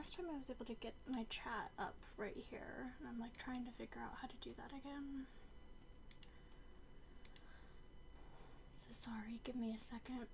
last time I was able to get my chat up right here, and I'm like trying to figure out how to do that again. So sorry, give me a second.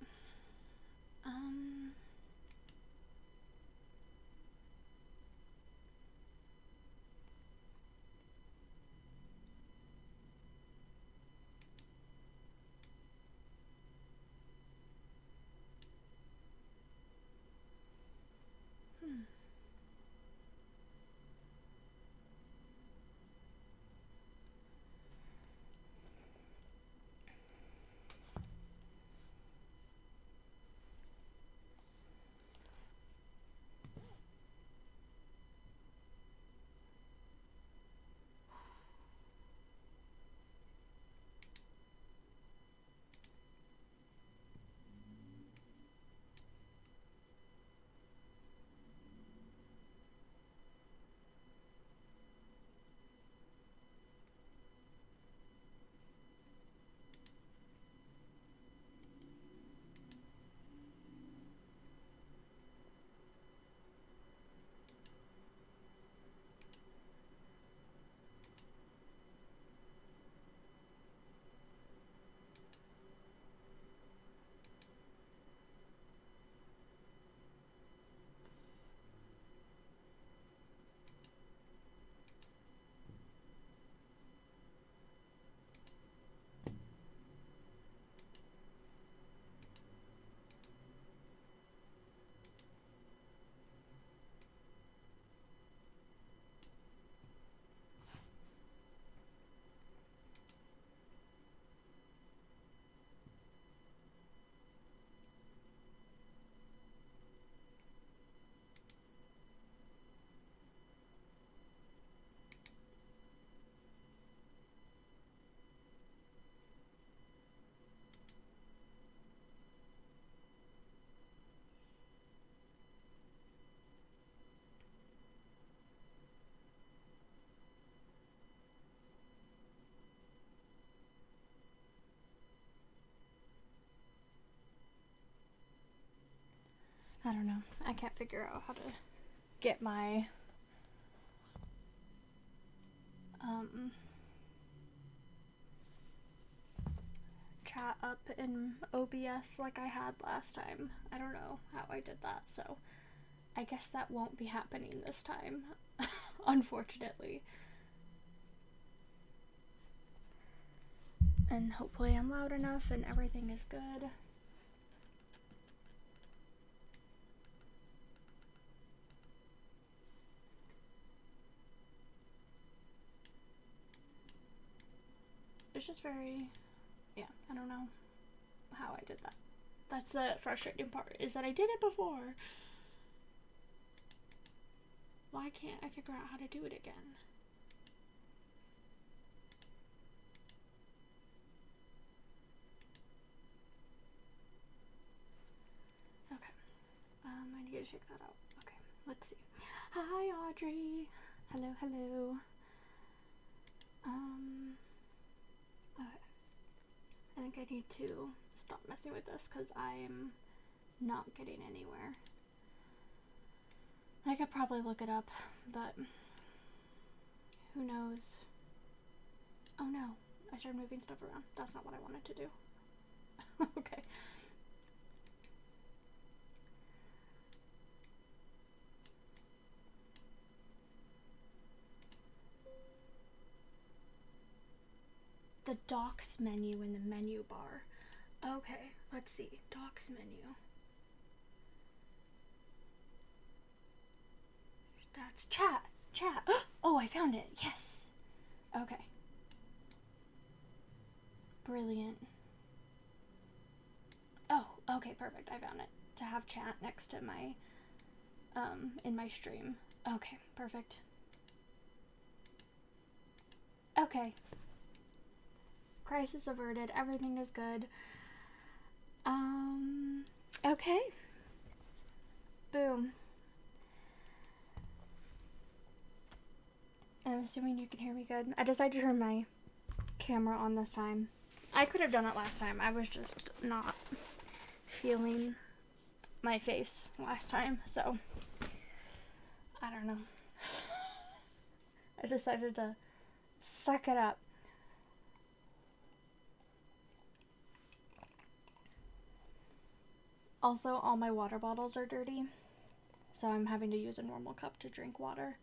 I don't know. I can't figure out how to get my chat up in OBS like I had last time. I don't know how I did that, so I guess that won't be happening this time, unfortunately. And hopefully I'm loud enough and everything is good. It's just very, yeah, I don't know how I did that. That's the frustrating part, is that I did it before. Why can't I figure out how to do it again? Okay, I need to check that out. Okay, let's see. Hi, Audrey. Hello, hello. Okay. I think I need to stop messing with this because I'm not getting anywhere. I could probably look it up, but who knows? Oh no, I started moving stuff around. That's not what I wanted to do. Okay. The docs menu in the menu bar. Okay, let's see. Docs menu. That's chat. Chat. Oh, I found it. Yes. Okay. Brilliant. Oh, okay, perfect. I found it. To have chat next to my, in my stream. Okay, perfect. Okay. Crisis averted. Everything is good. Okay. Boom. I'm assuming you can hear me good. I decided to turn my camera on this time. I could have done it last time. I was just not feeling my face last time, so I don't know. I decided to suck it up. Also, all my water bottles are dirty, so I'm having to use a normal cup to drink water.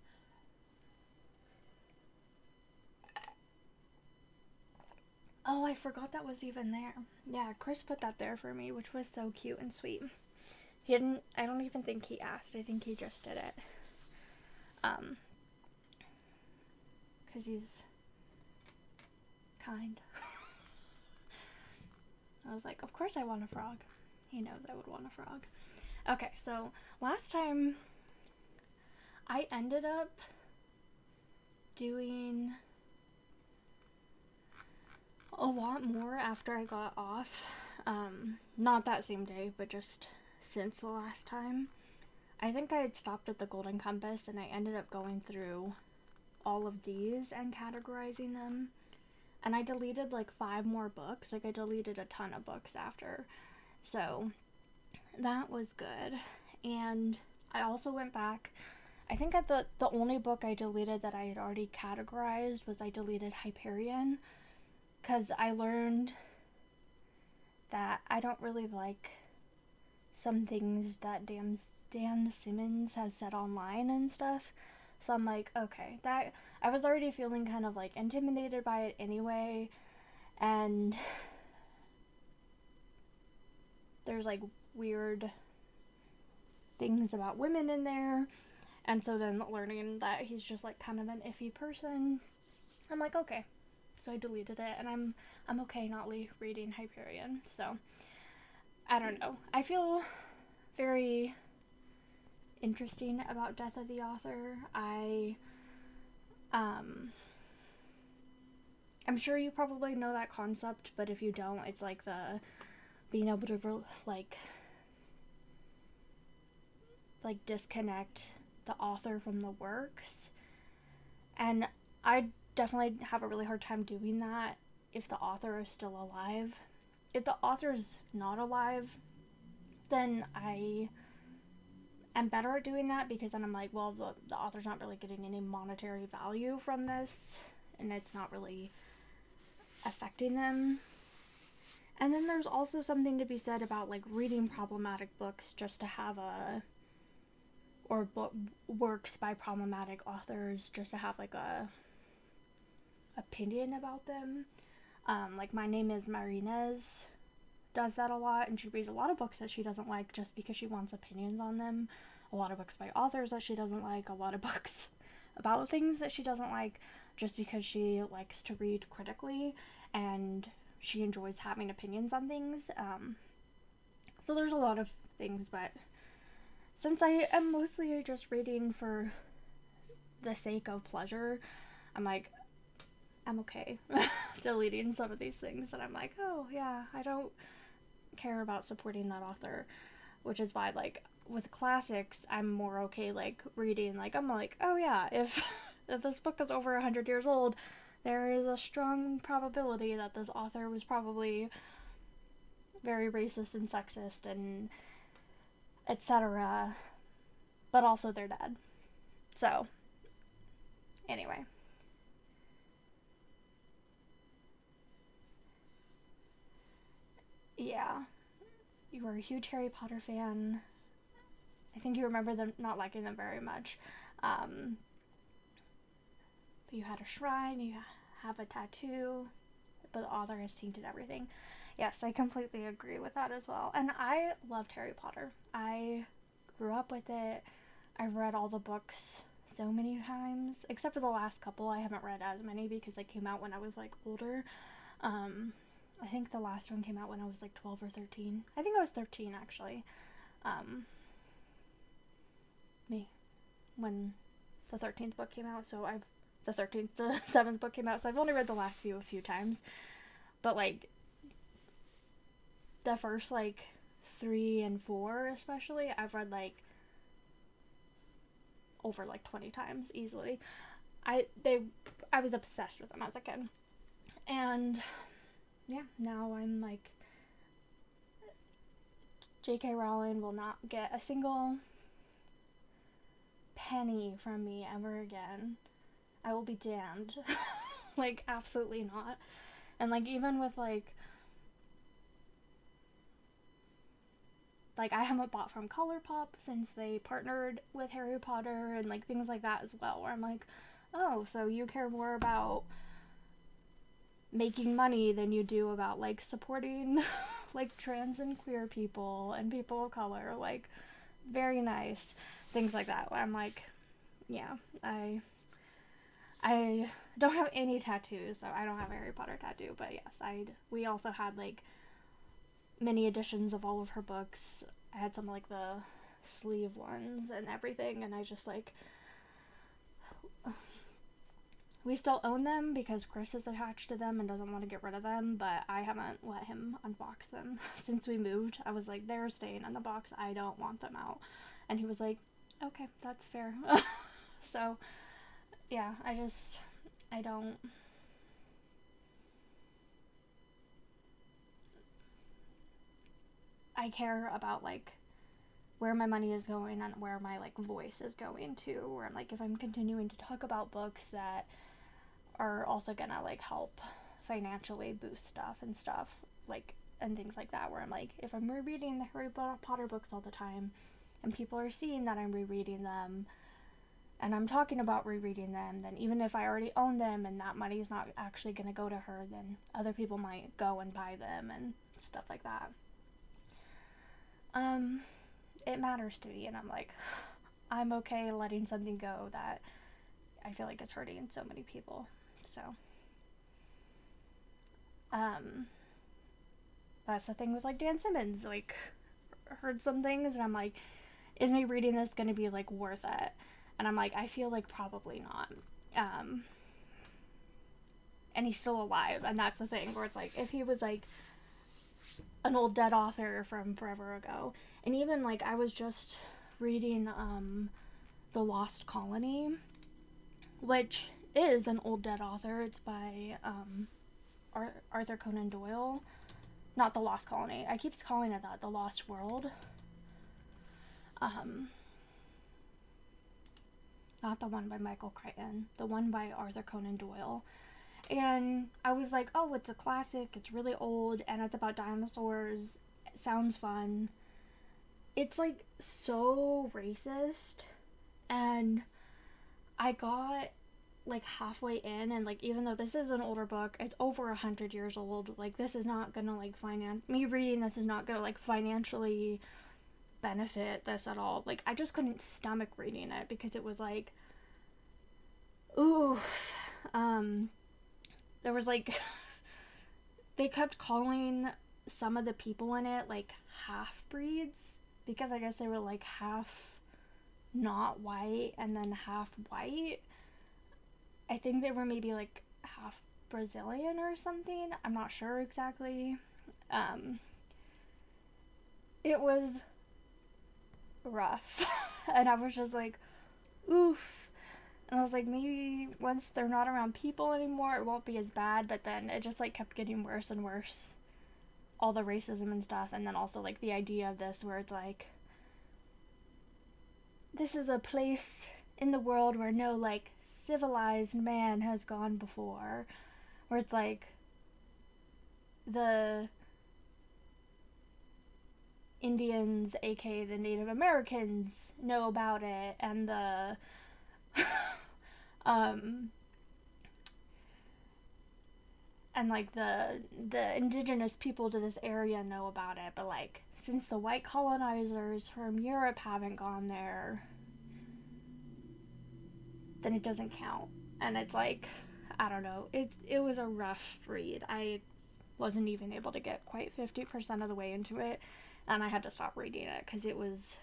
Oh, I forgot that was even there. Yeah, Chris put that there for me, which was so cute and sweet. I don't even think he asked. I think he just did it. Because he's kind. I was like, of course I want a frog. He knows I would want a frog. Okay, so last time I ended up doing a lot more after I got off. Not that same day, but just since the last time. I think I had stopped at the Golden Compass and I ended up going through all of these and categorizing them. And I deleted like 5 more books. Like I deleted a ton of books after. So that was good. And I also went back. I think at the only book I deleted that I had already categorized was I deleted Hyperion. Because I learned that I don't really like some things that Dan Simmons has said online and stuff. So I'm like, okay, that I was already feeling kind of like intimidated by it anyway, and there's like weird things about women in there, and so then learning that he's just like kind of an iffy person, I'm like, okay. So I deleted it, and I'm okay not reading Hyperion. So I don't know. I feel very interesting about Death of the Author. I'm sure you probably know that concept, but if you don't, it's like the being able to like disconnect the author from the works. And I definitely have a really hard time doing that if the author is still alive. If the author is not alive, then I am better at doing that, because then I'm like, well, the author's not really getting any monetary value from this, and it's not really affecting them. And then there's also something to be said about like reading problematic books just to have works by problematic authors just to have like a opinion about them. Like My Name is Marinez does that a lot, and she reads a lot of books that she doesn't like just because she wants opinions on them. A lot of books by authors that she doesn't like, a lot of books about things that she doesn't like just because she likes to read critically and she enjoys having opinions on things. So there's a lot of things, but since I am mostly just reading for the sake of pleasure, I'm like, I'm okay deleting some of these things, and I'm like, oh yeah, I don't care about supporting that author, which is why like with classics I'm more okay like reading, like I'm like, oh yeah, if this book is over 100 years old, there is a strong probability that this author was probably very racist and sexist and etc., but also they're dead. So anyway, yeah, you were a huge Harry Potter fan. I think you remember them not liking them very much. You had a shrine, you have a tattoo, but the author has tainted everything. Yes, I completely agree with that as well. And I loved Harry Potter. I grew up with it. I've read all the books so many times, except for the last couple. I haven't read as many because they came out when I was like older. I think the last one came out when I was like 12 or 13. I think I was 13 actually. When the 13th book came out, so the 7th book came out, so I've only read the last few a few times, but like the first like 3 and 4 especially, I've read like over like 20 times easily. I was obsessed with them as a kid, and yeah, now I'm like, J.K. Rowling will not get a single penny from me ever again. I will be damned. Like, absolutely not. And, like, even with, like, I haven't bought from ColourPop since they partnered with Harry Potter and, like, things like that as well, where I'm like, oh, so you care more about making money than you do about, like, supporting, like, trans and queer people and people of color. Like, very nice. Things like that, where I'm like, yeah, I don't have any tattoos, so I don't have a Harry Potter tattoo, but yes, we also had, like, mini editions of all of her books. I had some, like, the sleeve ones and everything, and I just, like, we still own them because Chris is attached to them and doesn't want to get rid of them, but I haven't let him unbox them since we moved. I was like, they're staying in the box, I don't want them out. And he was like, okay, that's fair. So, yeah, I don't. I care about, like, where my money is going and where my, like, voice is going to. Where I'm like, if I'm continuing to talk about books that are also gonna, like, help financially boost stuff and stuff, like, and things like that, where I'm like, if I'm rereading the Harry Potter books all the time and people are seeing that I'm rereading them and I'm talking about rereading them, then even if I already own them and that money is not actually gonna go to her, then other people might go and buy them and stuff like that. It matters to me, and I'm like, I'm okay letting something go that I feel like is hurting so many people. So, that's the thing with, like, Dan Simmons. Like, heard some things, and I'm like, is me reading this gonna be, like, worth it? And I'm like, I feel like probably not. And he's still alive, and that's the thing, where it's like, if he was, like, an old dead author from forever ago. And even, like, I was just reading The Lost Colony, which is an old dead author. It's by Arthur Conan Doyle. Not The Lost Colony. I keep calling it that. The Lost World. Not the one by Michael Crichton. The one by Arthur Conan Doyle. And I was like, oh, it's a classic, it's really old, and it's about dinosaurs. It sounds fun. It's, like, so racist. And I got, like, halfway in, and, like, even though this is an older book, it's over 100 years old. Like, this is not gonna, like, me reading this is not gonna, like, financially benefit this at all. Like, I just couldn't stomach reading it because it was like, ooh, there was, like, they kept calling some of the people in it, like, half-breeds, because I guess they were, like, half not white and then half white. I think they were maybe, like, half Brazilian or something. I'm not sure exactly. It was rough. And I was just like, oof. And I was like, maybe once they're not around people anymore, it won't be as bad. But then it just, like, kept getting worse and worse. All the racism and stuff. And then also, like, the idea of this where it's like, this is a place in the world where no, like, civilized man has gone before. Where it's like, the Indians, aka the Native Americans, know about it. And the and, like, the indigenous people to this area know about it, but, like, since the white colonizers from Europe haven't gone there, then it doesn't count. And it's like, I don't know, it was a rough read. I wasn't even able to get quite 50% of the way into it, and I had to stop reading it because it was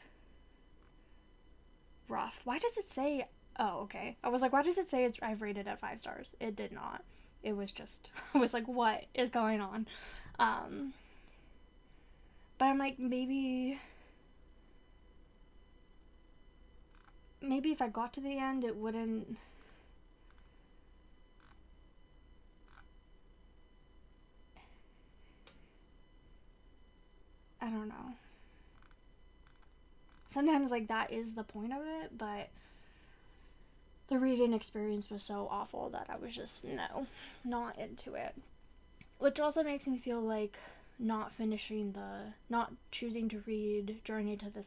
rough. Why does it say, oh, okay, I was like, why does it say I've rated it 5 stars? It did not. It was just, I was like, what is going on? But I'm like, maybe if I got to the end, it wouldn't, I don't know. Sometimes, like, that is the point of it, but the reading experience was so awful that I was just, no, not into it. Which also makes me feel like not choosing to read Journey to the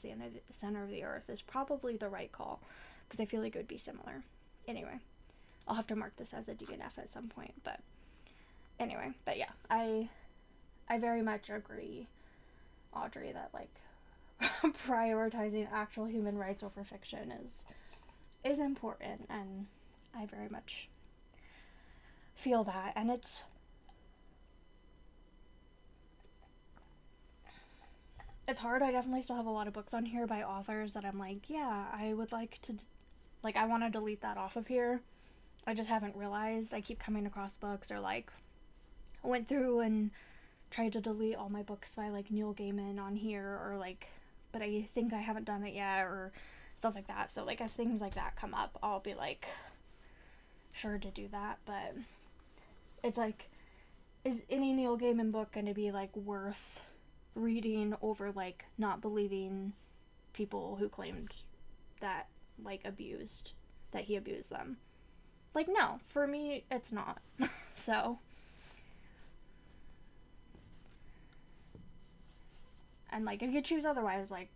Center of the Earth is probably the right call, because I feel like it would be similar. Anyway, I'll have to mark this as a DNF at some point, but anyway, but yeah, I very much agree, Audrey, that like prioritizing actual human rights over fiction is important, and I very much feel that. And it's hard. I definitely still have a lot of books on here by authors that I'm like, yeah, I would like to, like, I want to delete that off of here. I just haven't realized. I keep coming across books, or like went through and tried to delete all my books by like Neil Gaiman on here, or like, but I think I haven't done it yet, or stuff like that. So like as things like that come up, I'll be like sure to do that. But it's like, is any Neil Gaiman book going to be like worth reading over like not believing people who claimed that like he abused them? Like, no, for me it's not. So, and like if you choose otherwise, like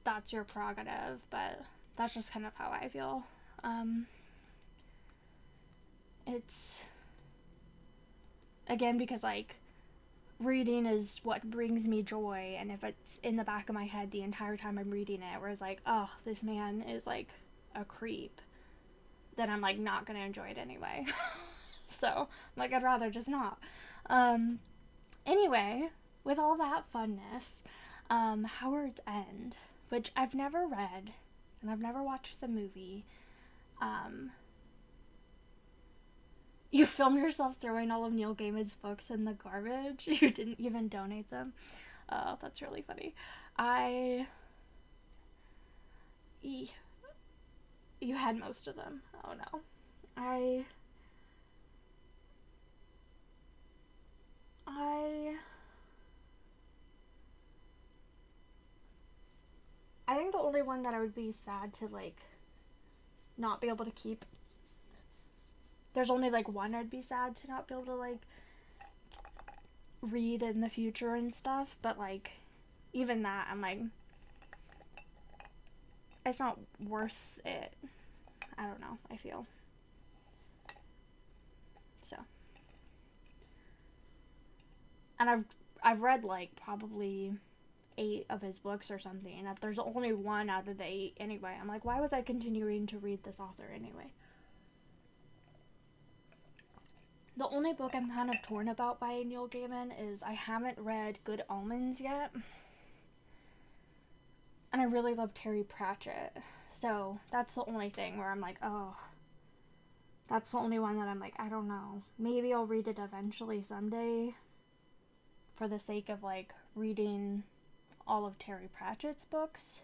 that's your prerogative, but that's just kind of how I feel. It's again because like reading is what brings me joy, and if it's in the back of my head the entire time I'm reading it, where it's like, oh, this man is like a creep, then I'm like not gonna enjoy it anyway. So like I'd rather just not. Anyway, with all that funness, Howard's End, which I've never read and I've never watched the movie. You filmed yourself throwing all of Neil Gaiman's books in the garbage. You didn't even donate them. Oh, that's really funny. You had most of them. Oh no. I I think the only one that I would be sad to like not be able to keep, there's only like one I'd be sad to not be able to like read in the future and stuff, but like even that I'm like, it's not worth it. I don't know, I feel. So, and I've read like probably 8 of his books or something, and if there's only one out of the 8 anyway, I'm like, why was I continuing to read this author anyway? The only book I'm kind of torn about by Neil Gaiman is I haven't read Good Omens yet, and I really love Terry Pratchett, so that's the only thing where I'm like, oh, that's the only one that I'm like, I don't know, maybe I'll read it eventually someday for the sake of like reading all of Terry Pratchett's books.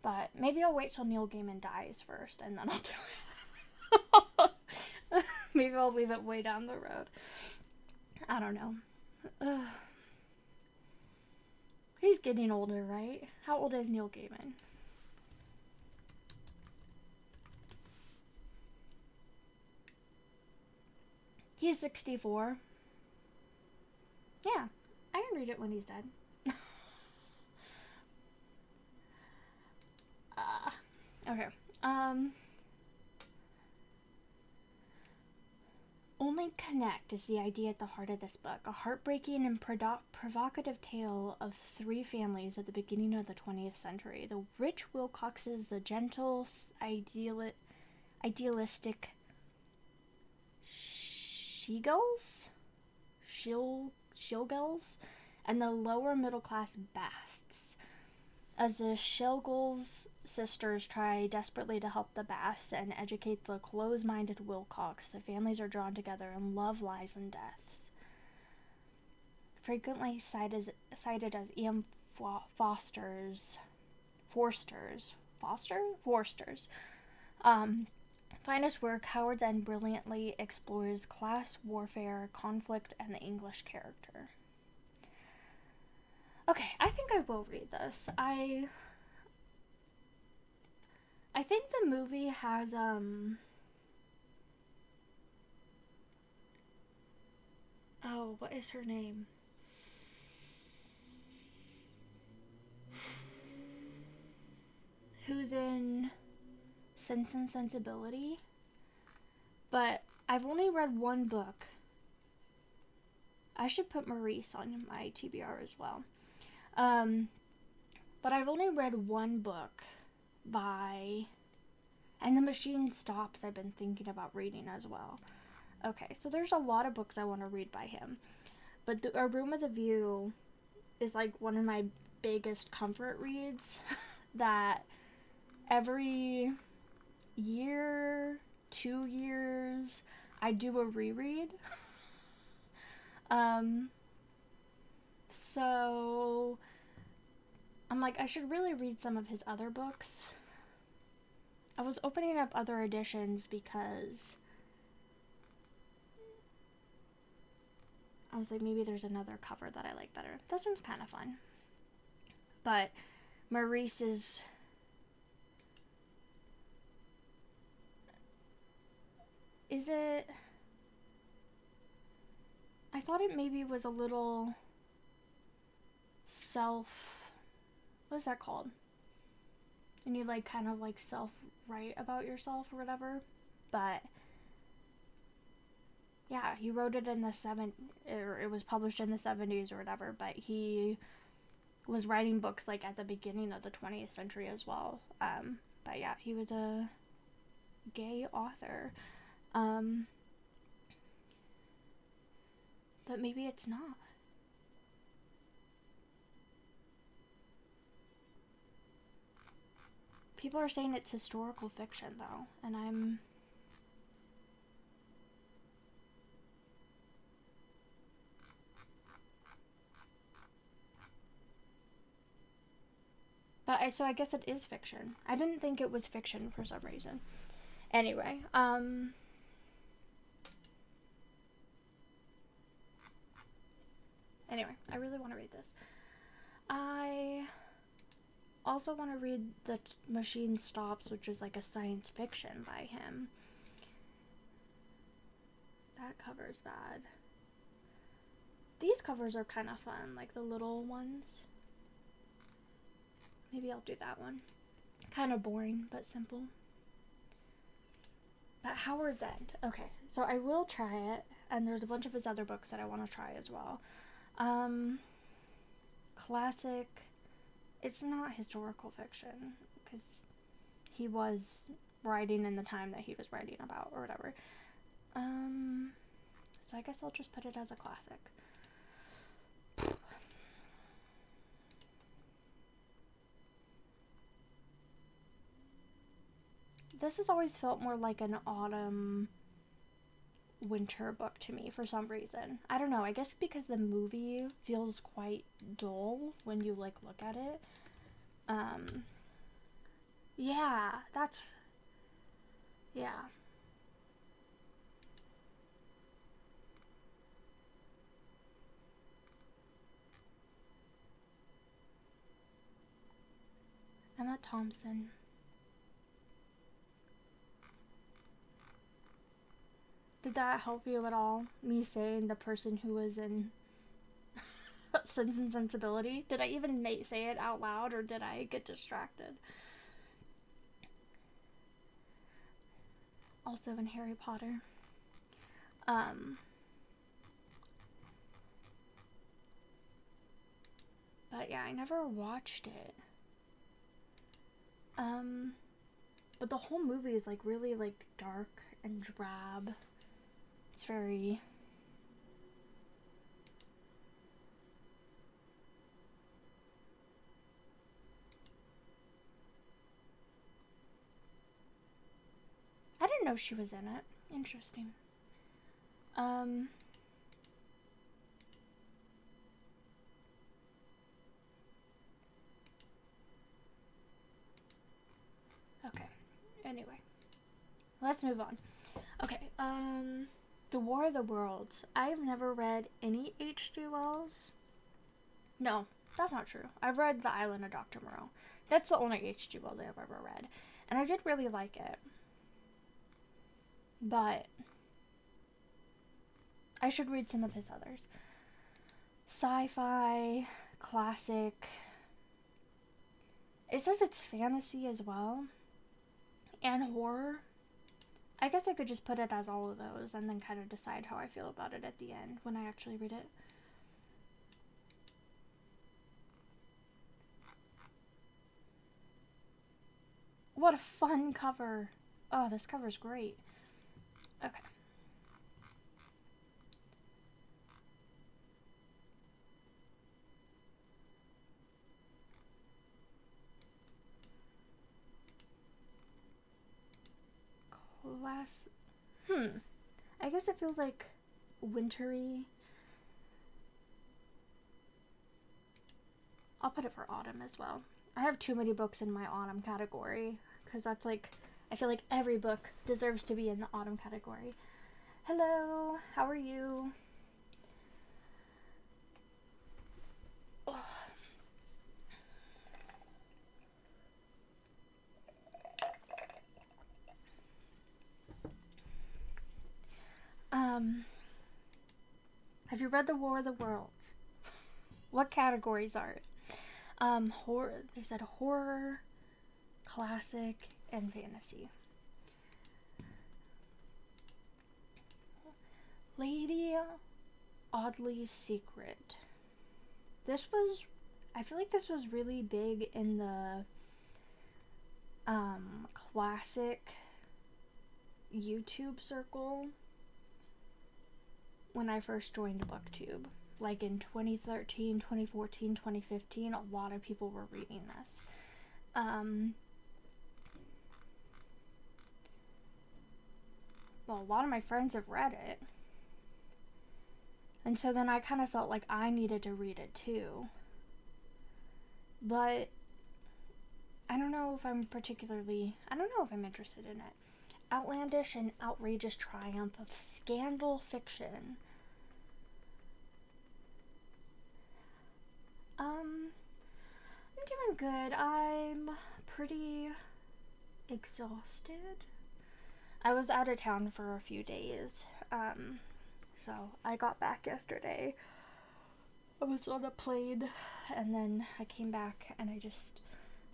But maybe I'll wait till Neil Gaiman dies first and then I'll do it. Maybe I'll leave it way down the road. I don't know. He's getting older, right? How old is Neil Gaiman? He's 64. Yeah, I can read it when he's dead. Okay. Only connect is the idea at the heart of this book. A heartbreaking and provocative tale of 3 families at the beginning of the 20th century. The rich Wilcoxes, the gentle, idealistic Shilgulls, and the lower middle class Basts. As the Shilgulls sisters try desperately to help the Basts and educate the close-minded Wilcox, the families are drawn together in love, lies, and deaths. Frequently cited as E.M. Forster's finest work, Howard's End brilliantly explores class warfare, conflict, and the English character. Okay, I think I will read this. I I think the movie has, oh, what is her name? Who's in Sense and Sensibility? But I've only read one book. I should put Maurice on my TBR as well. But I've only read one book by... And The Machine Stops I've been thinking about reading as well. Okay, so there's a lot of books I want to read by him. But A Room with a View is like one of my biggest comfort reads that every year, 2 years, I do a reread. So I'm like, I should really read some of his other books. I was opening up other editions because I was like, maybe there's another cover that I like better. This one's kind of fun. But Maurice is... Is it... I thought it maybe was a little what is that called? And you like kind of like self-write about yourself or whatever. But yeah, he wrote it in the it was published in the 70s or whatever, but he was writing books like at the beginning of the 20th century as well. But yeah, he was a gay author. But maybe it's not. People are saying it's historical fiction though, and I'm... But so I guess it is fiction. I didn't think it was fiction for some reason. Anyway, Anyway, I really want to read this. I also want to read The Machine Stops, which is like a science fiction by him. That cover's bad. These covers are kind of fun, like the little ones. Maybe I'll do that one. Kind of boring, but simple. But Howard's End. Okay, so I will try it, and there's a bunch of his other books that I want to try as well. Classic. It's not historical fiction, because he was writing in the time that he was writing about, or whatever. So I guess I'll just put it as a classic. This has always felt more like an autumn winter book to me for some reason. I don't know, I guess because the movie feels quite dull when you like look at it. Yeah, yeah. Emma Thompson. Did that help you at all? Me saying the person who was in Sense and Sensibility? Did I even say it out loud, or did I get distracted? Also in Harry Potter. But yeah, I never watched it. But the whole movie is like really like dark and drab. It's very... I didn't know she was in it. Interesting. Okay. Anyway. Let's move on. Okay, The War of the Worlds. I've never read any H.G. Wells. No, that's not true. I've read The Island of Dr. Moreau. That's the only H.G. Wells I've ever read. And I did really like it. But I should read some of his others. Sci-fi, classic. It says it's fantasy as well. And horror. I guess I could just put it as all of those and then kind of decide how I feel about it at the end when I actually read it. What a fun cover. Oh, this cover's great. Okay. I guess it feels like wintry. I'll put it for autumn as well. I have too many books in my autumn category because that's like, I feel like every book deserves to be in the autumn category. Hello, how are you? Oh. Have you read The War of the Worlds? What categories are it? Horror. They said horror, classic, and fantasy. Lady Audley's Secret. I feel like this was really big in the classic YouTube circle when I first joined BookTube. Like in 2013, 2014, 2015, a lot of people were reading this. Well, a lot of my friends have read it. And so then I kind of felt like I needed to read it too. But I don't know if I'm interested in it. Outlandish and outrageous triumph of scandal fiction. I'm doing good. I'm pretty exhausted. I was out of town for a few days. So I got back yesterday. I was on a plane and then I came back and I just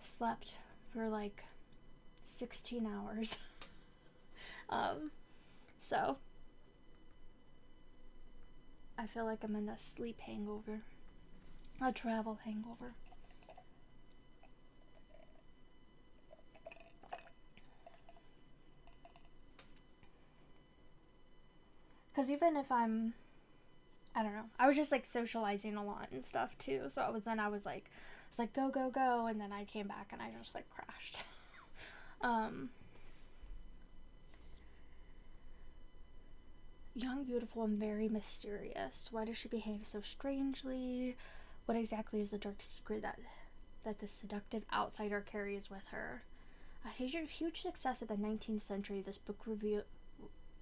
slept for like 16 hours. So I feel like I'm in a sleep hangover, a travel hangover. Because even if I don't know, I was just like socializing a lot and stuff too. So I was like, go, go, go. And then I came back and I just like crashed. Young, beautiful, and very mysterious. Why does she behave so strangely? What exactly is the dark secret that the seductive outsider carries with her? A huge success of the 19th century, this book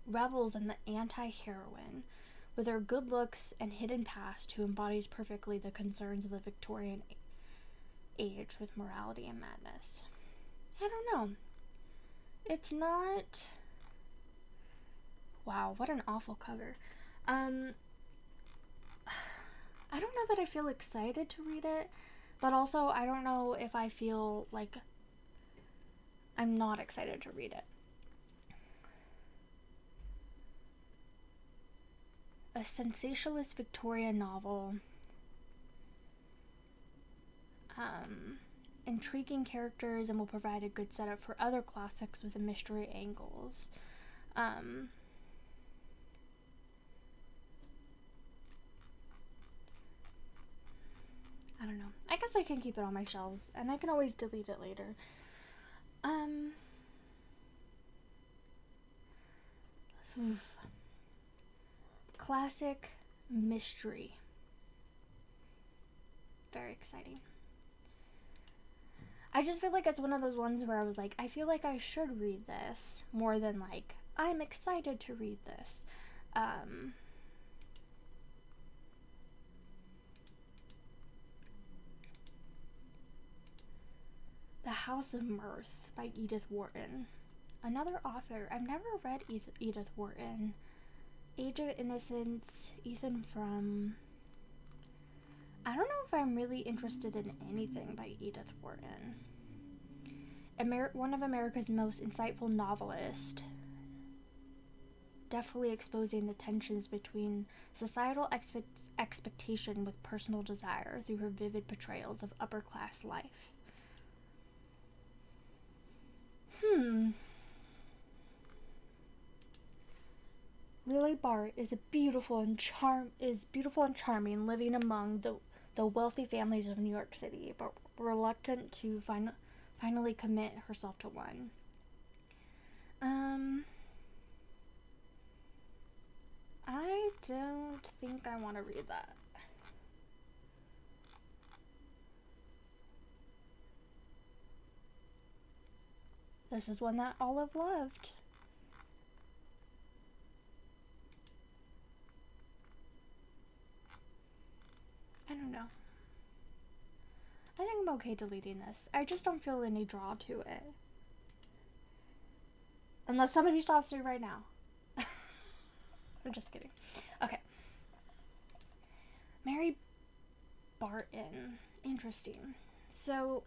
revels in the anti-heroine, with her good looks and hidden past, who embodies perfectly the concerns of the Victorian age with morality and madness. I don't know. It's not... Wow, what an awful cover. I don't know that I feel excited to read it, but also I don't know if I feel like I'm not excited to read it. A sensationalist Victorian novel. Intriguing characters and will provide a good setup for other classics with mystery angles. I don't know. I guess I can keep it on my shelves, and I can always delete it later. Classic mystery. Very exciting. I just feel like it's one of those ones where I was like, I feel like I should read this more than like, I'm excited to read this. The House of Mirth by Edith Wharton. Another author. I've never read Edith Wharton. Age of Innocence, Ethan Frome. I don't know if I'm really interested in anything by Edith Wharton. One of America's most insightful novelists, deftly exposing the tensions between societal expectation with personal desire through her vivid portrayals of upper-class life. Lily Bart is beautiful and charming, living among the wealthy families of New York City, but reluctant to finally commit herself to one. I don't think I want to read that. This is one that Olive loved. I don't know. I think I'm okay deleting this. I just don't feel any draw to it. Unless somebody stops me right now. I'm just kidding. Okay. Mary Barton. Interesting. So,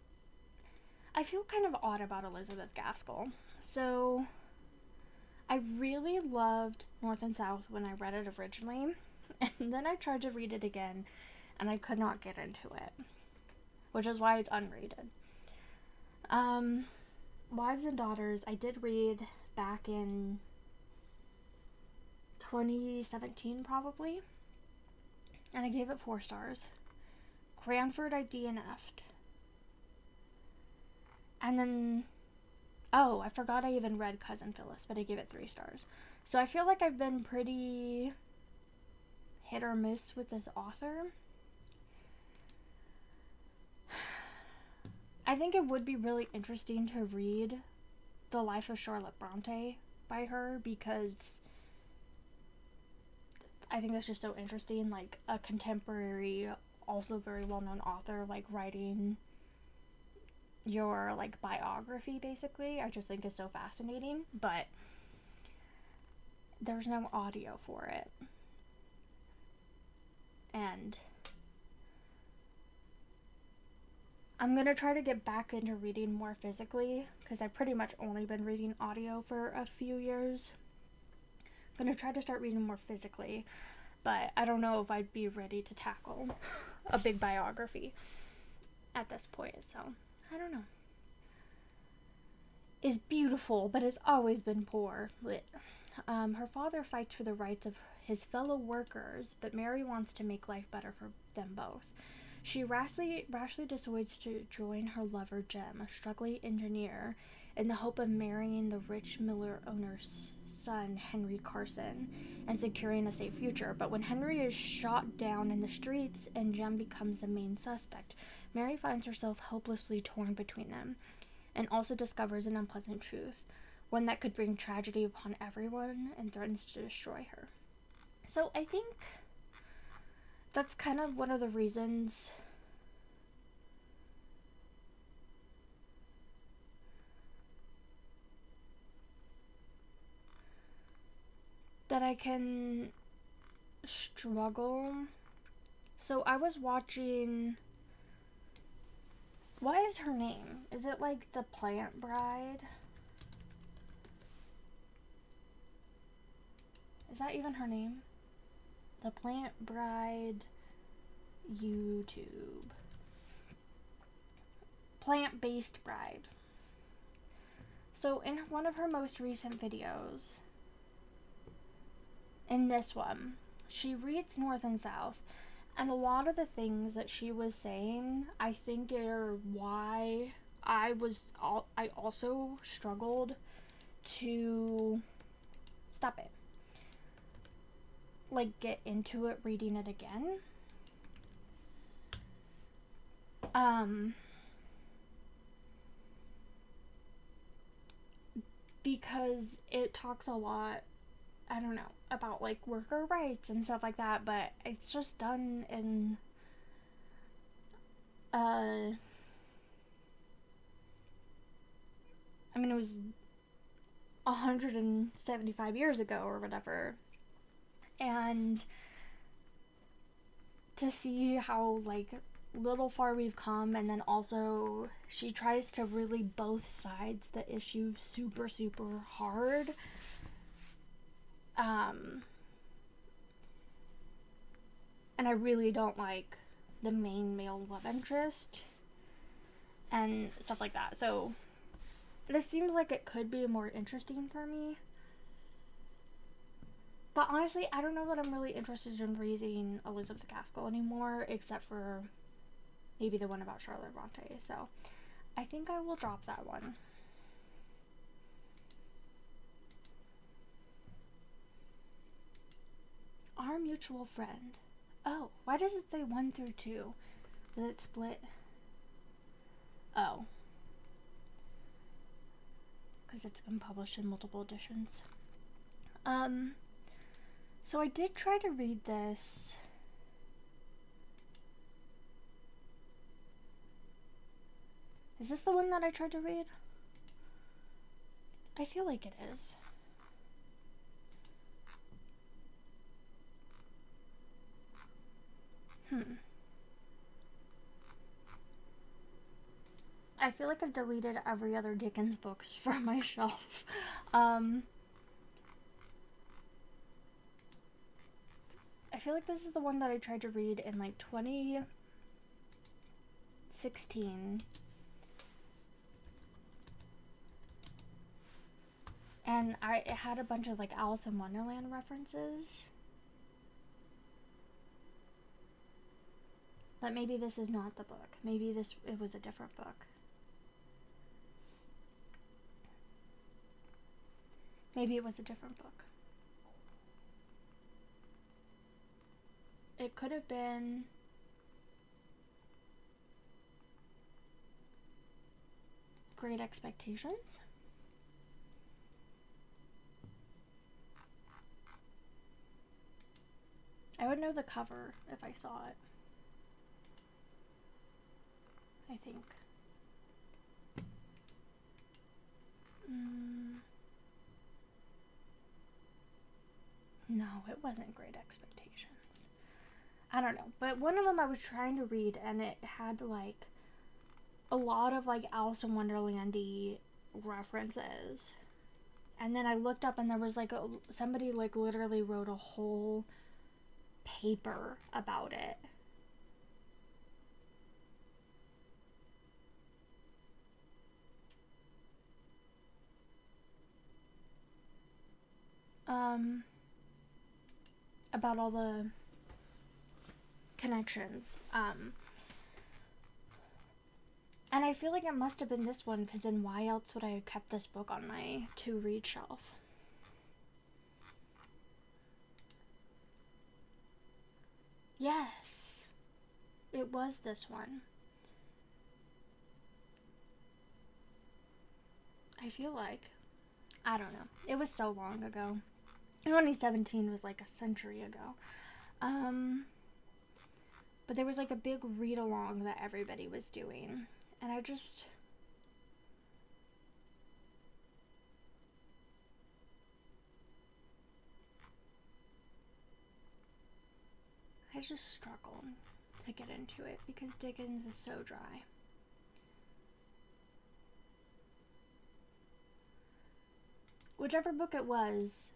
I feel kind of odd about Elizabeth Gaskell. So, I really loved North and South when I read it originally. And then I tried to read it again, and I could not get into it. Which is why it's unrated. Wives and Daughters, I did read back in 2017 probably, and I gave it 4 stars. Cranford I DNF'd. And then, I forgot I even read Cousin Phyllis, but I gave it 3 stars. So I feel like I've been pretty hit or miss with this author. I think it would be really interesting to read The Life of Charlotte Bronte by her, because I think that's just so interesting, like a contemporary, also very well-known author, like writing your like biography basically. I just think is so fascinating, but there's no audio for it. And I'm gonna try to get back into reading more physically, because I've pretty much only been reading audio for a few years. I'm gonna try to start reading more physically, but I don't know if I'd be ready to tackle a big biography at this point, so I don't know. Is beautiful, but has always been poor. Lit. Her father fights for the rights of his fellow workers, but Mary wants to make life better for them both. She rashly decides to join her lover Jem, a struggling engineer, in the hope of marrying the rich miller owner's son, Henry Carson, and securing a safe future. But when Henry is shot down in the streets and Jem becomes the main suspect, Mary finds herself hopelessly torn between them, and also discovers an unpleasant truth, one that could bring tragedy upon everyone and threatens to destroy her. So I think that's kind of one of the reasons that I can struggle. So I was watching, what is her name? Is it like The Plant Bride? Is that even her name? The Plant Bride YouTube. Plant-based bride. So in one of her most recent videos, in this one, she reads North and South, and a lot of the things that she was saying, I think are why I also struggled to stop it. Like, get into it, reading it again. Because it talks a lot, I don't know, about like worker rights and stuff like that, but it's just done in I mean, it was 175 years ago or whatever. And to see how, like, little far we've come, and then also she tries to really both sides the issue super, super hard. And I really don't like the main male love interest and stuff like that. So this seems like it could be more interesting for me. But honestly, I don't know that I'm really interested in reading Elizabeth Gaskell anymore, except for maybe the one about Charlotte Bronte. So I think I will drop that one. Our mutual friend. Oh, why does it say 1 through 2? Was it split? Oh. Because it's been published in multiple editions. So I did try to read this. Is this the one that I tried to read? I feel like it is. I feel like I've deleted every other Dickens books from my shelf. I feel like this is the one that I tried to read in like 2016. And it had a bunch of like Alice in Wonderland references. But maybe this is not the book. Maybe it was a different book. Maybe it was a different book. It could have been Great Expectations. I would know the cover if I saw it. I think. No, it wasn't Great Expectations. I don't know. But one of them I was trying to read, and it had like a lot of like Alice in Wonderland-y references. And then I looked up, and there was like somebody like literally wrote a whole paper about it. About all the connections. And I feel like it must have been this one, because then why else would I have kept this book on my to-read shelf? Yes, it was this one. I feel like. I don't know. It was so long ago. 2017 was like a century ago. But there was like a big read-along that everybody was doing. And I just struggle to get into it because Dickens is so dry. Whichever book it was,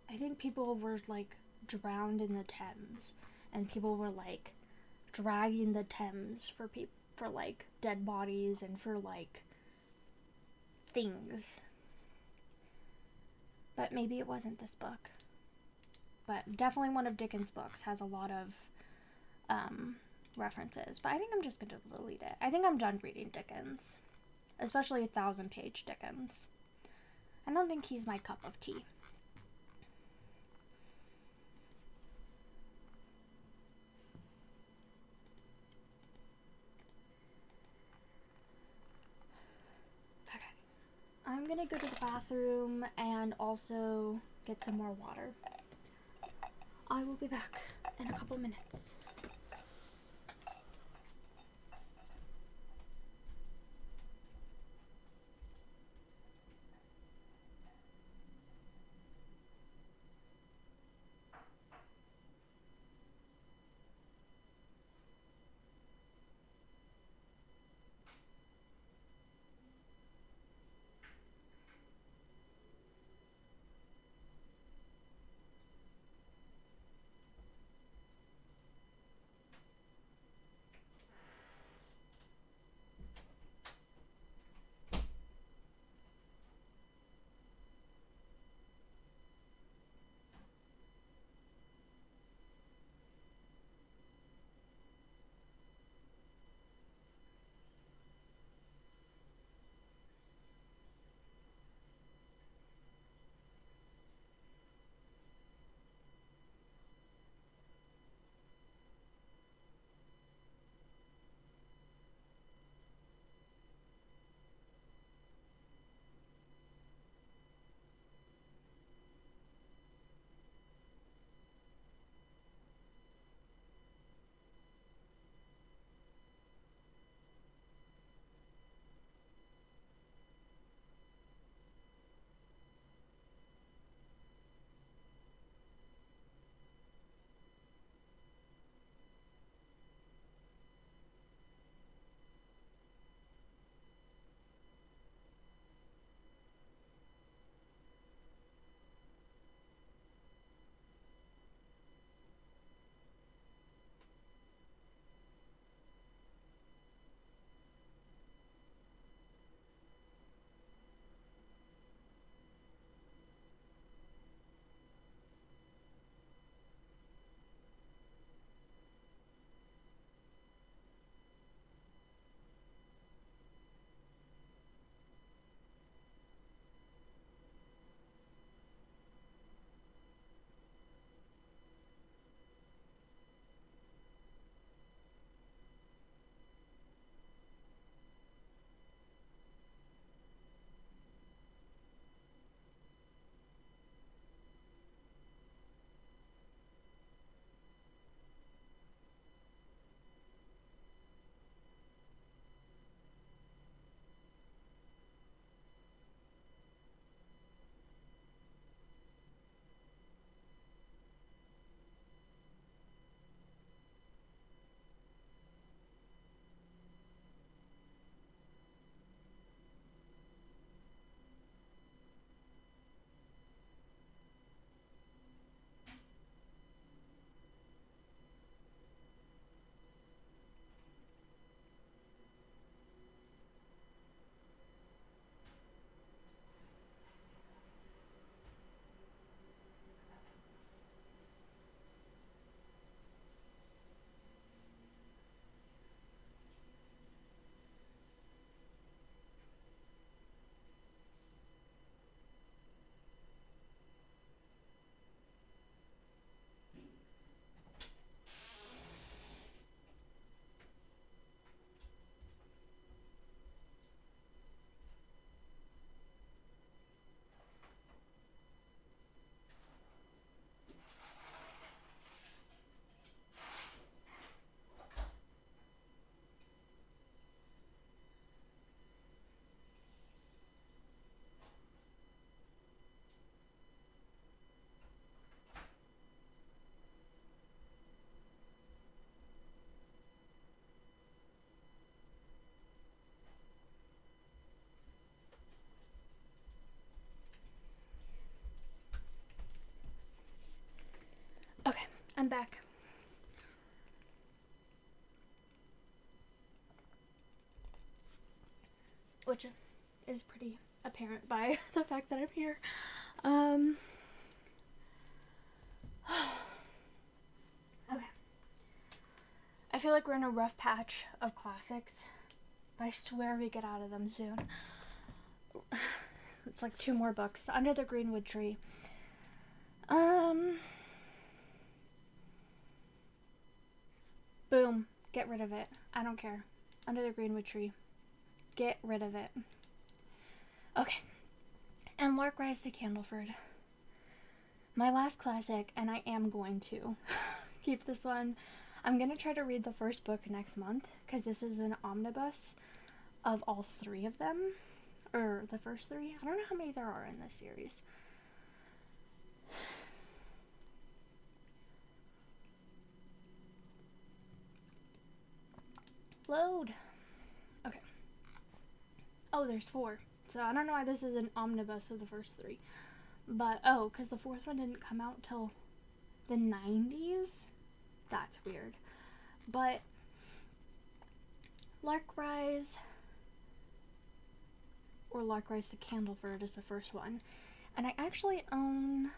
I think people were like drowned in the Thames, and people were like dragging the Thames for like dead bodies and for like things. But maybe it wasn't this book. But definitely one of Dickens' books has a lot of references. But I think I'm just going to delete it. I think I'm done reading Dickens. Especially 1,000-page Dickens. I don't think he's my cup of tea. Okay. I'm going to go to the bathroom and also get some more water. I will be back in a couple minutes. I'm back. Which is pretty apparent by the fact that I'm here. Okay. I feel like we're in a rough patch of classics, but I swear we get out of them soon. It's like 2 more books. Under the Greenwood Tree. Boom. Get rid of it. I don't care. Under the Greenwood Tree. Get rid of it. Okay. And Lark Rise to Candleford. My last classic, and I am going to keep this one. I'm going to try to read the first book next month, because this is an omnibus of all 3 of them. Or the first 3. I don't know how many there are in this series. Load. Okay. Oh, there's 4. So I don't know why this is an omnibus of the first 3. But, oh, because the 4th one didn't come out till the 90s? That's weird. But Lark Rise, or Lark Rise to Candleford is the first one. And I actually own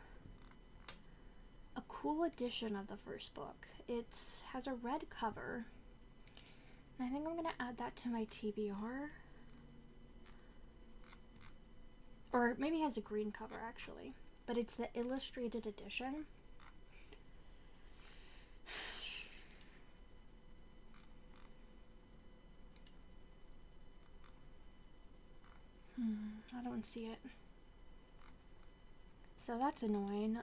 a cool edition of the first book. It has a red cover. And I think I'm going to add that to my TBR. Or maybe it has a green cover, actually. But it's the illustrated edition. I don't see it. So that's annoying.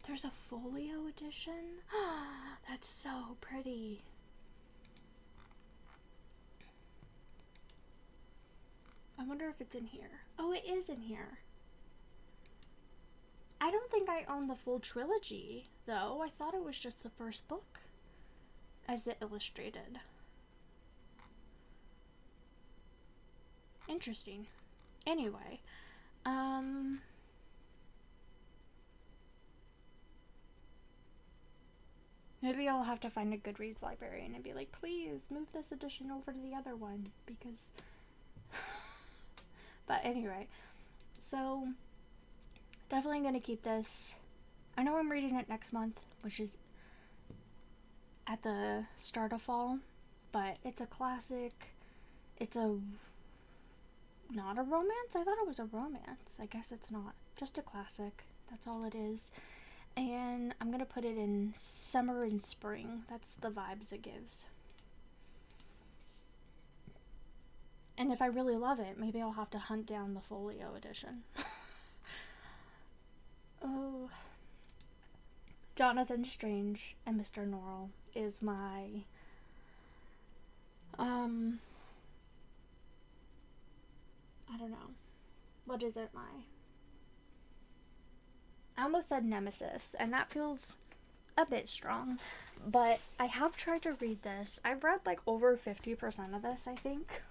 There's a folio edition? That's so pretty. I wonder if it's in here. Oh, it is in here. I don't think I own the full trilogy, though. I thought it was just the first book as the illustrated. Interesting. Anyway, maybe I'll have to find a Goodreads librarian and be like, please move this edition over to the other one, because but anyway, so definitely gonna keep this. I know I'm reading it next month, which is at the start of fall, but it's a classic. It's not a romance? I thought it was a romance. I guess it's not. Just a classic. That's all it is. And I'm gonna put it in summer and spring. That's the vibes it gives. And if I really love it, maybe I'll have to hunt down the folio edition. Oh. Jonathan Strange and Mr. Norrell is my I don't know. What is it, I almost said nemesis, and that feels a bit strong, but I have tried to read this. I've read like over 50% of this, I think,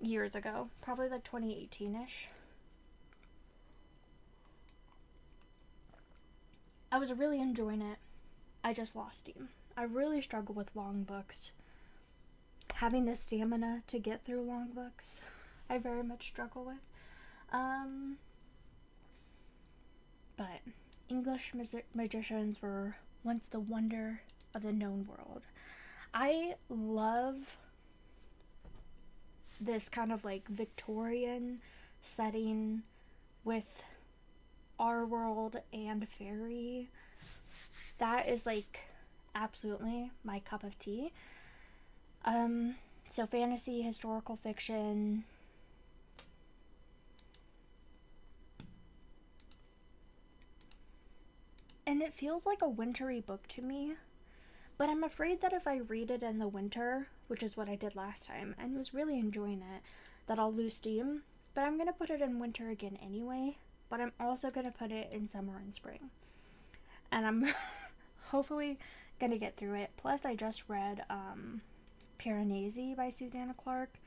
years ago, probably like 2018-ish. I was really enjoying it. I just lost steam. I really struggle with long books. Having the stamina to get through long books, I very much struggle with. But English magicians were once the wonder of the known world. I love this kind of like Victorian setting with our world and fairy. That is like absolutely my cup of tea. So fantasy, historical fiction. And it feels like a wintry book to me. But I'm afraid that if I read it in the winter, which is what I did last time, and was really enjoying it, that I'll lose steam. But I'm going to put it in winter again anyway. But I'm also going to put it in summer and spring. And I'm hopefully going to get through it. Plus, I just read Piranesi by Susanna Clark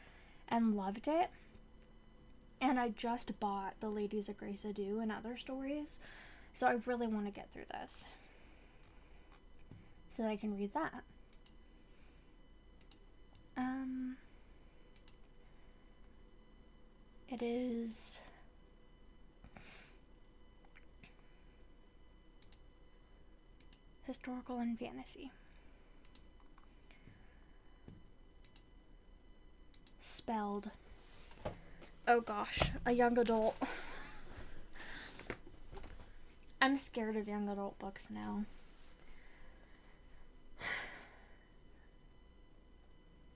and loved it. And I just bought The Ladies of Grace Ado and Other Stories, so I really want to get through this so that I can read that. It is historical and fantasy. Spelled. Oh gosh, a young adult. I'm scared of young adult books now.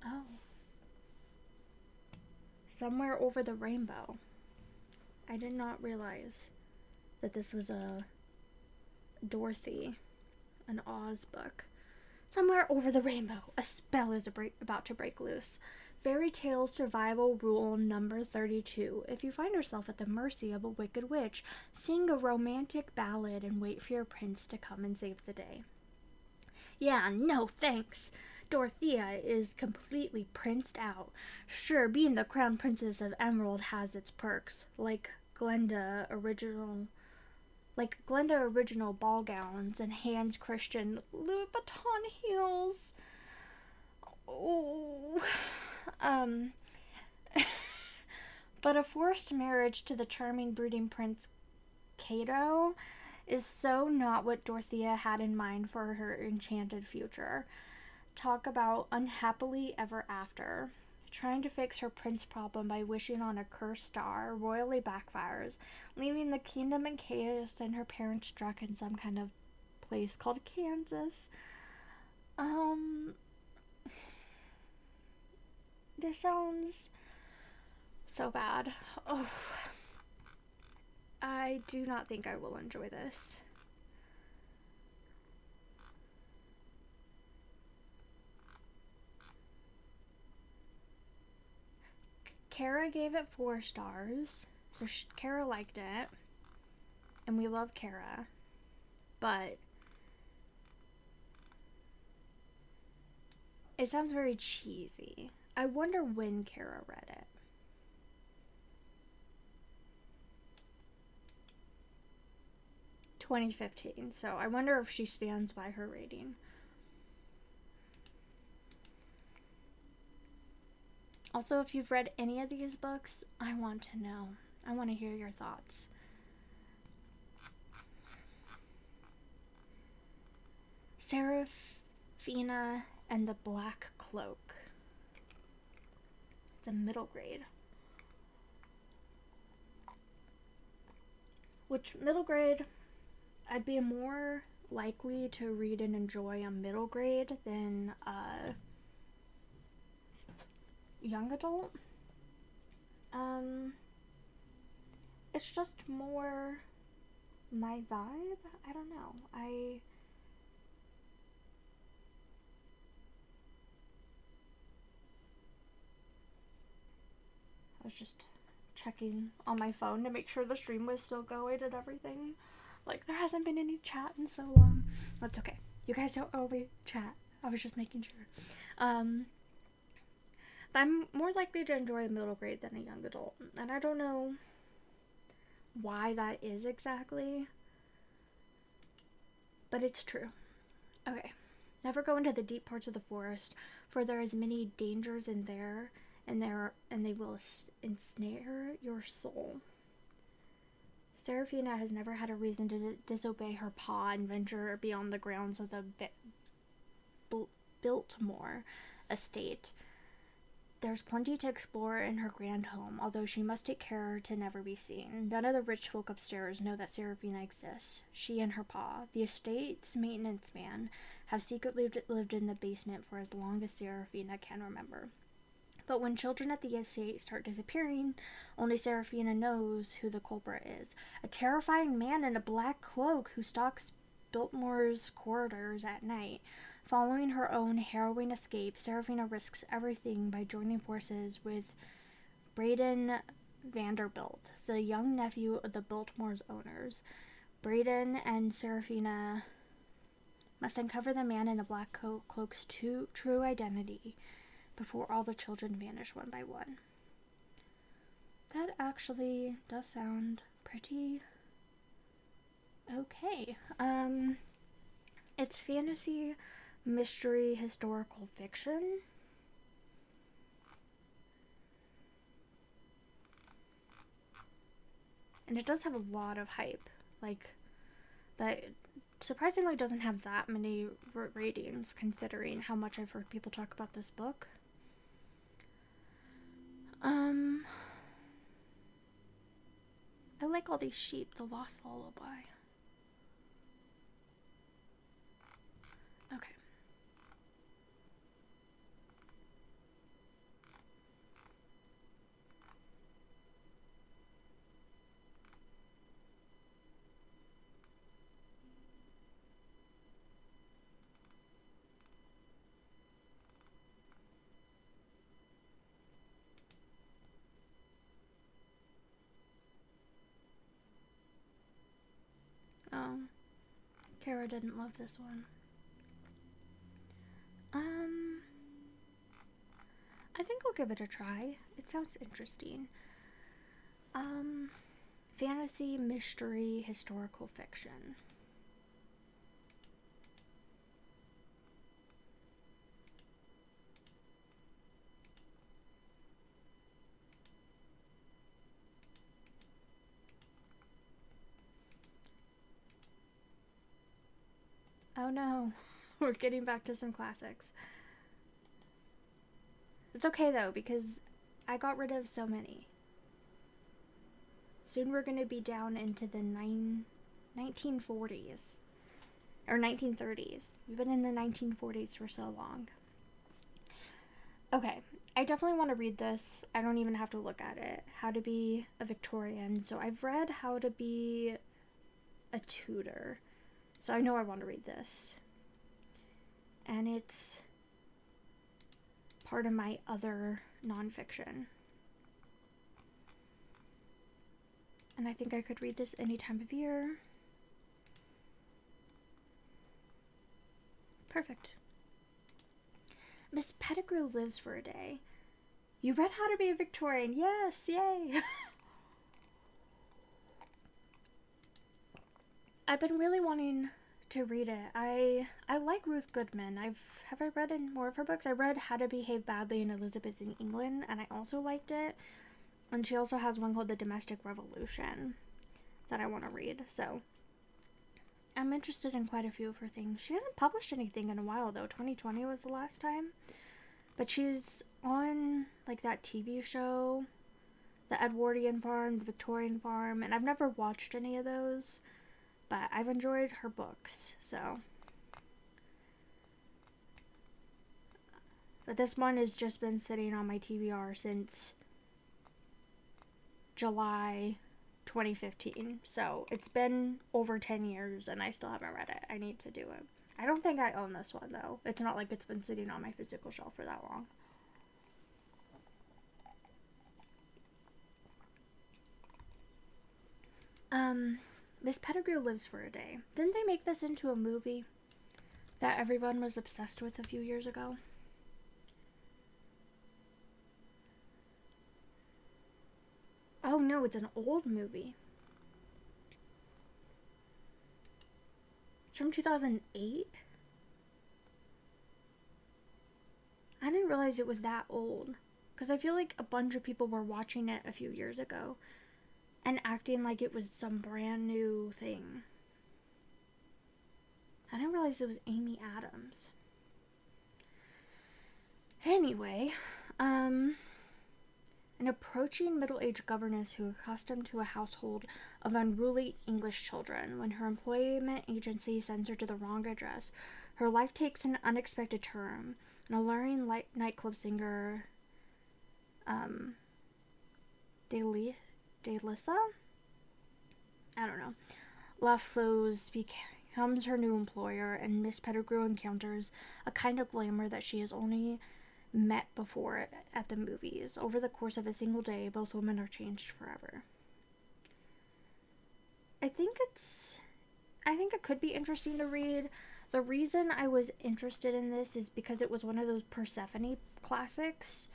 Oh. Somewhere Over the Rainbow. I did not realize that this was a Dorothy, an Oz book. Somewhere over the rainbow, a spell is about to break loose. Fairy Tale Survival Rule number 32. If you find yourself at the mercy of a wicked witch, sing a romantic ballad and wait for your prince to come and save the day. Yeah, no thanks. Dorothea is completely princed out. Sure, being the crown princess of Emerald has its perks, like Glenda original ball gowns and Hans Christian Louis Vuitton heels. Oh, but a forced marriage to the charming brooding Prince Cato is so not what Dorothea had in mind for her enchanted future. Talk about unhappily ever after. Trying to fix her prince problem by wishing on a cursed star royally backfires, leaving the kingdom in chaos and her parents struck in some kind of place called Kansas. This sounds so bad. Oh, I do not think I will enjoy this. Kara gave it 4 stars, so Kara liked it, and we love Kara, but it sounds very cheesy. I wonder when Kara read it. (2015), so I wonder if she stands by her rating. Also, if you've read any of these books, I want to know. I want to hear your thoughts. Seraphina and the Black Cloak. It's a middle grade. Which, middle grade, I'd be more likely to read and enjoy a middle grade than a young adult. It's just more my vibe. I don't know. I was just checking on my phone to make sure the stream was still going and everything. Like, there hasn't been any chat in so long. That's okay. You guys don't owe me chat. I was just making sure. But I'm more likely to enjoy a middle grade than a young adult. And I don't know why that is exactly. But it's true. Okay. Never go into the deep parts of the forest, for there is many dangers in there, and they will ensnare your soul. Seraphina has never had a reason to disobey her pa and venture beyond the grounds of the Biltmore estate. There's plenty to explore in her grand home, although she must take care to never be seen. None of the rich folk upstairs know that Seraphina exists. She and her pa, the estate's maintenance man, have secretly lived in the basement for as long as Seraphina can remember. But when children at the estate start disappearing, only Seraphina knows who the culprit is. A terrifying man in a black cloak who stalks Biltmore's corridors at night. Following her own harrowing escape, Seraphina risks everything by joining forces with Braden Vanderbilt, the young nephew of the Biltmore's owners. Braden and Seraphina must uncover the man in the black cloak's true identity before all the children vanish one by one. That actually does sound pretty okay. It's fantasy, mystery, historical fiction. And it does have a lot of hype. Like, that surprisingly doesn't have that many ratings considering how much I've heard people talk about this book. I like all these sheep. The Lost Lullaby. Okay. Oh, Kara didn't love this one. I think I'll give it a try. It sounds interesting. Fantasy, mystery, historical fiction. Oh no, we're getting back to some classics. It's okay though, because I got rid of so many. Soon we're gonna be down into the 1940s. Or 1930s. We've been in the 1940s for so long. Okay, I definitely want to read this. I don't even have to look at it. How to Be a Victorian. So I've read How to Be a Tudor. So I know I want to read this. And it's part of my other nonfiction. And I think I could read this any time of year. Perfect. Miss Pettigrew Lives for a Day. You read How to Be a Victorian. Yes, yay. I've been really wanting to read it. I like Ruth Goodman. Have I read more of her books? I read How to Behave Badly in Elizabethan England, and I also liked it. And she also has one called The Domestic Revolution that I want to read. So I'm interested in quite a few of her things. She hasn't published anything in a while though. 2020 was the last time. But she's on like that TV show, the Edwardian Farm, the Victorian Farm, and I've never watched any of those, but I've enjoyed her books, so. But this one has just been sitting on my TBR since July 2015, so it's been over 10 years and I still haven't read it. I need to do it. I don't think I own this one though. It's not like it's been sitting on my physical shelf for that long. Miss Pettigrew Lives for a Day. Didn't they make this into a movie that everyone was obsessed with a few years ago? Oh no, it's an old movie. It's from 2008? I didn't realize it was that old. Because I feel like a bunch of people were watching it a few years ago and acting like it was some brand new thing. I didn't realize it was Amy Adams. Anyway, an approaching middle-aged governess who accustomed to a household of unruly English children. When her employment agency sends her to the wrong address, her life takes an unexpected turn. An alluring nightclub singer, Delissa? I don't know. LaFosse becomes her new employer, and Miss Pettigrew encounters a kind of glamour that she has only met before at the movies. Over the course of a single day, both women are changed forever. I think it could be interesting to read. The reason I was interested in this is because it was one of those Persephone classics.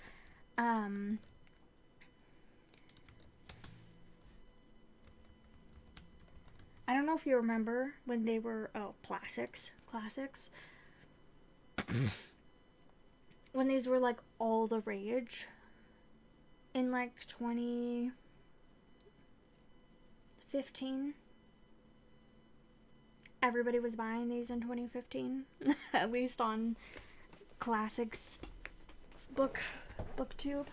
I don't know if you remember when they were, classics, when these were like all the rage in like 2015. Everybody was buying these in 2015, at least on classics booktube.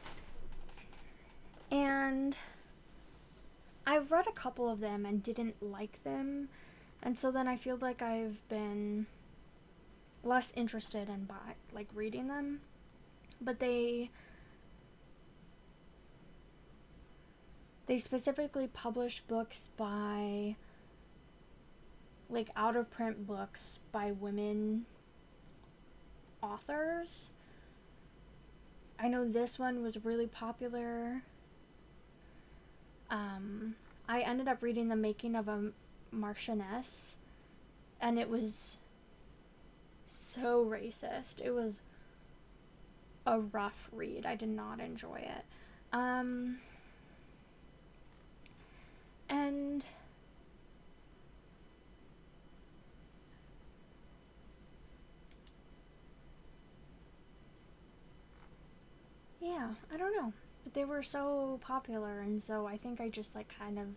And I've read a couple of them and didn't like them, and so then I feel like I've been less interested in reading them. But they specifically publish books by like out of print books by women authors. I know this one was really popular. I ended up reading The Making of a Marchioness, and it was so racist. It was a rough read. I did not enjoy it. And yeah, I don't know. But they were so popular, and so I think I just like kind of,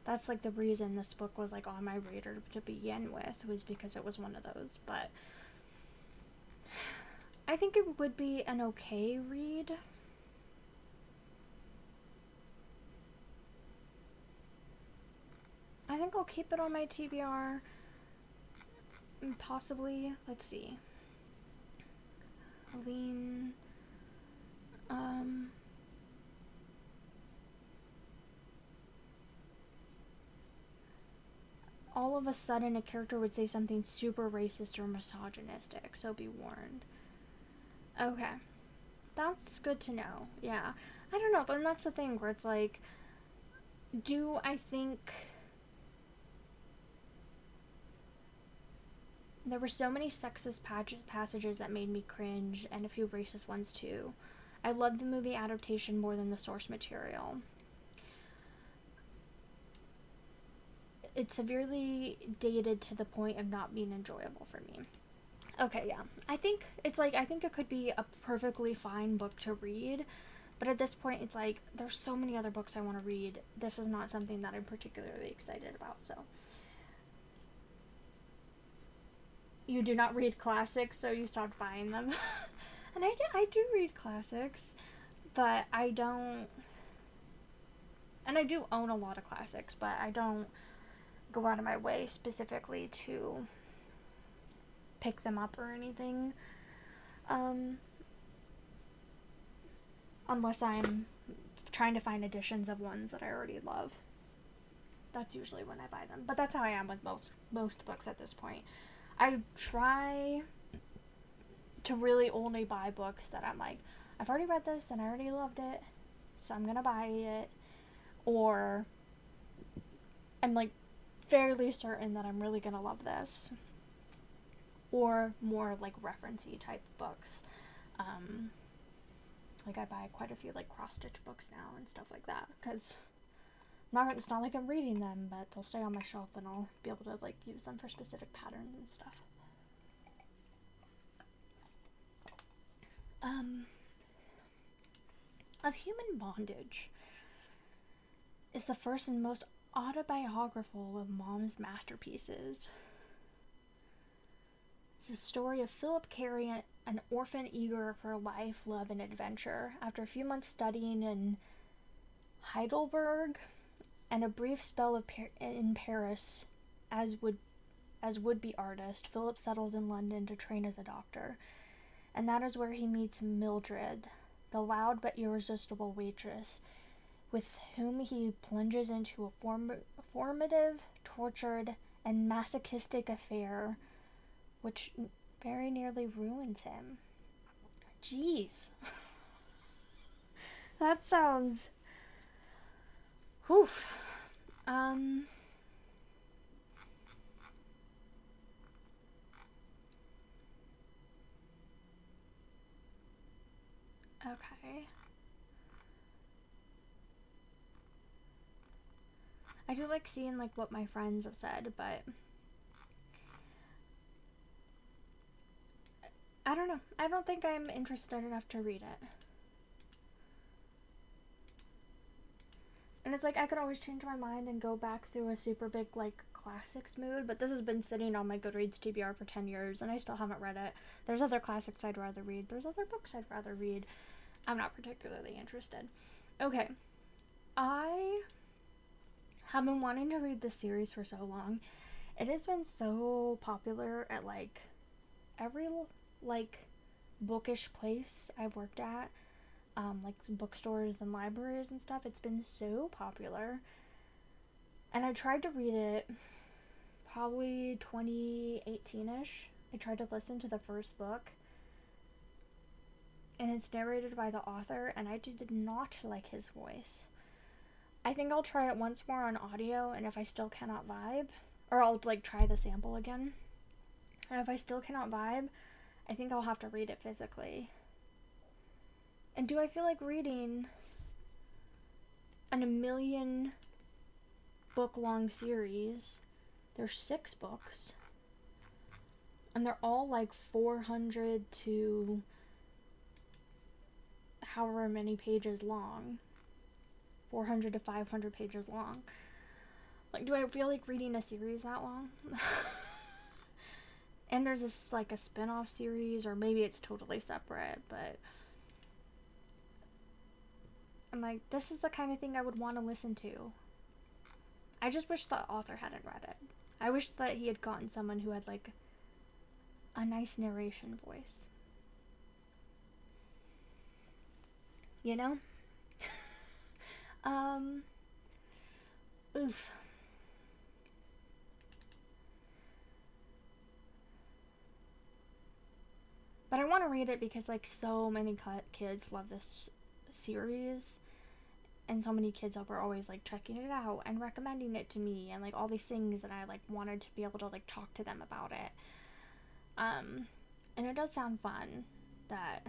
that's like the reason this book was like on my radar to begin with, was because it was one of those. But I think it would be an okay read. I think I'll keep it on my TBR. Possibly. Let's see. Aline. All of a sudden, a character would say something super racist or misogynistic, so be warned. Okay. That's good to know. Yeah. I don't know, and that's the thing where it's like, do I think there were so many sexist passages that made me cringe, and a few racist ones too. I loved the movie adaptation more than the source material. It's severely dated to the point of not being enjoyable for me. Okay, yeah. I think it could be a perfectly fine book to read, but at this point it's like there's so many other books I want to read. This is not something that I'm particularly excited about, so. You do not read classics, so you stopped buying them. And I do read classics, but I don't, and I do own a lot of classics, but I don't go out of my way specifically to pick them up or anything. Unless I'm trying to find editions of ones that I already love. That's usually when I buy them. But that's how I am with most books at this point. I try to really only buy books that I'm like, I've already read this and I already loved it, so I'm gonna buy it. Or I'm like fairly certain that I'm really gonna love this. Or more like reference-y type books. Like I buy quite a few like cross-stitch books now and stuff like that, because it's not like I'm reading them, but they'll stay on my shelf and I'll be able to like use them for specific patterns and stuff. Of Human Bondage is the first and most autobiographical of Mom's masterpieces. It's the story of Philip Carey, an orphan eager for life, love, and adventure. After a few months studying in Heidelberg and a brief spell in Paris as would-be artist, Philip settled in London to train as a doctor. And that is where he meets Mildred, the loud but irresistible waitress, with whom he plunges into a formative, tortured, and masochistic affair, which very nearly ruins him. Jeez. That sounds... Whew. Okay. I do like seeing like what my friends have said, but I don't know. I don't think I'm interested enough to read it. And it's like I could always change my mind and go back through a super big like classics mood, but this has been sitting on my Goodreads TBR for 10 years and I still haven't read it. There's other classics I'd rather read. There's other books I'd rather read. I'm not particularly interested. Okay. I have been wanting to read this series for so long. It has been so popular at like every like bookish place I've worked at. Like bookstores and libraries and stuff. It's been so popular. And I tried to read it probably 2018-ish. I tried to listen to the first book. And it's narrated by the author, and I did not like his voice. I think I'll try it once more on audio, and if I still cannot vibe, or I'll like try the sample again. And if I still cannot vibe, I think I'll have to read it physically. And do I feel like reading a million book long series? There's 6 books. And they're all like 400 to however many pages long. 400 to 500 pages long. Like, do I feel like reading a series that long? And there's this like a spin-off series, or maybe it's totally separate, but I'm like, this is the kind of thing I would want to listen to. I just wish the author hadn't read it. I wish that he had gotten someone who had like a nice narration voice. You know? Oof. But I want to read it because like so many kids love this series, and so many kids were always like checking it out and recommending it to me, and like all these things, and I like wanted to be able to like talk to them about it. And it does sound fun that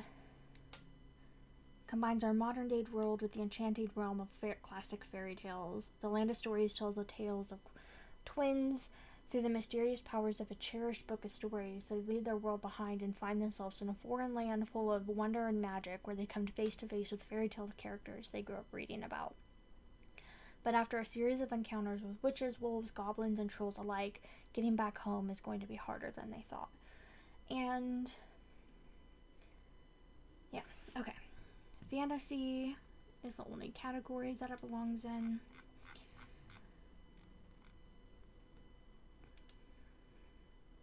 combines our modern day world with the enchanted realm of classic fairy tales. The land of stories tells the tales of twins. Through the mysterious powers of a cherished book of stories, they leave their world behind and find themselves in a foreign land full of wonder and magic, where they come face to face with fairy tale characters they grew up reading about. But after a series of encounters with witches, wolves, goblins, and trolls alike, getting back home is going to be harder than they thought. And yeah, okay. Fantasy is the only category that it belongs in.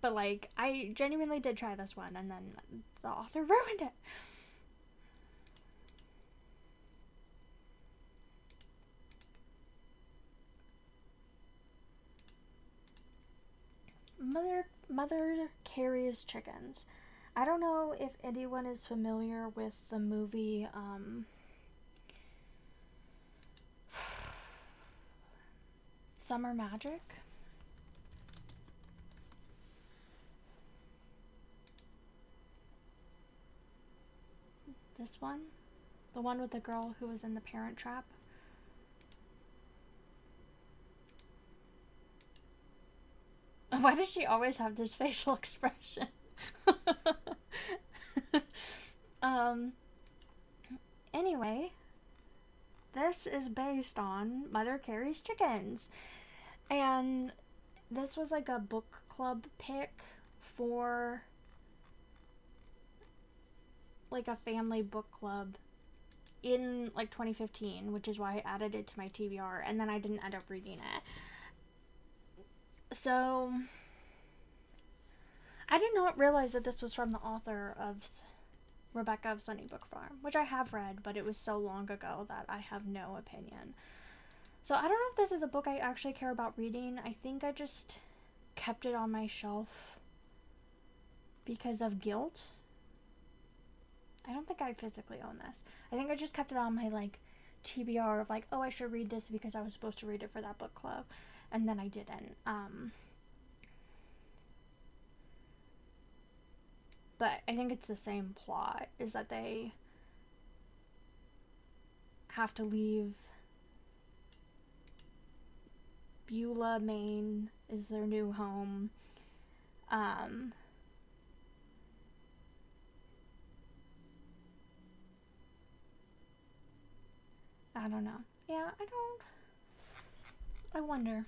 But like, I genuinely did try this one, and then the author ruined it. Mother Carries Chickens. I don't know if anyone is familiar with the movie Summer Magic. This one? The one with the girl who was in the Parent Trap? Why does she always have this facial expression? Anyway, this is based on Mother Carries Chickens. And this was like a book club pick for like a family book club in like 2015, which is why I added it to my TBR, and then I didn't end up reading it. So I did not realize that this was from the author of Rebecca of Sunnybrook Farm, which I have read, but it was so long ago that I have no opinion. So I don't know if this is a book I actually care about reading. I think I just kept it on my shelf because of guilt. I don't think I physically own this. I think I just kept it on my like TBR of like, oh, I should read this because I was supposed to read it for that book club, and then I didn't. But I think it's the same plot, is that they have to leave Beulah, Maine is their new home. I don't know. Yeah, I wonder.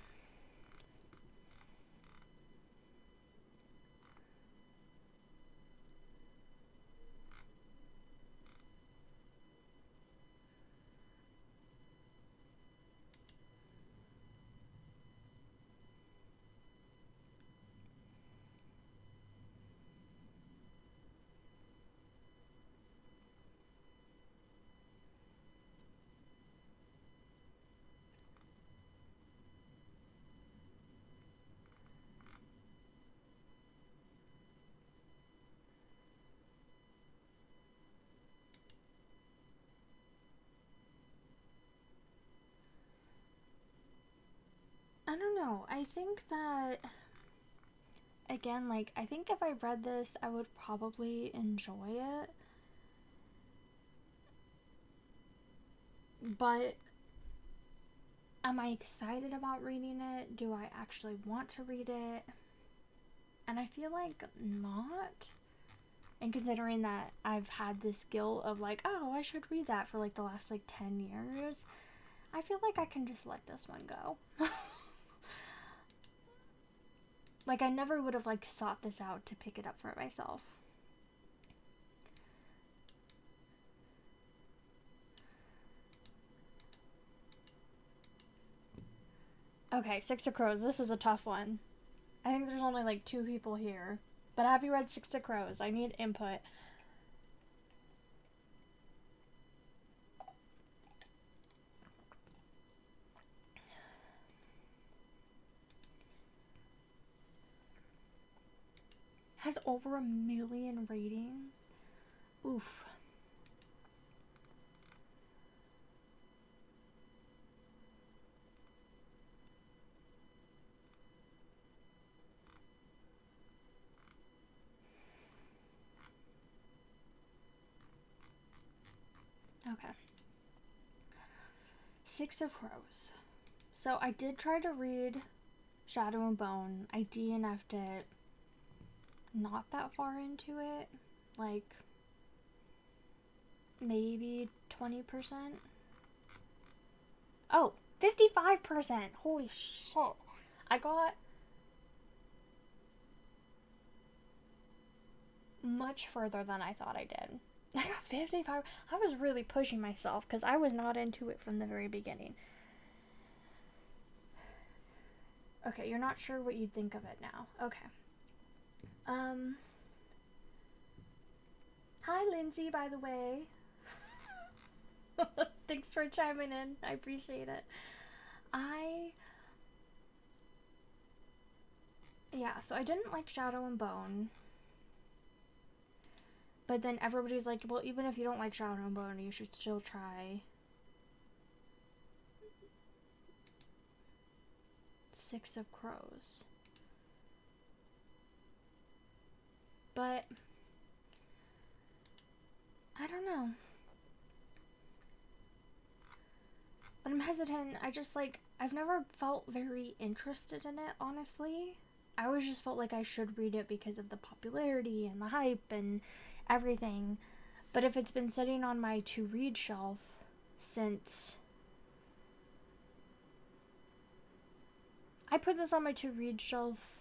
I don't know. I think that, again, like, I think if I read this, I would probably enjoy it. But am I excited about reading it? Do I actually want to read it? And I feel like not. And considering that I've had this guilt of like, oh, I should read that for like the last like 10 years, I feel like I can just let this one go. Like, I never would have like sought this out to pick it up for myself. Okay, Six of Crows. This is a tough one. I think there's only like 2 people here. But have you read Six of Crows? I need input. Has over 1 million ratings. Oof. Okay. Six of Crows. So I did try to read Shadow and Bone. I DNF'd it. Not that far into it. Like, maybe 20%. Oh, 55%. Holy shit. I got much further than I thought I did. I got 55. I was really pushing myself because I was not into it from the very beginning. Okay, you're not sure what you'd think of it now. Okay. Hi, Lindsay, by the way. Thanks for chiming in. I appreciate it. Yeah, so I didn't like Shadow and Bone. But then everybody's like, well, even if you don't like Shadow and Bone, you should still try Six of Crows. But I don't know. But I'm hesitant. I just like, I've never felt very interested in it, honestly. I always just felt like I should read it because of the popularity and the hype and everything. But if it's been sitting on my to read shelf since I put this on my to read shelf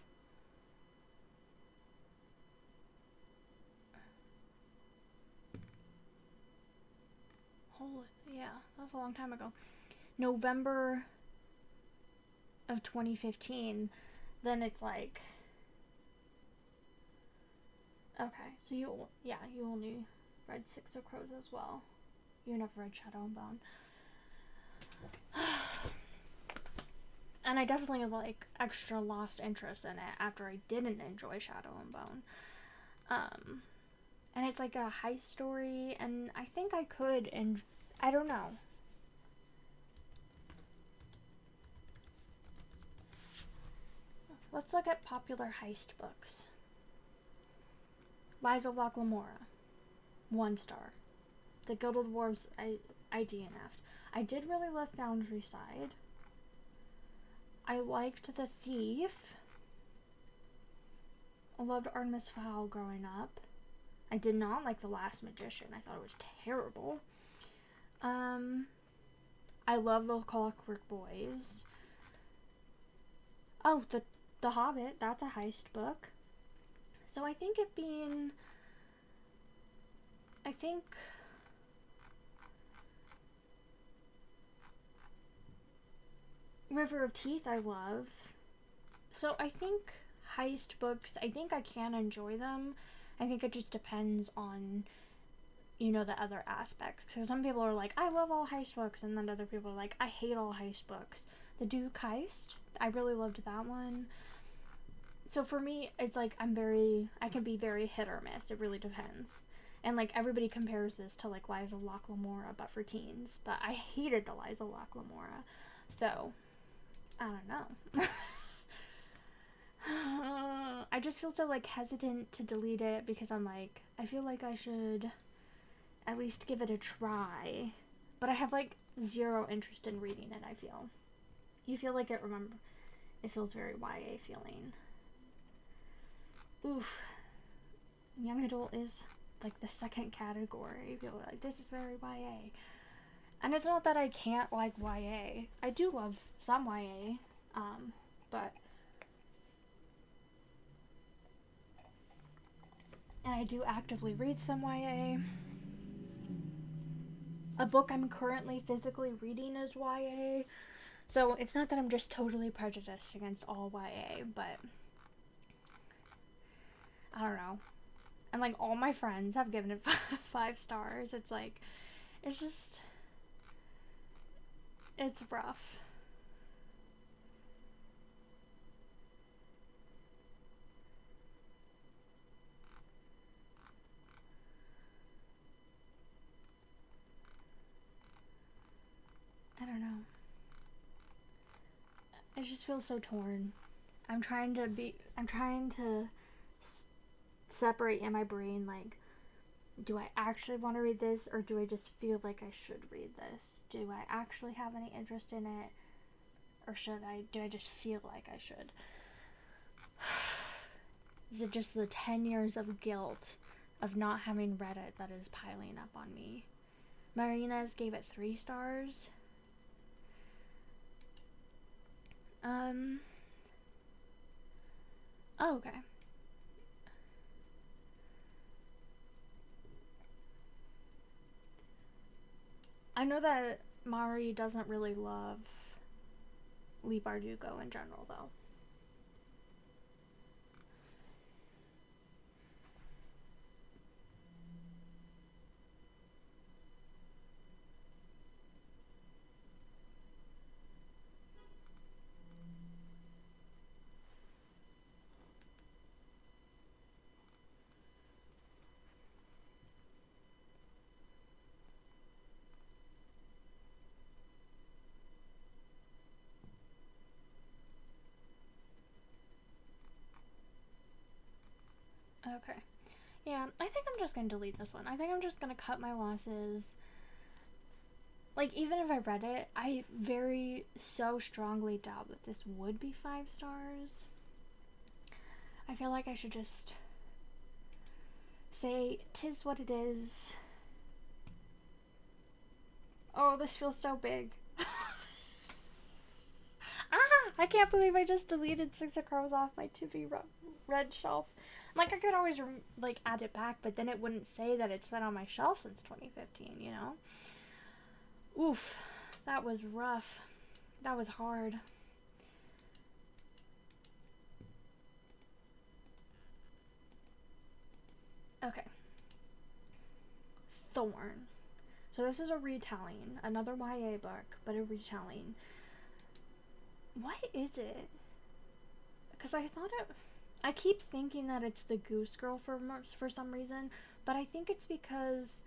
yeah, that was a long time ago. November of 2015, then it's like, okay, so you only read Six of Crows as well. You never read Shadow and Bone. And I definitely like extra lost interest in it after I didn't enjoy Shadow and Bone. And it's like a heist story, and I think I could, and I don't know. Let's look at popular heist books. Lies of Locke Lamora, 1 star. The Gilded Dwarves, I DNF'd. I did really love Foundry Side. I liked The Thief. I loved Artemis Fowl growing up. I did not like The Last Magician. I thought it was terrible. I love The Clockwork Boys. Oh, the Hobbit. That's a heist book. So I think River of Teeth I love. So I think heist books, I think I can enjoy them. I think it just depends on, the other aspects. So some people are like, I love all heist books, and then other people are like, I hate all heist books. The Duke Heist, I really loved that one. So for me, it's like I can be very hit or miss. It really depends. And like everybody compares this to like Liza Locke Lamora, but for teens. But I hated the Liza Locke Lamora. So, I don't know. I just feel so like hesitant to delete it because I'm like, I feel like I should at least give it a try. But I have like zero interest in reading it, I feel. You feel like it feels very YA feeling. Oof. Young adult is like the second category. People are like, this is very YA. And it's not that I can't like YA. I do love some YA. But and I do actively read some YA. A book I'm currently physically reading is YA. So it's not that I'm just totally prejudiced against all YA, but I don't know. And like all my friends have given it 5 stars. It's like, it's rough. I don't know. It just feels so torn. I'm trying to separate in my brain, like, do I actually want to read this, or do I just feel like I should read this? Do I actually have any interest in it, or do I just feel like I should? Is it just the 10 years of guilt of not having read it that is piling up on me? Marina's gave it 3 stars. Oh, okay. I know that Mari doesn't really love Lee Bardugo in general, though. Okay. Yeah, I think I'm just going to delete this one. I think I'm just going to cut my losses. Like, even if I read it, I so strongly doubt that this would be 5 stars. I feel like I should just say, 'tis what it is. Oh, this feels so big. I can't believe I just deleted 6 of Crows off my To Be Read shelf. Like, I could always, add it back, but then it wouldn't say that it's been on my shelf since 2015, you know? Oof. That was rough. That was hard. Okay. Thorn. So this is a retelling. Another YA book, but a retelling. What is it? Because I keep thinking that it's the Goose Girl for some reason, but I think it's because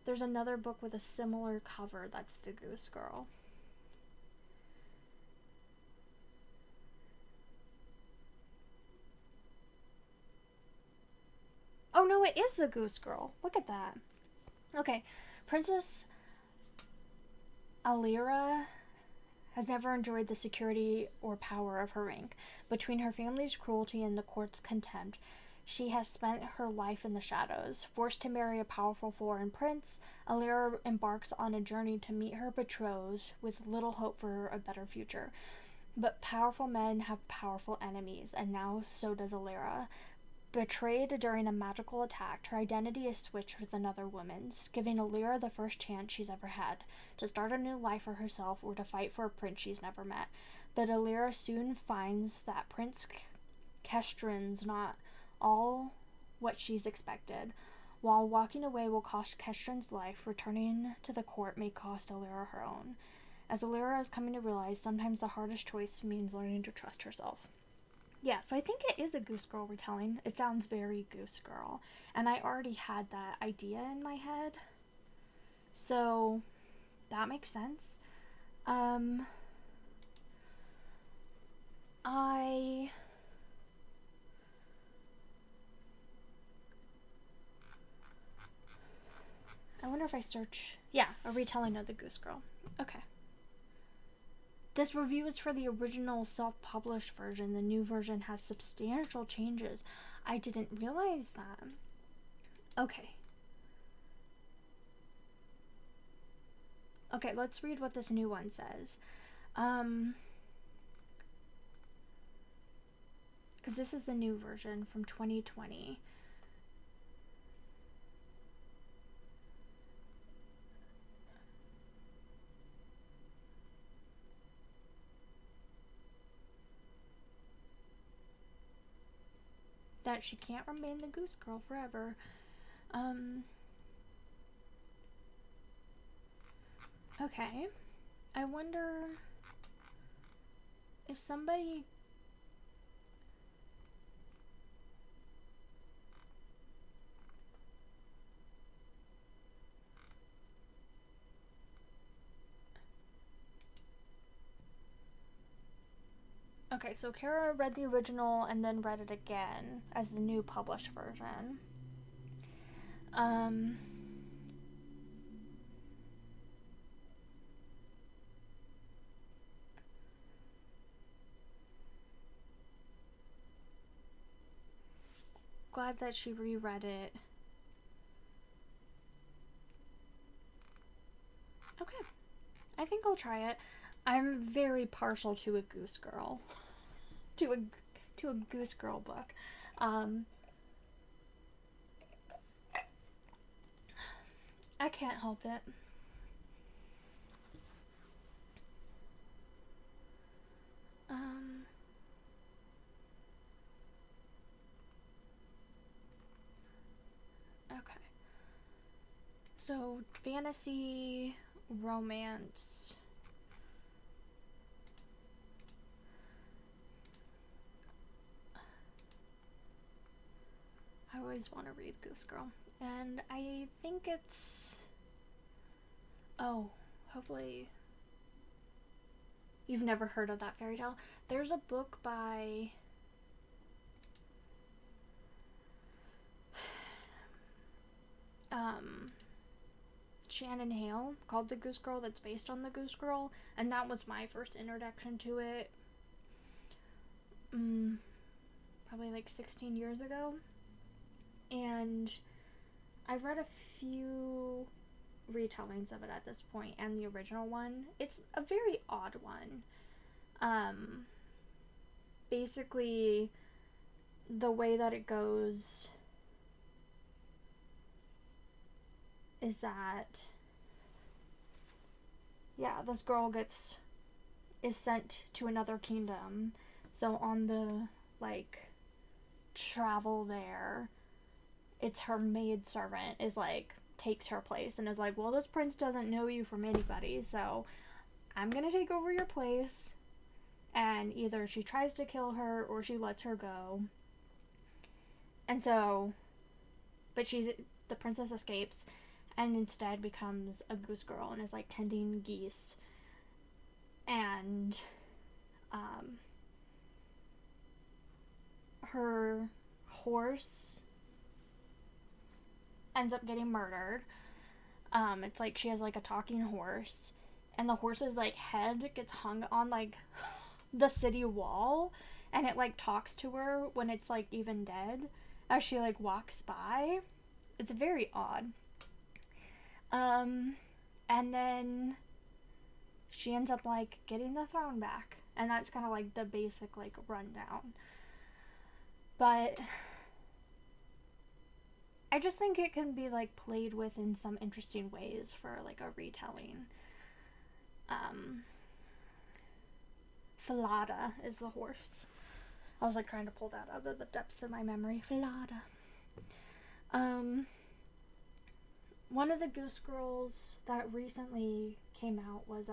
there's another book with a similar cover that's the Goose Girl. Oh no, it is the Goose Girl. Look at that. Okay, Princess Alira has never enjoyed the security or power of her rank. Between her family's cruelty and the court's contempt, she has spent her life in the shadows. Forced to marry a powerful foreign prince, Alira embarks on a journey to meet her betrothed with little hope for a better future. But powerful men have powerful enemies, and now so does Alira. Betrayed during a magical attack, her identity is switched with another woman's, giving Alira the first chance she's ever had to start a new life for herself or to fight for a prince she's never met. But Alira soon finds that Prince Kestrin's not all what she's expected. While walking away will cost Kestrin's life, returning to the court may cost Alira her own. As Alira is coming to realize, sometimes the hardest choice means learning to trust herself. Yeah, so I think it is a Goose Girl retelling. It sounds very Goose Girl. And I already had that idea in my head. So, that makes sense. I wonder if I search... Yeah, a retelling of the Goose Girl. Okay. This review is for the original self-published version. The new version has substantial changes. I didn't realize that. Okay. Okay, let's read what this new one says. Because this is the new version from 2020. That she can't remain the Goose Girl forever. Okay. I wonder... Is somebody... Okay, so Kara read the original and then read it again as the new published version. Glad that she reread it. Okay. I think I'll try it. I'm very partial to a Goose Girl. to a Goose Girl book. I can't help it. Okay. So, fantasy, romance. I always want to read Goose Girl. And I think it's... Oh, hopefully you've never heard of that fairy tale. There's a book by... Shannon Hale called The Goose Girl that's based on The Goose Girl. And that was my first introduction to it. Probably like 16 years ago. And I've read a few retellings of it at this point, and the original one. It's a very odd one. Basically, the way that it goes is that, yeah, this girl is sent to another kingdom. So on the, like, travel there, it's her maidservant is like takes her place and is like, well, this prince doesn't know you from anybody, so I'm gonna take over your place. And either she tries to kill her or she lets her go. And so, but the princess escapes and instead becomes a goose girl and is like tending geese. And her horse ends up getting murdered. It's like she has like a talking horse, and the horse's like head gets hung on like the city wall, and it like talks to her when it's like even dead as she like walks by. It's very odd. And then she ends up like getting the throne back, and that's kind of like the basic like rundown. But I just think it can be like played with in some interesting ways for like a retelling. Falada is the horse. I was like trying to pull that out of the depths of my memory. Falada. One of the Goose Girls that recently came out was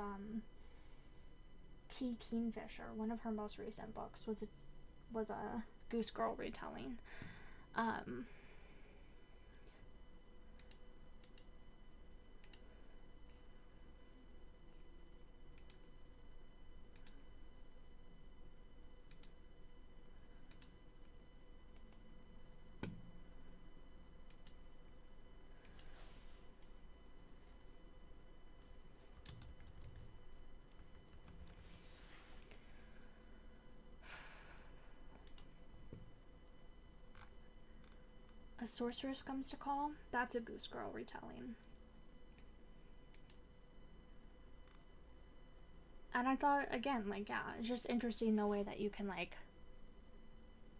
T. Kingfisher. One of her most recent books was a Goose Girl retelling. A Sorceress Comes to Call. That's a Goose Girl retelling. And I thought, again, like, yeah, it's just interesting the way that you can, like,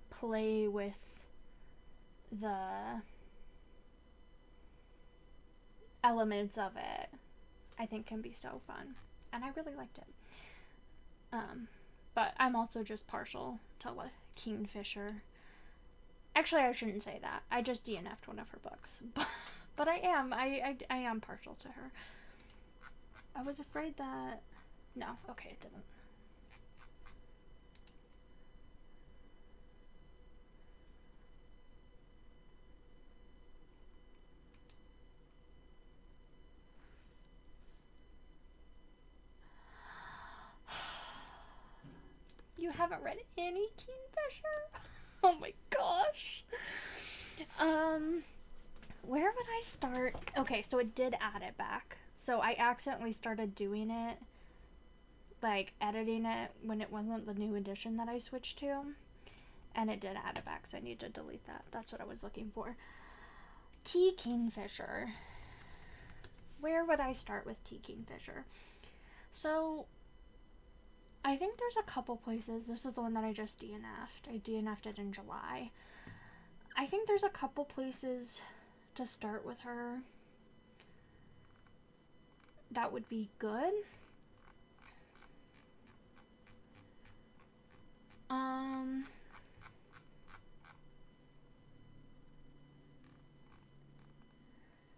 play with the elements of it. I think can be so fun. And I really liked it. But I'm also just partial to Kingfisher. Actually, I shouldn't say that. I just DNF'd one of her books. But I am partial to her. I was afraid that... No, okay, it didn't. You haven't read any Kingfisher? Oh my gosh. Where would I start? Okay, so it did add it back. So I accidentally started doing it, like editing it when it wasn't the new edition that I switched to. And it did add it back, so I need to delete that. That's what I was looking for. T. Kingfisher. Where would I start with T. Kingfisher? So I think there's a couple places. This is the one that I just DNF'd. I DNF'd it in July. I think there's a couple places to start with her that would be good.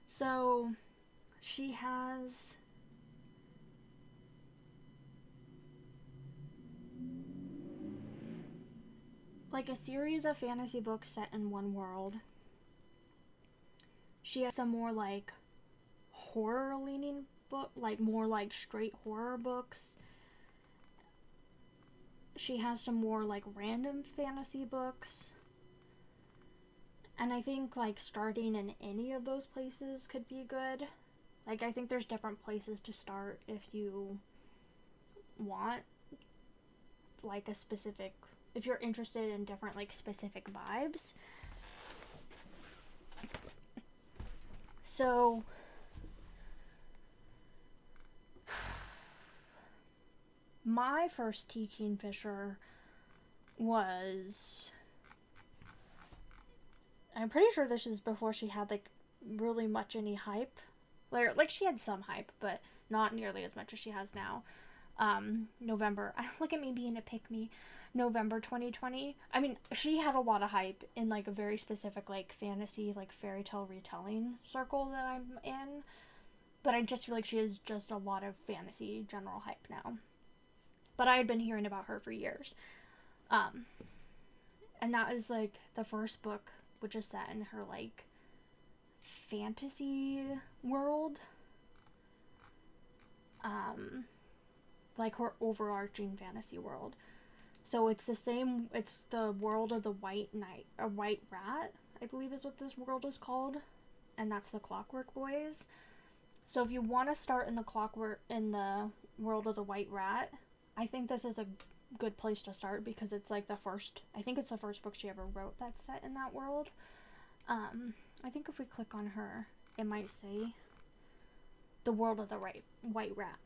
So she has like a series of fantasy books set in one world. She has some more like horror leaning book, like more like straight horror books. She has some more like random fantasy books. And I think like starting in any of those places could be good. Like I think there's different places to start if you want like a specific, if you're interested in different like specific vibes. So my first T. Kingfisher was, I'm pretty sure this is before she had like really much any hype. Like she had some hype, but not nearly as much as she has now. November, look at me being a pick-me. November 2020. I mean, she had a lot of hype in like a very specific like fantasy, like fairy tale retelling circle that I'm in. But I just feel like she has just a lot of fantasy general hype now. But I had been hearing about her for years. And that is like the first book, which is set in her like fantasy world. Like her overarching fantasy world. So it's the same, it's the world of the White Knight, a White Rat, I believe is what this world is called. And that's the Clockwork Boys. So if you want to start in the world of the White Rat, I think this is a good place to start because it's like I think it's the first book she ever wrote that's set in that world. I think if we click on her, it might say the world of the White Rat.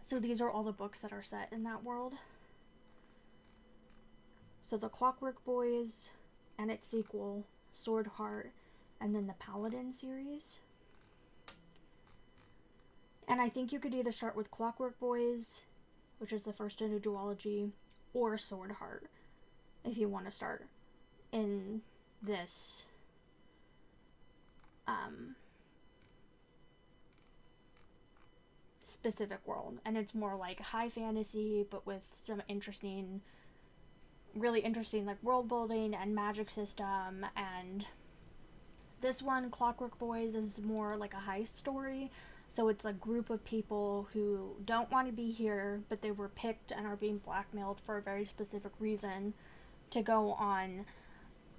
So these are all the books that are set in that world. So the Clockwork Boys and its sequel, Sword Heart, and then the Paladin series. And I think you could either start with Clockwork Boys, which is the first in a duology, or Sword Heart, if you want to start in this specific world. And it's more like high fantasy, but with some really interesting like world building and magic system. And this one, Clockwork Boys, is more like a heist story. So it's a group of people who don't want to be here, but they were picked and are being blackmailed for a very specific reason to go on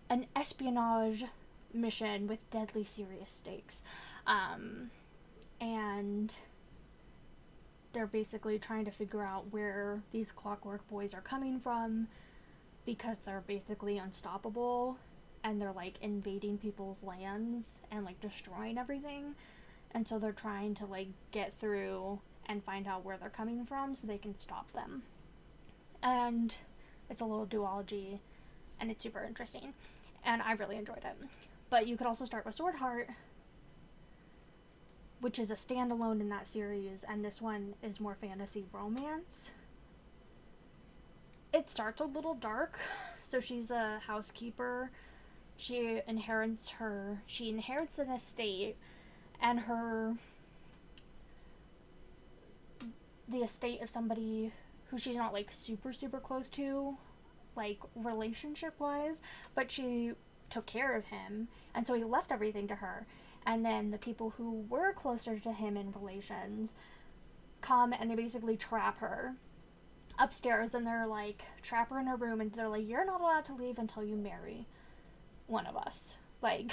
an espionage mission with deadly serious stakes. And they're basically trying to figure out where these Clockwork Boys are coming from because they're basically unstoppable and they're like invading people's lands and like destroying everything. And so they're trying to like get through and find out where they're coming from so they can stop them. And it's a little duology and it's super interesting. And I really enjoyed it. But you could also start with Sword Heart, which is a standalone in that series, and this one is more fantasy romance. It starts a little dark. So she's a housekeeper. She inherits an estate, and the estate of somebody who she's not like super close to, like relationship wise, but she took care of him, and so he left everything to her. And then the people who were closer to him in relations come and they basically trap her upstairs, and they're like, trap her in her room, and they're like, you're not allowed to leave until you marry one of us, like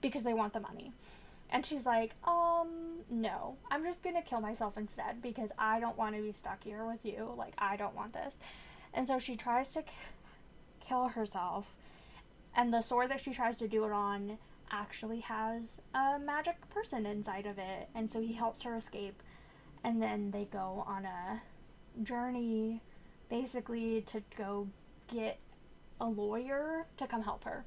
because they want the money. And she's like, no, I'm just gonna kill myself instead because I don't want to be stuck here with you, like I don't want this. And so she tries to kill herself, and the sword that she tries to do it on actually has a magic person inside of it, and so he helps her escape. And then they go on a journey basically to go get a lawyer to come help her.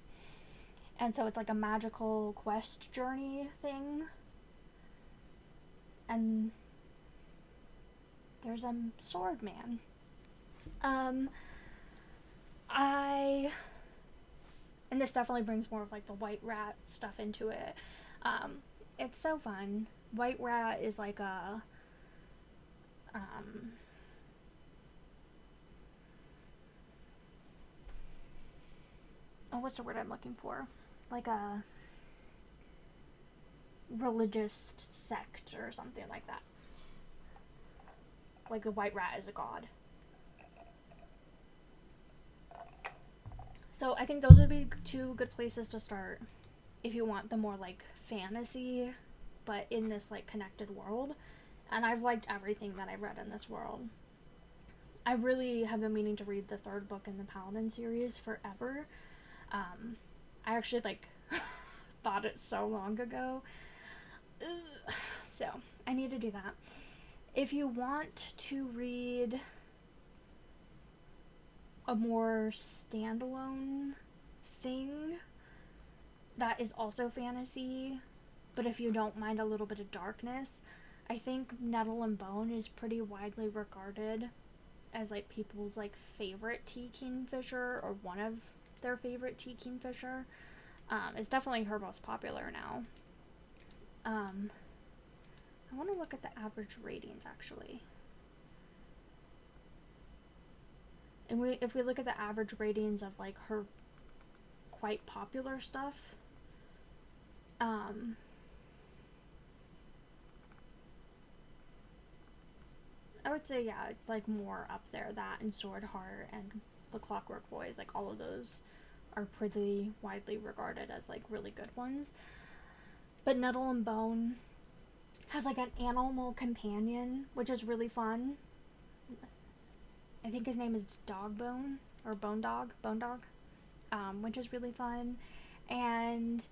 And so it's like a magical quest journey thing. And there's a sword man. And this definitely brings more of like the White Rat stuff into it. It's so fun. White Rat is like a what's the word I'm looking for? Like a religious sect or something like that. Like the White Rat is a god. So I think those would be two good places to start if you want the more like fantasy, but in this like connected world. And I've liked everything that I've read in this world. I really have been meaning to read the third book in the Paladin series forever. I actually like bought it so long ago. So I need to do that. If you want to read a more standalone thing that is also fantasy, but if you don't mind a little bit of darkness, I think Nettle and Bone is pretty widely regarded as like people's like favorite tea kingfisher, or one of their favorite tea kingfisher. It's definitely her most popular now. I want to look at the average ratings actually. And if we look at the average ratings of like her quite popular stuff, I would say, yeah, it's like more up there. That and Sword Heart and the Clockwork Boys, like all of those are pretty widely regarded as like really good ones. But Nettle and Bone has like an animal companion, which is really fun. I think his name is Dogbone or Bone Dog, which is really fun. And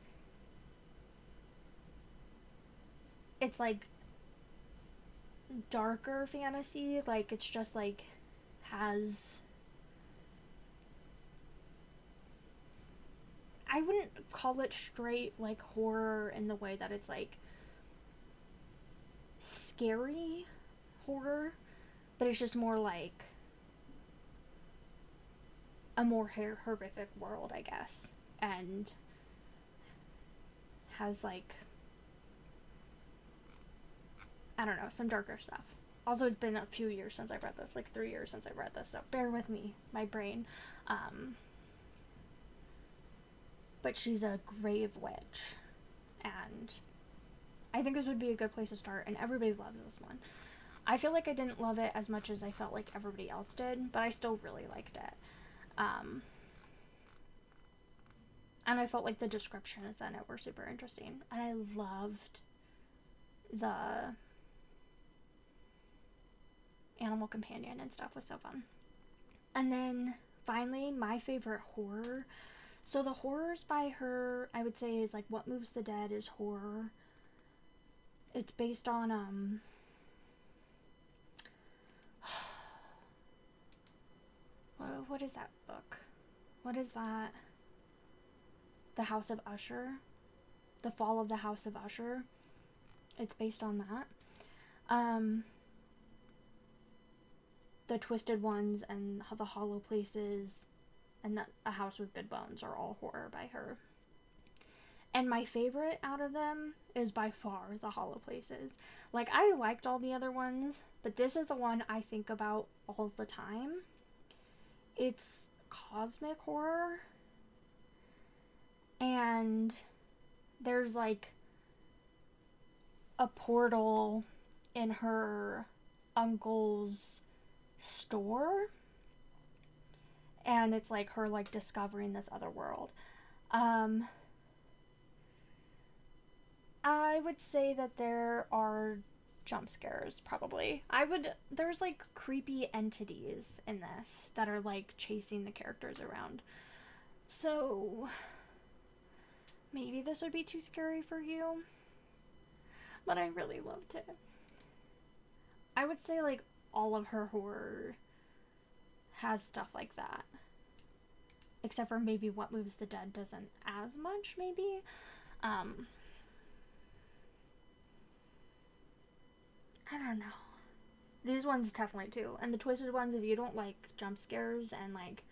it's like darker fantasy, like it's just like has, I wouldn't call it straight like horror in the way that it's like scary horror, but it's just more like a more horrific world, I guess, and has like, I don't know, some darker stuff. Also, it's been a few years since I've read this, like 3 years since I've read this, so bear with me, my brain. But she's a grave witch, and I think this would be a good place to start, and everybody loves this one. I feel like I didn't love it as much as I felt like everybody else did, but I still really liked it. And I felt like the descriptions in it were super interesting, and I loved the animal companion and stuff. Was so fun. And then finally, my favorite horror. So the horrors by her, I would say, is like What Moves the Dead is horror. It's based on what is that book? What is that? The House of Usher. The Fall of the House of Usher. It's based on that. The Twisted Ones and The Hollow Places and A House with Good Bones are all horror by her. And my favorite out of them is by far The Hollow Places. Like, I liked all the other ones, but this is the one I think about all the time. It's cosmic horror. And there's like a portal in her uncle's store, and it's like her like discovering this other world. I would say that there are jump scares, probably. There's like creepy entities in this that are like chasing the characters around. So maybe this would be too scary for you, but I really loved it. I would say like all of her horror has stuff like that, except for maybe What Moves the Dead doesn't as much, maybe. I don't know. These ones definitely too, and the Twisted Ones, if you don't like jump scares and like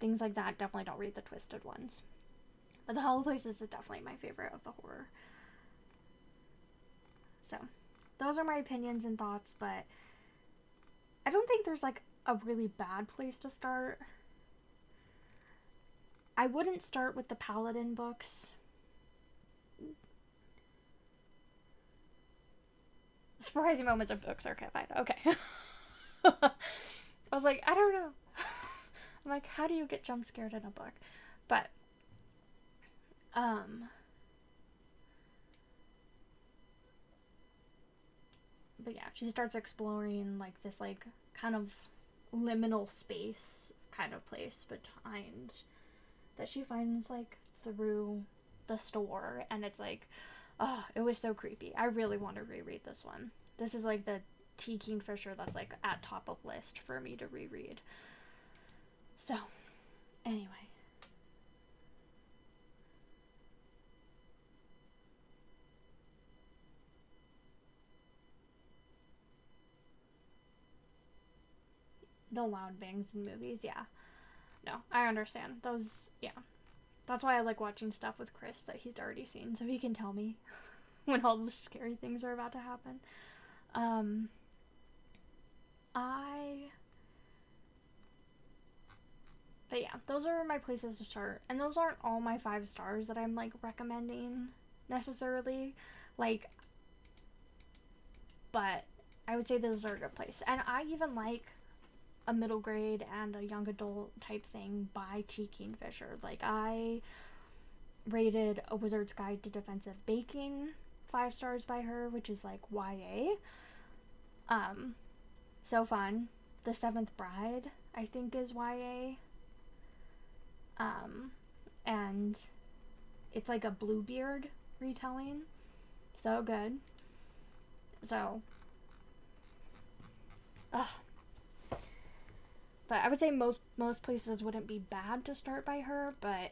things like that, definitely don't read the Twisted Ones. But The Hollow Places is definitely my favorite of the horror. So, those are my opinions and thoughts, but I don't think there's like a really bad place to start. I wouldn't start with the Paladin books. Surprising Moments of books are fine. Okay. I was like, I don't know. I'm like, how do you get jump scared in a book? But yeah, she starts exploring like this like kind of liminal space kind of place behind that she finds like through the store, and it's like, oh, it was so creepy. I really want to reread this one. This is like the T. Kingfisher that's like at top of list for me to reread. So, anyway. The loud bangs in movies, yeah. No, I understand. Those, yeah. That's why I like watching stuff with Chris that he's already seen, so he can tell me when all the scary things are about to happen. But yeah, those are my places to start. And those aren't all my 5 stars that I'm like recommending necessarily. Like, but I would say those are a good place. And I even like a middle grade and a young adult type thing by T. Kingfisher. Like, I rated A Wizard's Guide to Defensive Baking 5 stars by her, which is like YA. So fun. The Seventh Bride, I think, is YA. And it's like a Bluebeard retelling. So good. So, but I would say most places wouldn't be bad to start by her, but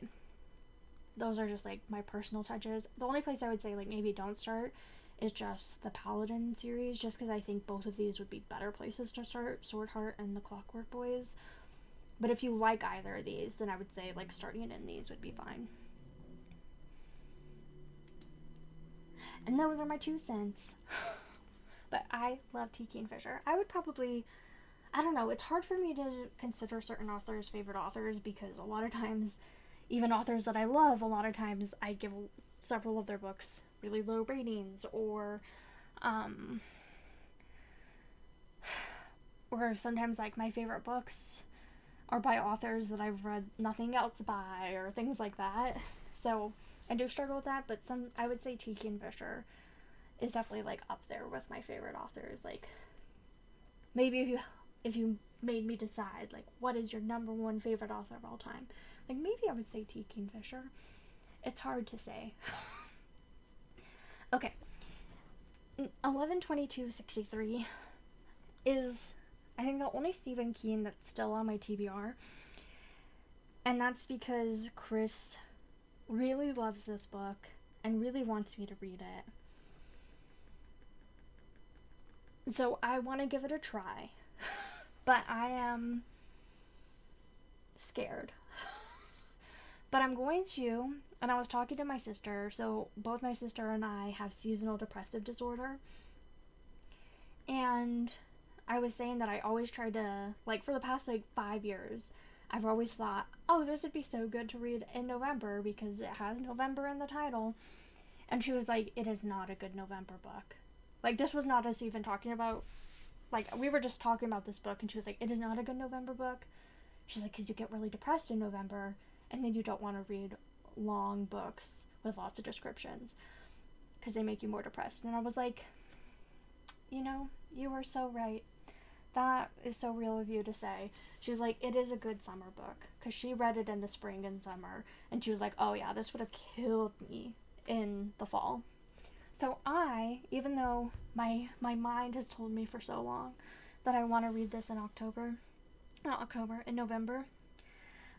those are just like my personal touches. The only place I would say like maybe don't start is just the Paladin series, just because I think both of these would be better places to start, Sword Heart and the Clockwork Boys. But if you like either of these, then I would say like starting in these would be fine. And those are my 2 cents. But I love T. Kingfisher. I would probably, I don't know, it's hard for me to consider certain authors favorite authors, because a lot of times, even authors that I love, a lot of times I give several of their books really low ratings, or sometimes like my favorite books are by authors that I've read nothing else by, or things like that. So I do struggle with that, but I would say T. Kingfisher is definitely like up there with my favorite authors. Like, maybe if you made me decide like what is your number 1 favorite author of all time, like maybe I would say T. Kingfisher. It's hard to say. Okay. 11/22/63 is, I think, the only Stephen King that's still on my TBR. And that's because Chris really loves this book and really wants me to read it. So I want to give it a try. But I am scared. But I'm going to, and I was talking to my sister, so both my sister and I have seasonal depressive disorder. And I was saying that I always tried to, like, for the past, like, 5 years, I've always thought, oh, this would be so good to read in November because it has November in the title. And she was like, it is not a good November book. Like, this was not us even talking about, like, we were just talking about this book, and she was like, it is not a good November book. She's like, because you get really depressed in November, and then you don't want to read long books with lots of descriptions because they make you more depressed. And I was like, you know, you are so right. That is so real of you to say. She was like, it is a good summer book, because she read it in the spring and summer, and she was like, oh yeah, this would have killed me in the fall. So I, even though my mind has told me for so long that I want to read this in in November,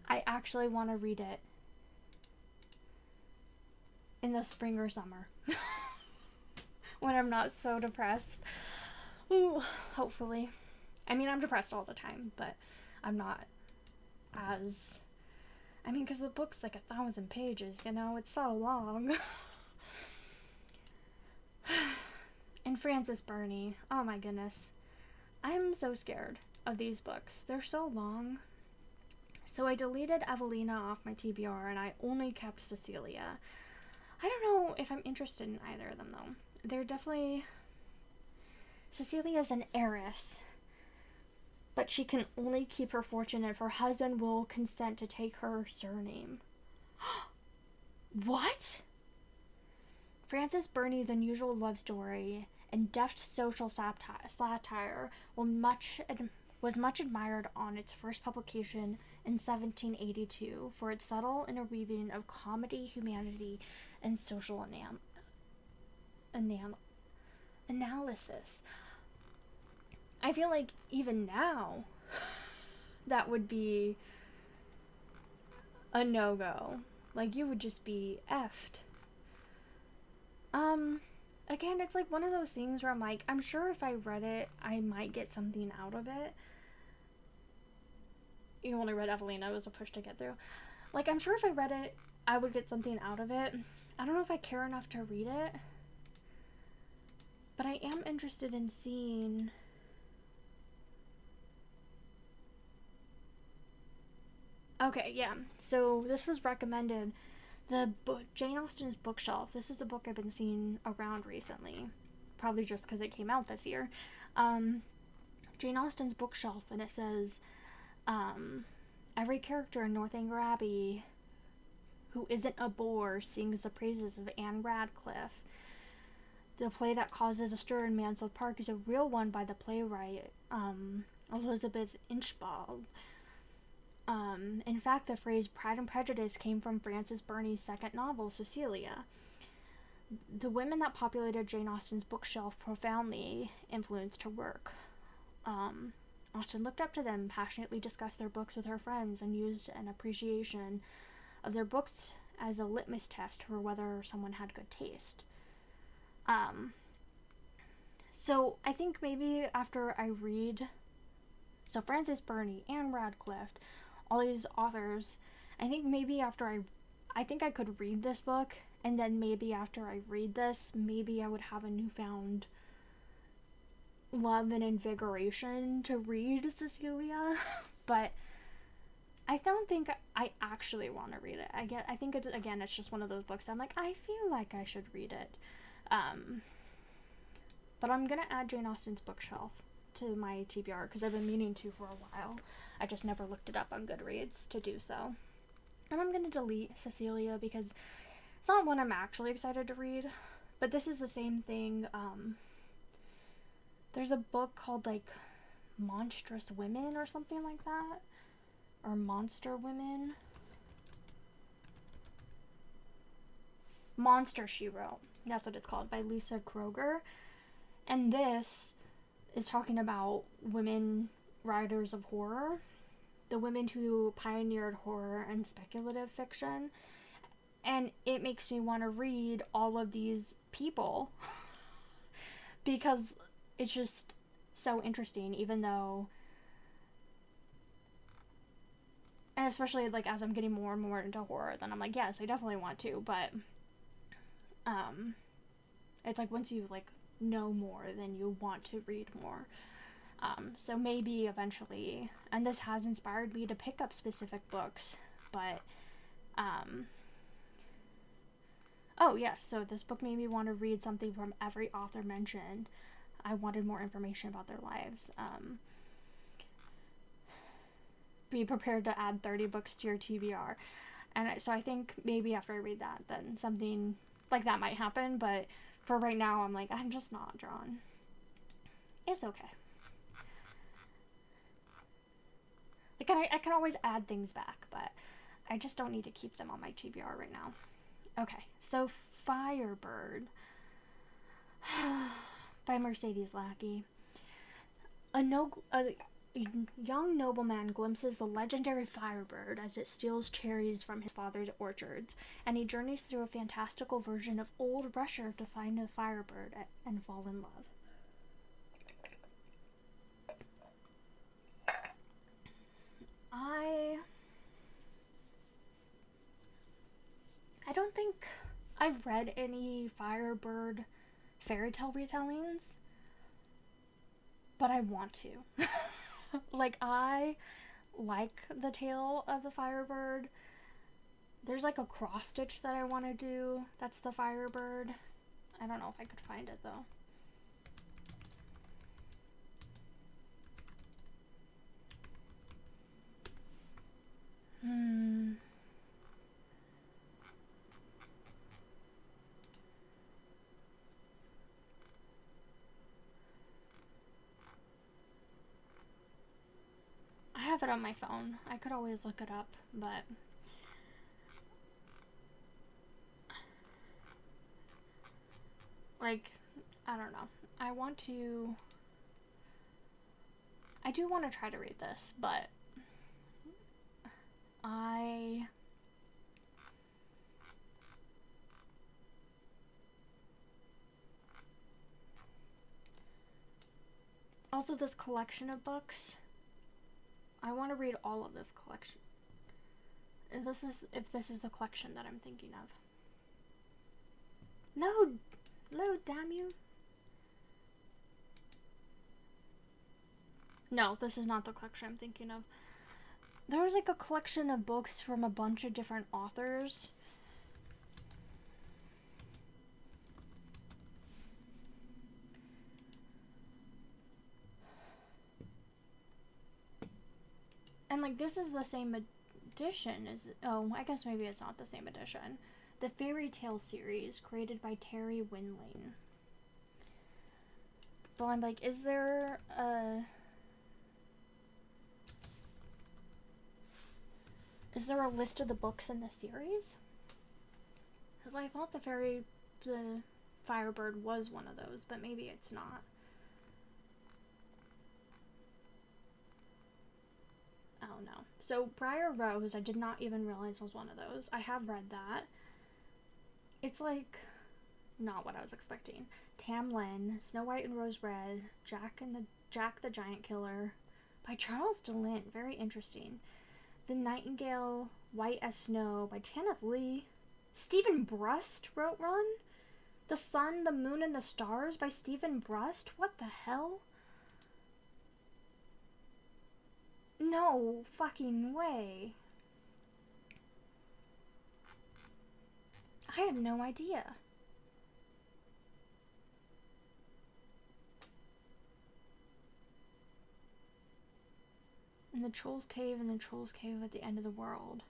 I actually want to read it in the spring or summer when I'm not so depressed. Ooh, hopefully. I mean, I'm depressed all the time, but I'm not as, I mean, because the book's like 1,000 pages, you know, it's so long. And Frances Burney, oh my goodness. I'm so scared of these books. They're so long. So I deleted Evelina off my TBR, and I only kept Cecilia. I don't know if I'm interested in either of them, though. They're definitely, Cecilia's an heiress, but she can only keep her fortune if her husband will consent to take her surname. What? Frances Burney's unusual love story and deft social satire was much admired on its first publication in 1782 for its subtle interweaving of comedy, humanity, and social analysis. I feel like even now, that would be a no-go. Like, you would just be effed. Again, it's like one of those things where I'm like, I'm sure if I read it, I might get something out of it. You only read Evelina, it was a push to get through. Like, I'm sure if I read it, I would get something out of it. I don't know if I care enough to read it, but I am interested in seeing okay, yeah, so this was recommended. The book, Jane Austen's Bookshelf. This is a book I've been seeing around recently, probably just because it came out this year. Jane Austen's Bookshelf, and it says, every character in Northanger Abbey who isn't a bore sings the praises of Anne Radcliffe. The play that causes a stir in Mansfield Park is a real one by the playwright Elizabeth Inchbald. In fact, the phrase Pride and Prejudice came from Frances Burney's second novel, Cecilia. The women that populated Jane Austen's bookshelf profoundly influenced her work. Austen looked up to them, passionately discussed their books with her friends, and used an appreciation of their books as a litmus test for whether someone had good taste. So I think maybe after I read, so Frances Burney, Anne Radcliffe, all these authors, I think maybe after I think I could read this book, and then maybe after I read this, maybe I would have a newfound love and invigoration to read Cecilia. But I don't think I actually want to read it. I think it's just one of those books I'm like, I feel like I should read it. But I'm gonna add Jane Austen's bookshelf to my TBR because I've been meaning to for a while. I just never looked it up on Goodreads to do so. And I'm gonna delete Cecilia because it's not one I'm actually excited to read. But this is the same thing. There's a book called like Monstrous Women or something like that. Or Monster Women. Monster, She Wrote. That's what it's called, by Lisa Kroger. And this is talking about women writers of horror. The women who pioneered horror and speculative fiction. And it makes me want to read all of these people. Because it's just so interesting, even though... And especially, like, as I'm getting more and more into horror, then I'm like, yes, I definitely want to, but... it's like, once you, like, know more, then you want to read more. So maybe eventually... And this has inspired me to pick up specific books, but... Oh, yeah, so this book made me want to read something from every author mentioned. I wanted more information about their lives. Be prepared to add 30 books to your TBR. And so I think maybe after I read that, then something like that might happen. But for right now, I'm like, I'm just not drawn. It's okay. Like, I can always add things back, but I just don't need to keep them on my TBR right now. Okay, so Firebird by Mercedes Lackey. A young nobleman glimpses the legendary Firebird as it steals cherries from his father's orchards, and he journeys through a fantastical version of Old Russia to find the Firebird and fall in love. I don't think I've read any Firebird fairy tale retellings, but I want to. Like, I like the tale of the Firebird. There's like a cross stitch that I want to do. That's the Firebird. I don't know if I could find it though. I have it on my phone. I could always look it up, but like, I don't know. I do want to try to read this, but also this collection of books, I want to read all of this collection. If this is a collection that I'm thinking of. Load, damn you. No, this is not the collection I'm thinking of. There was like a collection of books from a bunch of different authors. And like, this is the same edition as... Oh, I guess maybe it's not the same edition. The Fairy Tale series, created by Terry Winling. Well, I'm like, is there a list of the books in the series? Because I thought the Firebird was one of those, but maybe it's not. Oh no. So Briar Rose, I did not even realize was one of those. I have read that. It's like not what I was expecting. Tam Lin, Snow White and Rose Red, Jack the Giant Killer, by Charles DeLint. Very interesting. The Nightingale, White as Snow, by Tanith Lee. Stephen Brust wrote one. The Sun, the Moon, and the Stars, by Stephen Brust. What the hell? No fucking way. I had no idea. In the Troll's Cave and the Troll's Cave at the End of the World.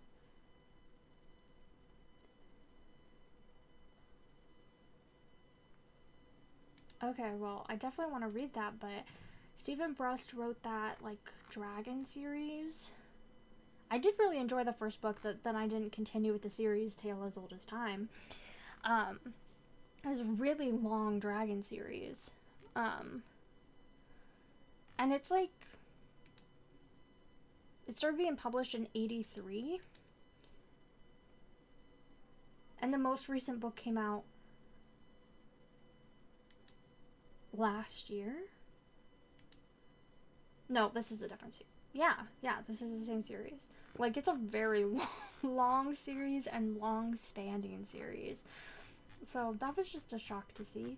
Okay, well, I definitely want to read that, but Stephen Brust wrote that, like, Dragon series. I did really enjoy the first book, that I didn't continue with the series, Tale as Old as Time. It was a really long Dragon series. And it's like, it started being published in 83. And the most recent book came out last year. No, this is a different series. Yeah, this is the same series. Like, it's a very long series and long-standing series. So that was just a shock to see.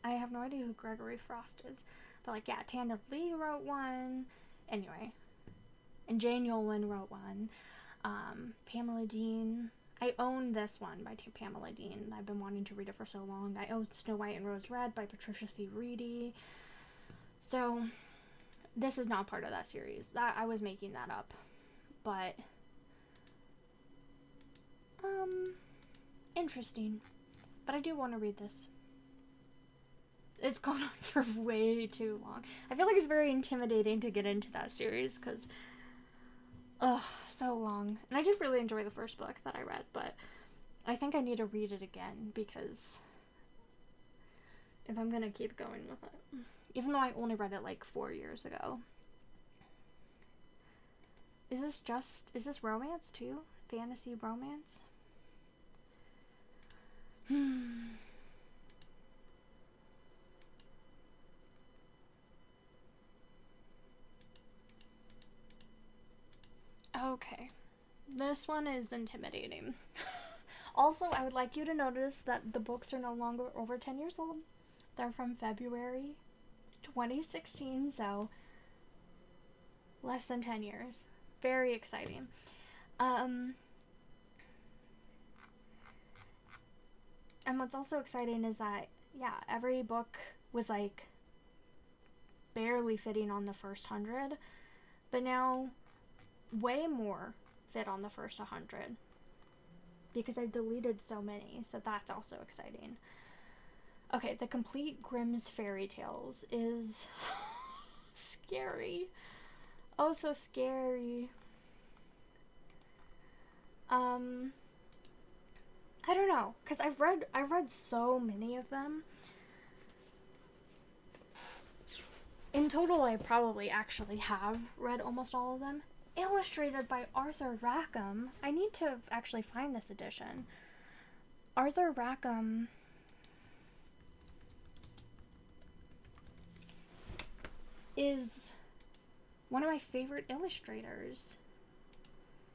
I have no idea who Gregory Frost is. But, like, yeah, Tanith Lee wrote one. Anyway. And Jane Yolen wrote one. Pamela Dean. I own this one by Pamela Dean. I've been wanting to read it for so long. I own Snow White and Rose Red by Patricia C. Reedy. So, this is not part of that series. I was making that up. But, interesting. But I do want to read this. It's gone on for way too long. I feel like it's very intimidating to get into that series, because, so long. And I did really enjoy the first book that I read, but I think I need to read it again, because if I'm gonna keep going with it. Even though I only read it like 4 years ago. Is this romance too? Fantasy romance? Okay. This one is intimidating. Also, I would like you to notice that the books are no longer over 10 years old. They're from February 2016, so less than 10 years. Very exciting. And what's also exciting is that, yeah, every book was like barely fitting on the first 100, but now way more fit on the first 100 because I've deleted so many, so that's also exciting. Okay, The Complete Grimm's Fairy Tales is scary. Oh, so scary. I don't know, because I've read so many of them. In total, I probably actually have read almost all of them. Illustrated by Arthur Rackham. I need to actually find this edition. Arthur Rackham is one of my favorite illustrators.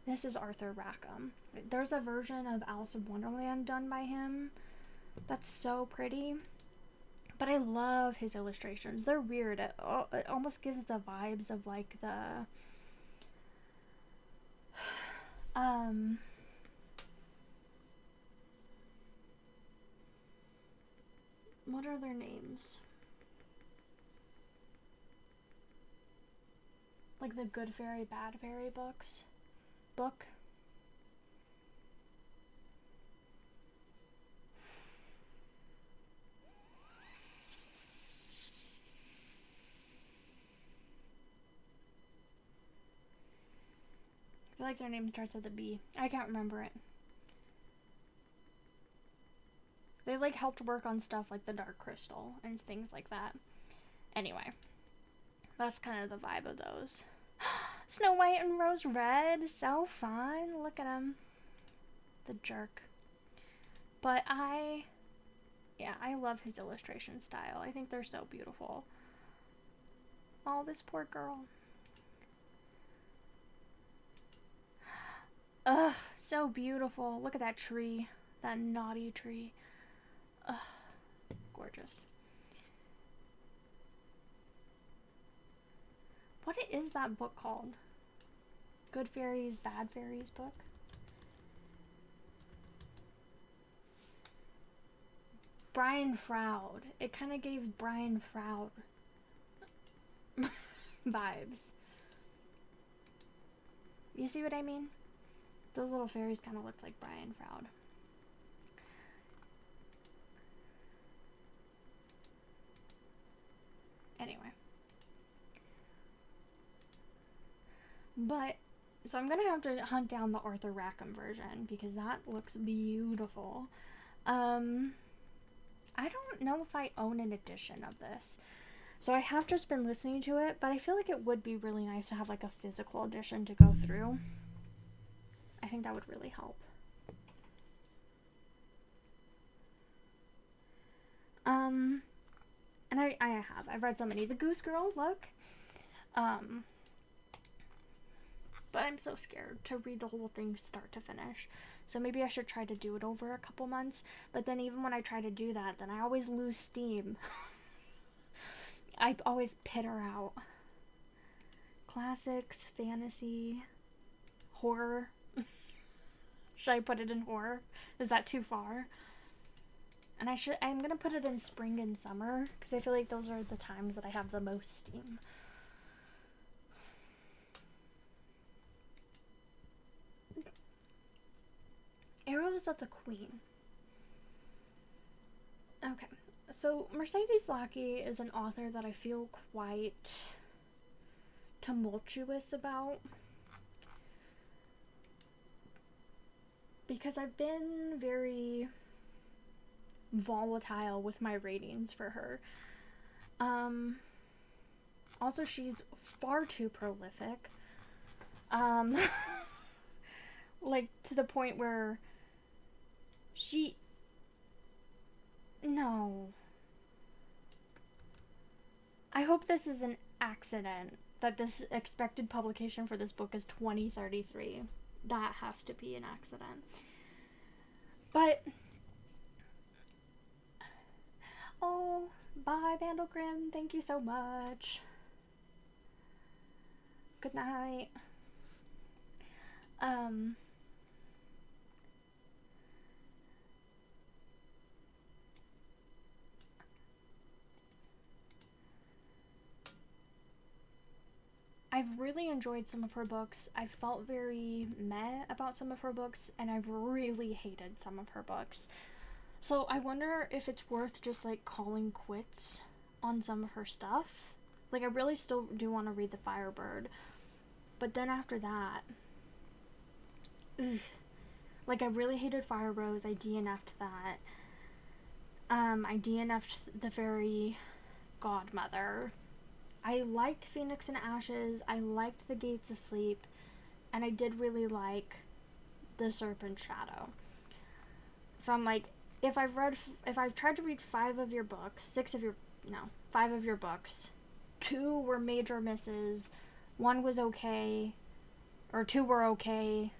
This is Arthur Rackham. There's a version of Alice in Wonderland done by him that's so pretty. But I love his illustrations. They're weird. It almost gives the vibes of like the what are their names? Like the Good Fairy, Bad Fairy book. feel like their name starts with a B. I can't remember it. They like helped work on stuff like the Dark Crystal and things like that. Anyway, that's kind of the vibe of those. Snow White and Rose Red, so fun. Look at him, the jerk. But I love his illustration style. I think they're so beautiful. Oh, this poor girl. Ugh, so beautiful. Look at that tree, that naughty tree. Ugh, gorgeous. What is that book called? Good Fairies, Bad Fairies book? Brian Froud. It kind of gave Brian Froud vibes. You see what I mean? Those little fairies kind of looked like Brian Froud. Anyway. But, so I'm going to have to hunt down the Arthur Rackham version because that looks beautiful. I don't know if I own an edition of this. So I have just been listening to it, but I feel like it would be really nice to have like a physical edition to go through. I think that would really help. And I've read so many. The Goose Girl, look. But I'm so scared to read the whole thing start to finish. So maybe I should try to do it over a couple months. But then even when I try to do that, then I always lose steam. I always peter out. Classics, fantasy, horror. Should I put it in horror? Is that too far? And I'm gonna put it in spring and summer because I feel like those are the times that I have the most steam. Arrows, that's a queen. Okay, so Mercedes Lackey is an author that I feel quite tumultuous about. Because I've been very volatile with my ratings for her. Also, she's far too prolific. Like, to the point where no. I hope this is an accident, that this expected publication for this book is 2033. That has to be an accident. But, oh, bye, Vandal Grimm. Thank you so much. Good night. I've really enjoyed some of her books. I've felt very meh about some of her books, and I've really hated some of her books. So I wonder if it's worth just like calling quits on some of her stuff. Like, I really still do want to read The Firebird, but then after that, like, I really hated Fire Rose. I DNF'd that. I DNF'd The Fairy Godmother. I liked Phoenix and Ashes. I liked The Gates of Sleep, and I did really like The Serpent Shadow. So I'm like, if I've tried to read 5 of your books, 5 of your books, 2 were major misses, 1 was okay, or 2 were okay,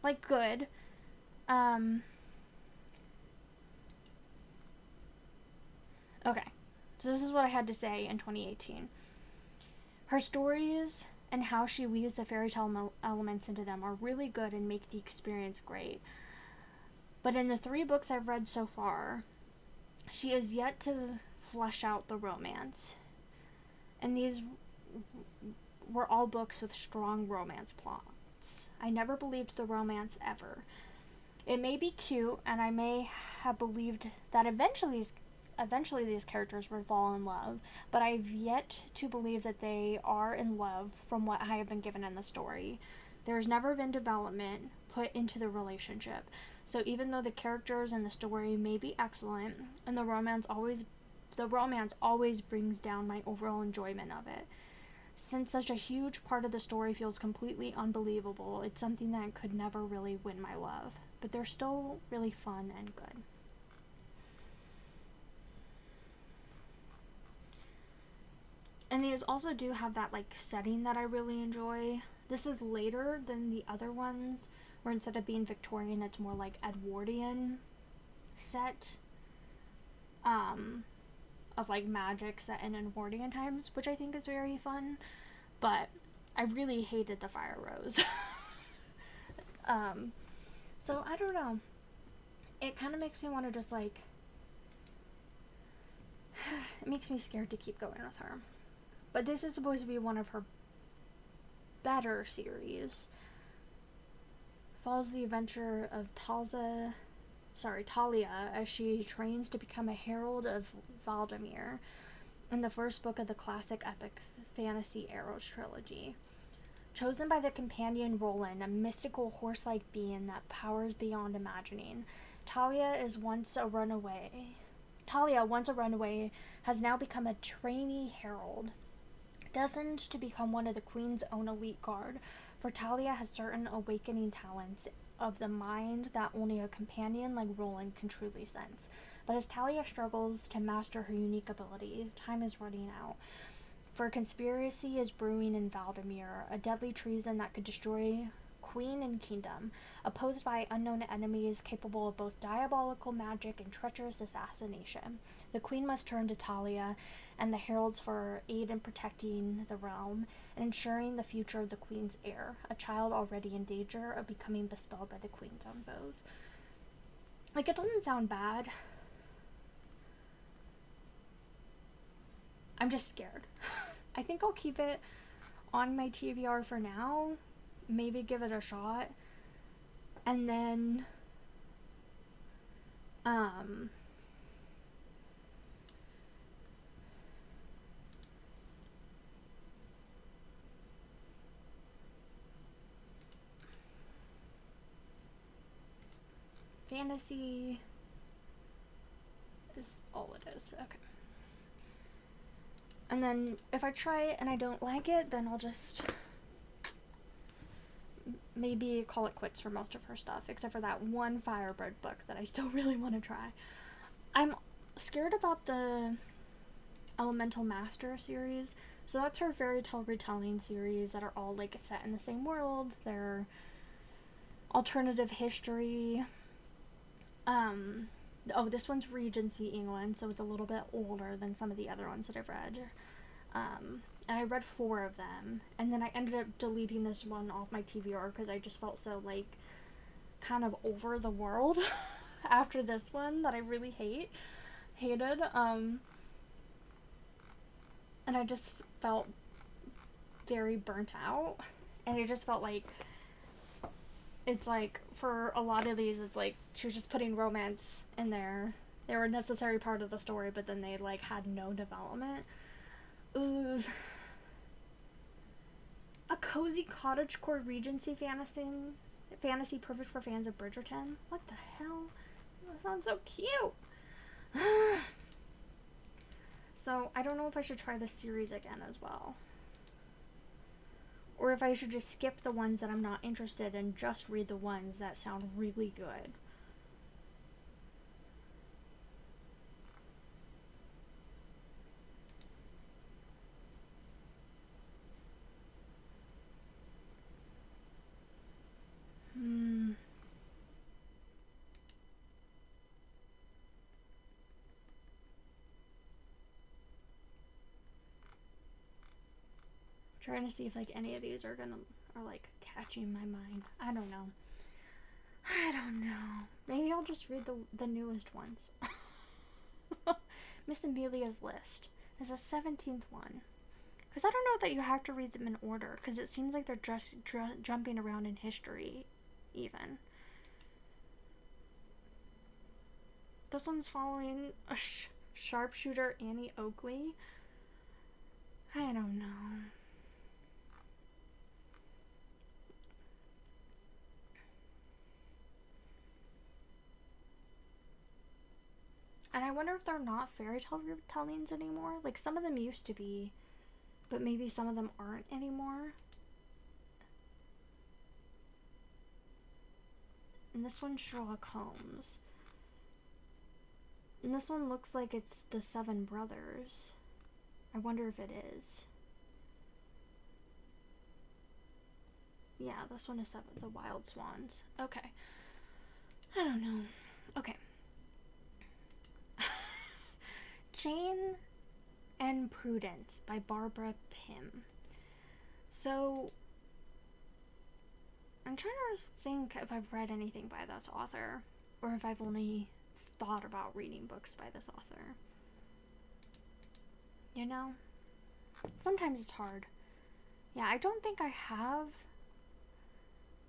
like, good. Okay, so this is what I had to say in 2018. Her stories and how she weaves the fairy tale elements into them are really good and make the experience great. But in the 3 books I've read so far, she has yet to flesh out the romance. And these were all books with strong romance plots. I never believed the romance ever. It may be cute, and I may have believed that eventually these characters would fall in love, but I've yet to believe that they are in love from what I have been given in the story. There's never been development put into the relationship. So even though the characters and the story may be excellent, and the romance always brings down my overall enjoyment of it. Since such a huge part of the story feels completely unbelievable, it's something that could never really win my love. But they're still really fun and good. And these also do have that like setting that I really enjoy. This is later than the other ones, where instead of being Victorian, it's more like Edwardian set. Of like magic set in Edwardian times, which I think is very fun. But I really hated the Fire Rose. So I don't know. It kind of makes me want to just like. It makes me scared to keep going with her. But this is supposed to be one of her better series. Follows the adventure of Talia, as she trains to become a herald of Valdemir in the first book of the classic epic fantasy Arrows trilogy. Chosen by the companion Roland, a mystical horse-like being that powers beyond imagining, Talia, once a runaway, has now become a trainee herald, destined to become one of the Queen's own elite guard, for Talia has certain awakening talents of the mind that only a companion like Roland can truly sense. But as Talia struggles to master her unique ability, time is running out. For a conspiracy is brewing in Valdemir, a deadly treason that could destroy Queen and kingdom, opposed by unknown enemies capable of both diabolical magic and treacherous assassination. The Queen must turn to Talia and the heralds for aid in protecting the realm and ensuring the future of the Queen's heir, a child already in danger of becoming bespelled by the Queen's own foes. Like, it doesn't sound bad. I'm just scared. I think I'll keep it on my TBR for now. Maybe give it a shot. And then fantasy is all it is. Okay. And then if I try it and I don't like it, then I'll just maybe call it quits for most of her stuff, except for that one Firebird book that I still really want to try. I'm scared about the Elemental Master series. So that's her fairy tale retelling series that are all like set in the same world. They're alternative history. This one's Regency England, so it's a little bit older than some of the other ones that I've read. And I read 4 of them, and then I ended up deleting this one off my TBR because I just felt so like kind of over the world after this one that I really hated. And I just felt very burnt out, and it just felt like it's like for a lot of these it's like she was just putting romance in there. They were a necessary part of the story, but then they like had no development. Ugh. A cozy cottagecore Regency fantasy perfect for fans of Bridgerton. What the hell? That sounds so cute. So I don't know if I should try this series again as well, or if I should just skip the ones that I'm not interested in and just read the ones that sound really good. Trying to see if like any of these are like catching my mind. I don't know. Maybe I'll just read the newest ones. Miss Amelia's List is a 17th one. Because I don't know that you have to read them in order, because it seems like they're just jumping around in history, even. This one's following a sharpshooter Annie Oakley. I don't know. I wonder if they're not fairy tale retellings anymore. Like, some of them used to be, but maybe some of them aren't anymore. And this one's Sherlock Holmes. And this one looks like it's the Seven Brothers. I wonder if it is. Yeah, this one is the Wild Swans. Okay. I don't know. Okay. Jane and Prudence by Barbara Pym. So, I'm trying to think if I've read anything by this author, or if I've only thought about reading books by this author. You know? Sometimes it's hard. Yeah, I don't think I have,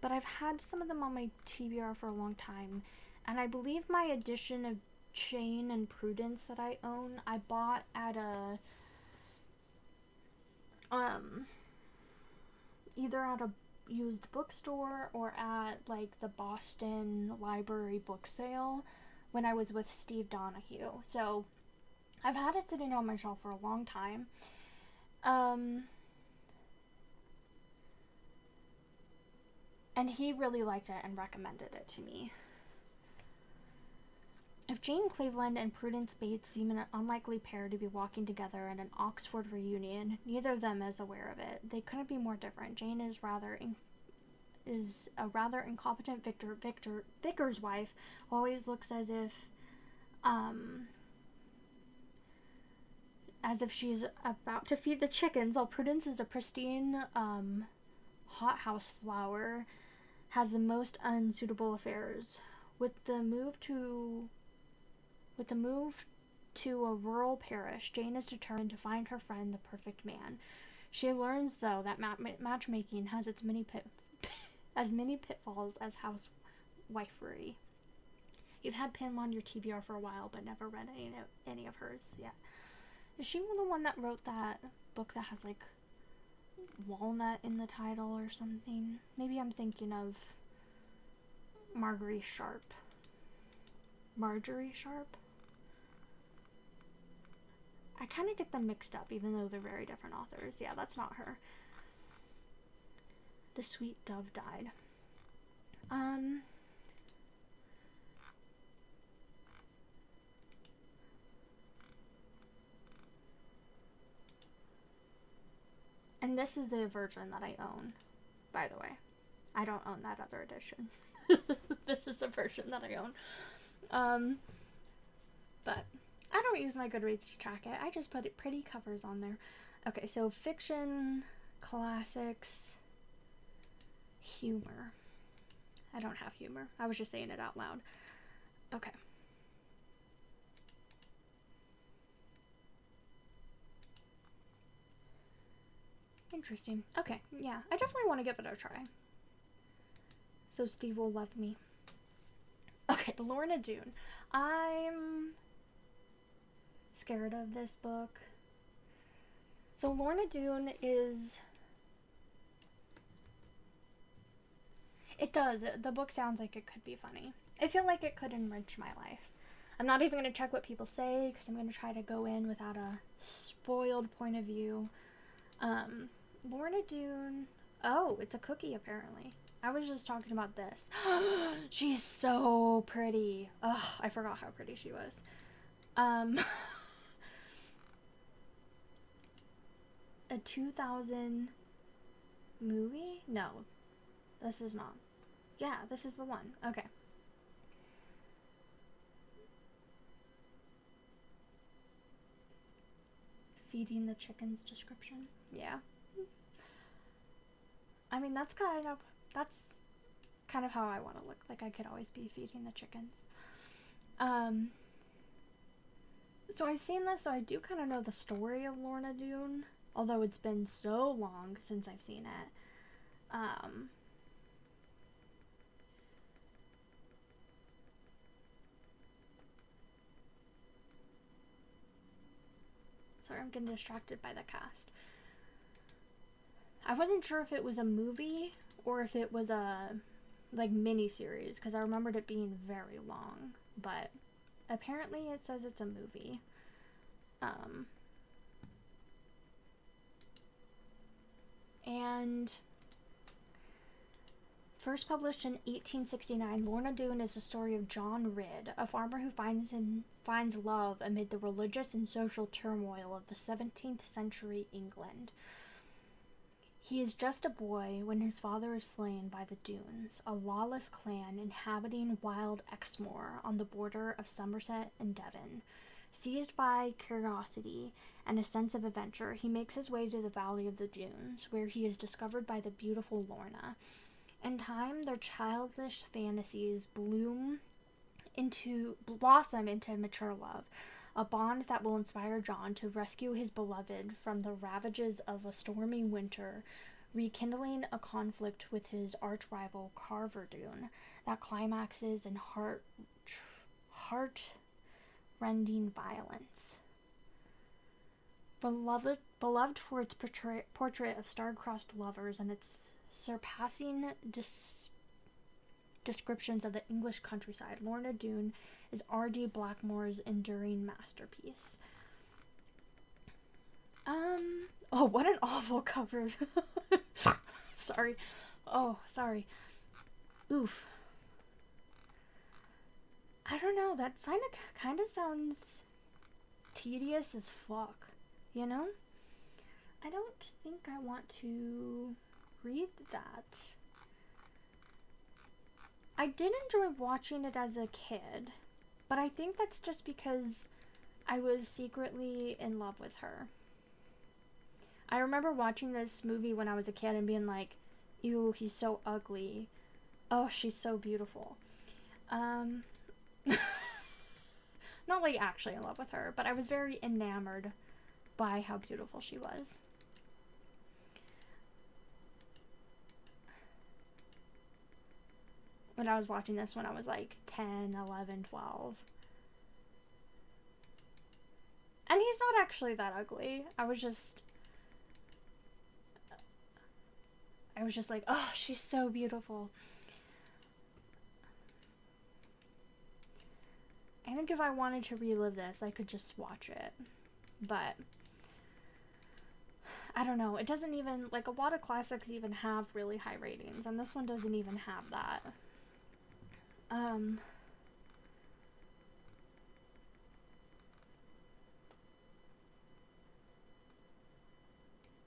but I've had some of them on my TBR for a long time, and I believe my edition of Jane and Prudence that I own, I bought at a either at a used bookstore or at like the Boston Library book sale when I was with Steve Donahue. So I've had it sitting on my shelf for a long time. And he really liked it and recommended it to me. If Jane Cleveland and Prudence Bates seem an unlikely pair to be walking together at an Oxford reunion, neither of them is aware of it. They couldn't be more different. Jane is a rather incompetent vicar's wife, always looks as if she's about to feed the chickens, while Prudence is a pristine hothouse flower, has the most unsuitable affairs. With the move to a rural parish, Jane is determined to find her friend the perfect man. She learns, though, that matchmaking has its many pitfalls as housewifery. You've had Pym on your TBR for a while, but never read any of hers yet. Is she the one that wrote that book that has, like, walnut in the title or something? Maybe I'm thinking of Marjorie Sharp. I kind of get them mixed up, even though they're very different authors. Yeah, that's not her. The Sweet Dove Died. And this is the version that I own, by the way. I don't own that other edition. This is the version that I own. But I don't use my Goodreads to track it. I just put pretty covers on there. Okay, so fiction, classics, humor. I don't have humor. I was just saying it out loud. Okay. Interesting. Okay, yeah. I definitely want to give it a try. So Steve will love me. Okay, Lorna Doone. I'm scared of this book. So Lorna Doone is... It does. The book sounds like it could be funny. I feel like it could enrich my life. I'm not even going to check what people say because I'm going to try to go in without a spoiled point of view. Lorna Doone... Oh, it's a cookie apparently. I was just talking about this. She's so pretty. Ugh, I forgot how pretty she was. A 2000 movie? No, this is not. Yeah, this is the one. Okay. Feeding the chickens description. Yeah. I mean, that's kind of how I want to look. Like, I could always be feeding the chickens. So I've seen this, so I do kind of know the story of Lorna Doone, although it's been so long since I've seen it. Sorry, I'm getting distracted by the cast. I wasn't sure if it was a movie or if it was a, like, mini-series, because I remembered it being very long, but apparently it says it's a movie. And first published in 1869, Lorna Doone is the story of John Ridd, a farmer who finds love amid the religious and social turmoil of the 17th century England. He is just a boy when his father is slain by the Doones, a lawless clan inhabiting wild Exmoor on the border of Somerset and Devon. Seized by curiosity and a sense of adventure, he makes his way to the Valley of the Doones, where he is discovered by the beautiful Lorna. In time, their childish fantasies blossom into mature love, a bond that will inspire John to rescue his beloved from the ravages of a stormy winter, rekindling a conflict with his arch-rival Carver Doone that climaxes in heart-rending violence. Beloved for its portrait of star-crossed lovers and its surpassing descriptions of the English countryside, Lorna Doone is R.D. Blackmore's enduring masterpiece. Oh, what an awful cover. Sorry. Oh, sorry. Oof. I don't know, that kind of sounds tedious as fuck, you know? I don't think I want to read that. I did enjoy watching it as a kid, but I think that's just because I was secretly in love with her. I remember watching this movie when I was a kid and being like, ew, he's so ugly. Oh, she's so beautiful. Not like actually in love with her, but I was very enamored by how beautiful she was. When I was watching this when I was like 10, 11, 12. And he's not actually that ugly. I was just like, oh, she's so beautiful. I think if I wanted to relive this, I could just watch it. But I don't know. It doesn't even, like, a lot of classics even have really high ratings, and this one doesn't even have that.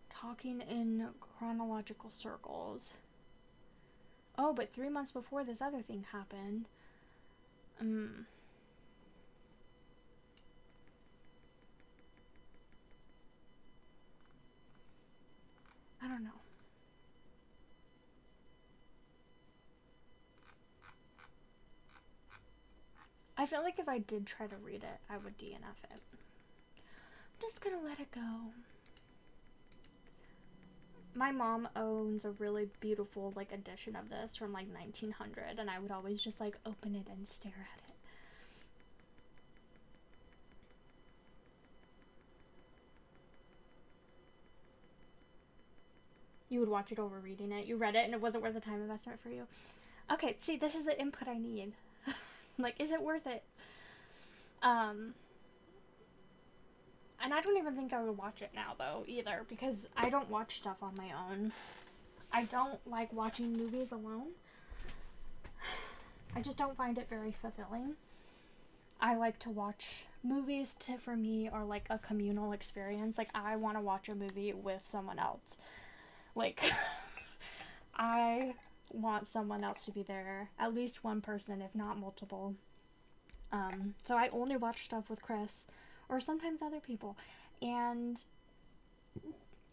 Talking in chronological circles. Oh, but 3 months before this other thing happened. I don't know. I feel like if I did try to read it, I would DNF it. I'm just gonna let it go. My mom owns a really beautiful, like, edition of this from, like, 1900, and I would always just, like, open it and stare at it. You would watch it over reading it. You read it, and it wasn't worth the time investment for you. Okay, see, this is the input I need. Like, is it worth it? And I don't even think I would watch it now, though, either, because I don't watch stuff on my own. I don't like watching movies alone. I just don't find it very fulfilling. I like to watch movies, for me, are like a communal experience. Like, I want to watch a movie with someone else. Like, I want someone else to be there. At least one person, if not multiple. So I only watch stuff with Chris, or sometimes other people, and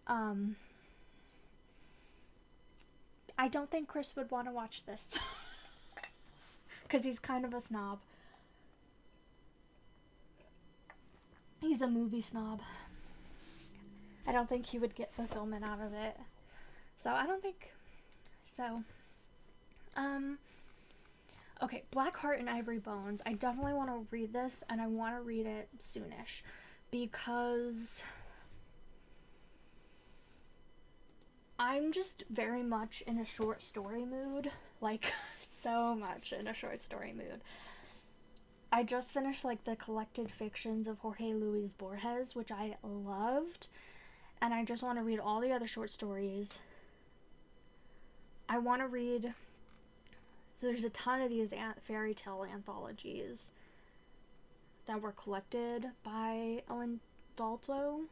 I don't think Chris would want to watch this because he's kind of a snob. He's a movie snob. I don't think he would get fulfillment out of it, so I don't think so. Okay, Black Heart and Ivory Bones. I definitely want to read this, and I want to read it soonish, because I'm just very much in a short story mood. Like, so much in a short story mood. I just finished like the collected fictions of Jorge Luis Borges, which I loved, and I just want to read all the other short stories. I want to read, so there's a ton of these fairy tale anthologies that were collected by Ellen Datlow,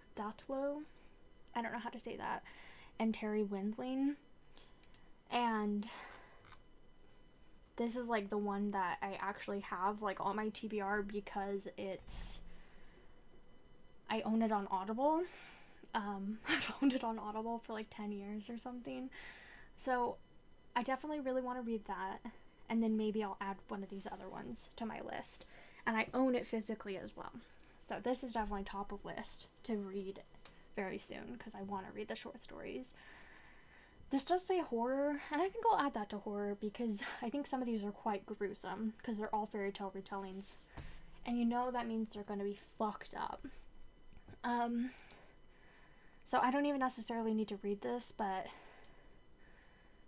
I don't know how to say that, and Terry Windling, and this is like the one that I actually have like on my TBR because I own it on Audible. I've owned it on Audible for like 10 years or something, so I definitely really want to read that, and then maybe I'll add one of these other ones to my list, and I own it physically as well, so this is definitely top of list to read very soon because I want to read the short stories. This does say horror, and I think I'll add that to horror because I think some of these are quite gruesome because they're all fairy tale retellings, and you know that means they're going to be fucked up. So I don't even necessarily need to read this, but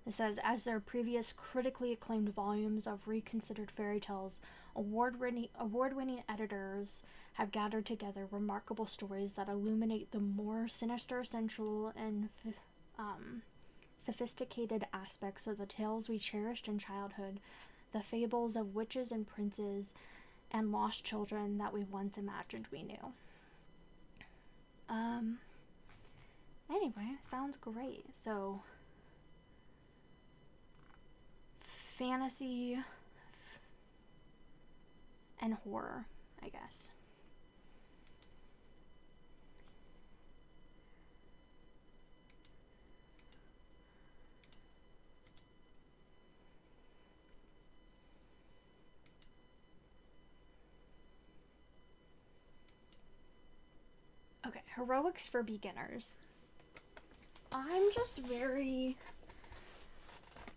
it says, as their previous critically acclaimed volumes of reconsidered fairy tales, award-winning editors have gathered together remarkable stories that illuminate the more sinister, sensual, and sophisticated aspects of the tales we cherished in childhood, the fables of witches and princes and lost children that we once imagined we knew. Anyway, sounds great. So, fantasy and horror, I guess. Okay, heroics for beginners. I'm just very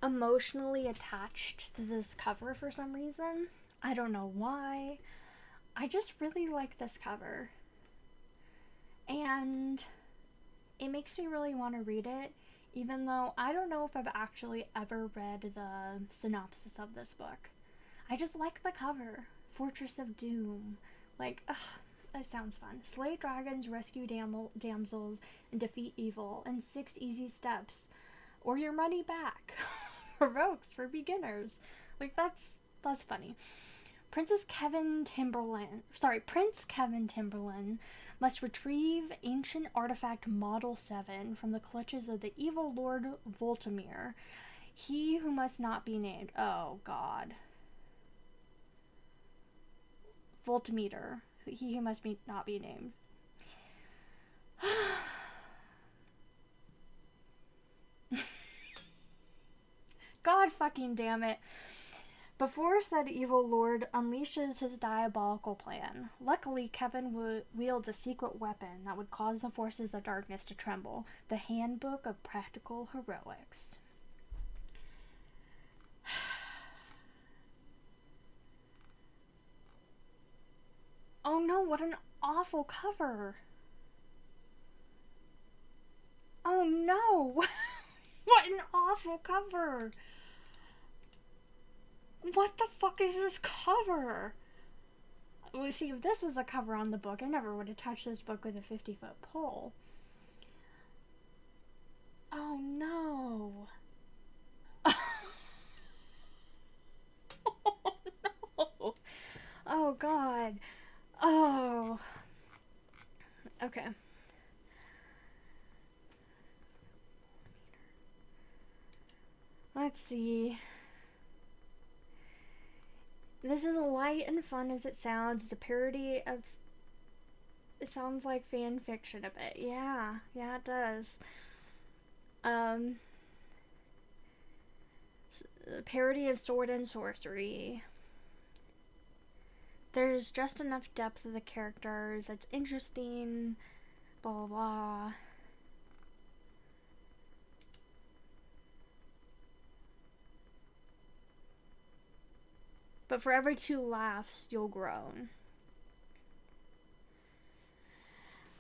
emotionally attached to this cover for some reason. I don't know why. I just really like this cover. And it makes me really want to read it, even though I don't know if I've actually ever read the synopsis of this book. I just like the cover. Fortress of Doom. Like, ugh. That sounds fun. Slay dragons, rescue damsels, and defeat evil in 6 easy steps, or your money back. Heroics for beginners. Like, that's funny. Prince Kevin Timberland must retrieve ancient artifact Model 7 from the clutches of the evil Lord Voltimir. He who must not be named. Oh, God. Voltimeter. He who must not be named. God fucking damn it. Before said evil lord unleashes his diabolical plan, luckily Kevin wields a secret weapon that would cause the forces of darkness to tremble. The Handbook of Practical Heroics. Oh no, what an awful cover. Oh no. What an awful cover. What the fuck is this cover? Well, see, if this was the cover on the book, I never would have touched this book with a 50-foot pole. Oh no. Oh no. Oh God. Oh. Okay. Let's see. This is light and fun as it sounds. It's a parody of... It sounds like fan fiction a bit. Yeah, it does. A parody of Sword and Sorcery. There's just enough depth of the characters that's interesting, blah blah blah. But for every 2 laughs, you'll groan.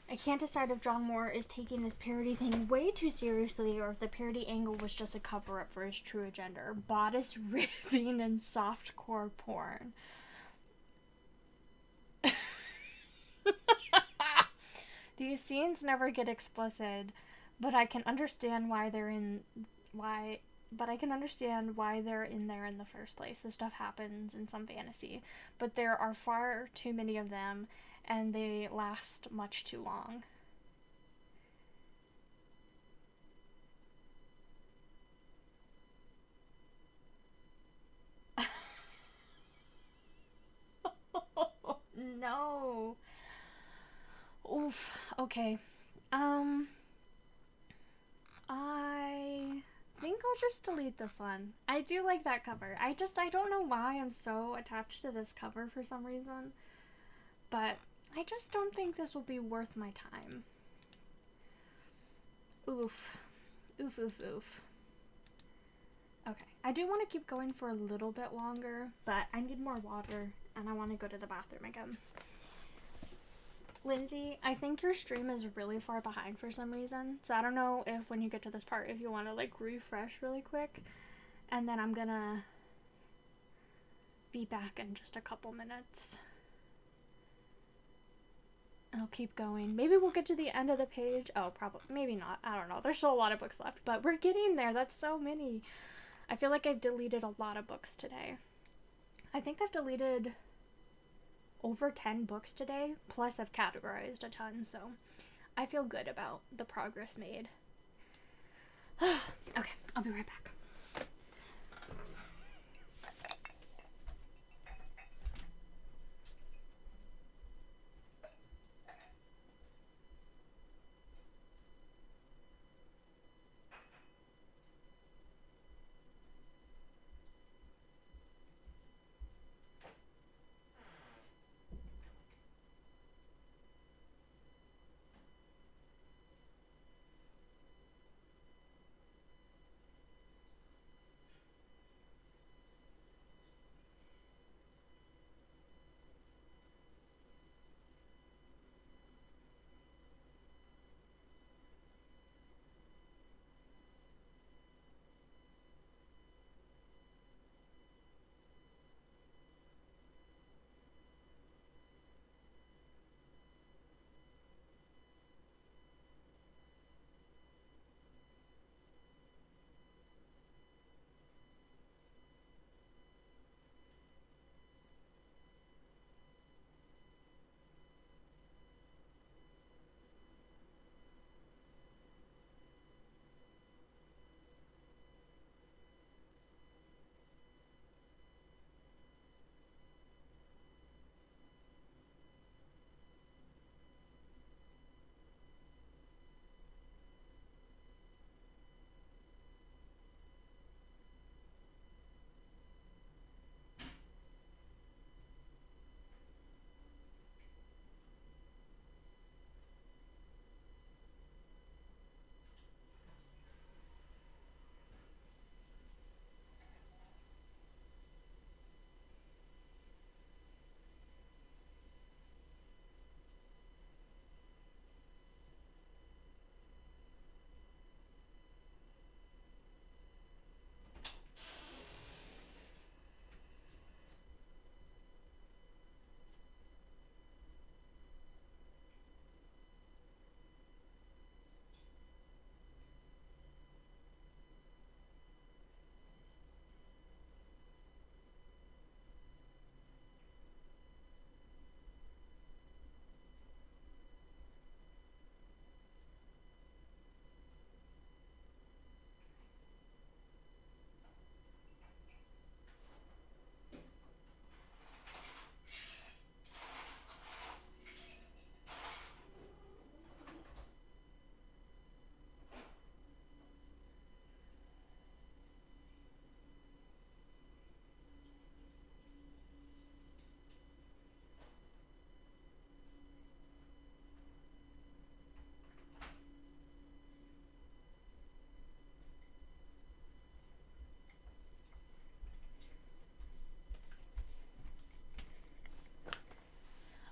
I can't decide if John Moore is taking this parody thing way too seriously or if the parody angle was just a cover-up for his true agenda. Bodice ripping and softcore porn. These scenes never get explicit, but I can understand why why but I can understand why they're in there in the first place. This stuff happens in some fantasy, but there are far too many of them and they last much too long. No. Oof. Okay. Um I think I'll just delete this one. I do like that cover. I don't know why I'm so attached to this cover for some reason, but I just don't think this will be worth my time. Oof. Oof, oof, oof. Okay. I do want to keep going for a little bit longer, but I need more water and I want to go to the bathroom again. Lindsay, I think your stream is really far behind for some reason. So I don't know if when you get to this part, if you want to like refresh really quick. And then I'm gonna be back in just a couple minutes. And I'll keep going. Maybe we'll get to the end of the page. Oh, probably. Maybe not. I don't know. There's still a lot of books left, but we're getting there. That's so many. I feel like I've deleted a lot of books today. I think I've deleted over 10 books today, plus I've categorized a ton, so I feel good about the progress made. Okay, I'll be right back.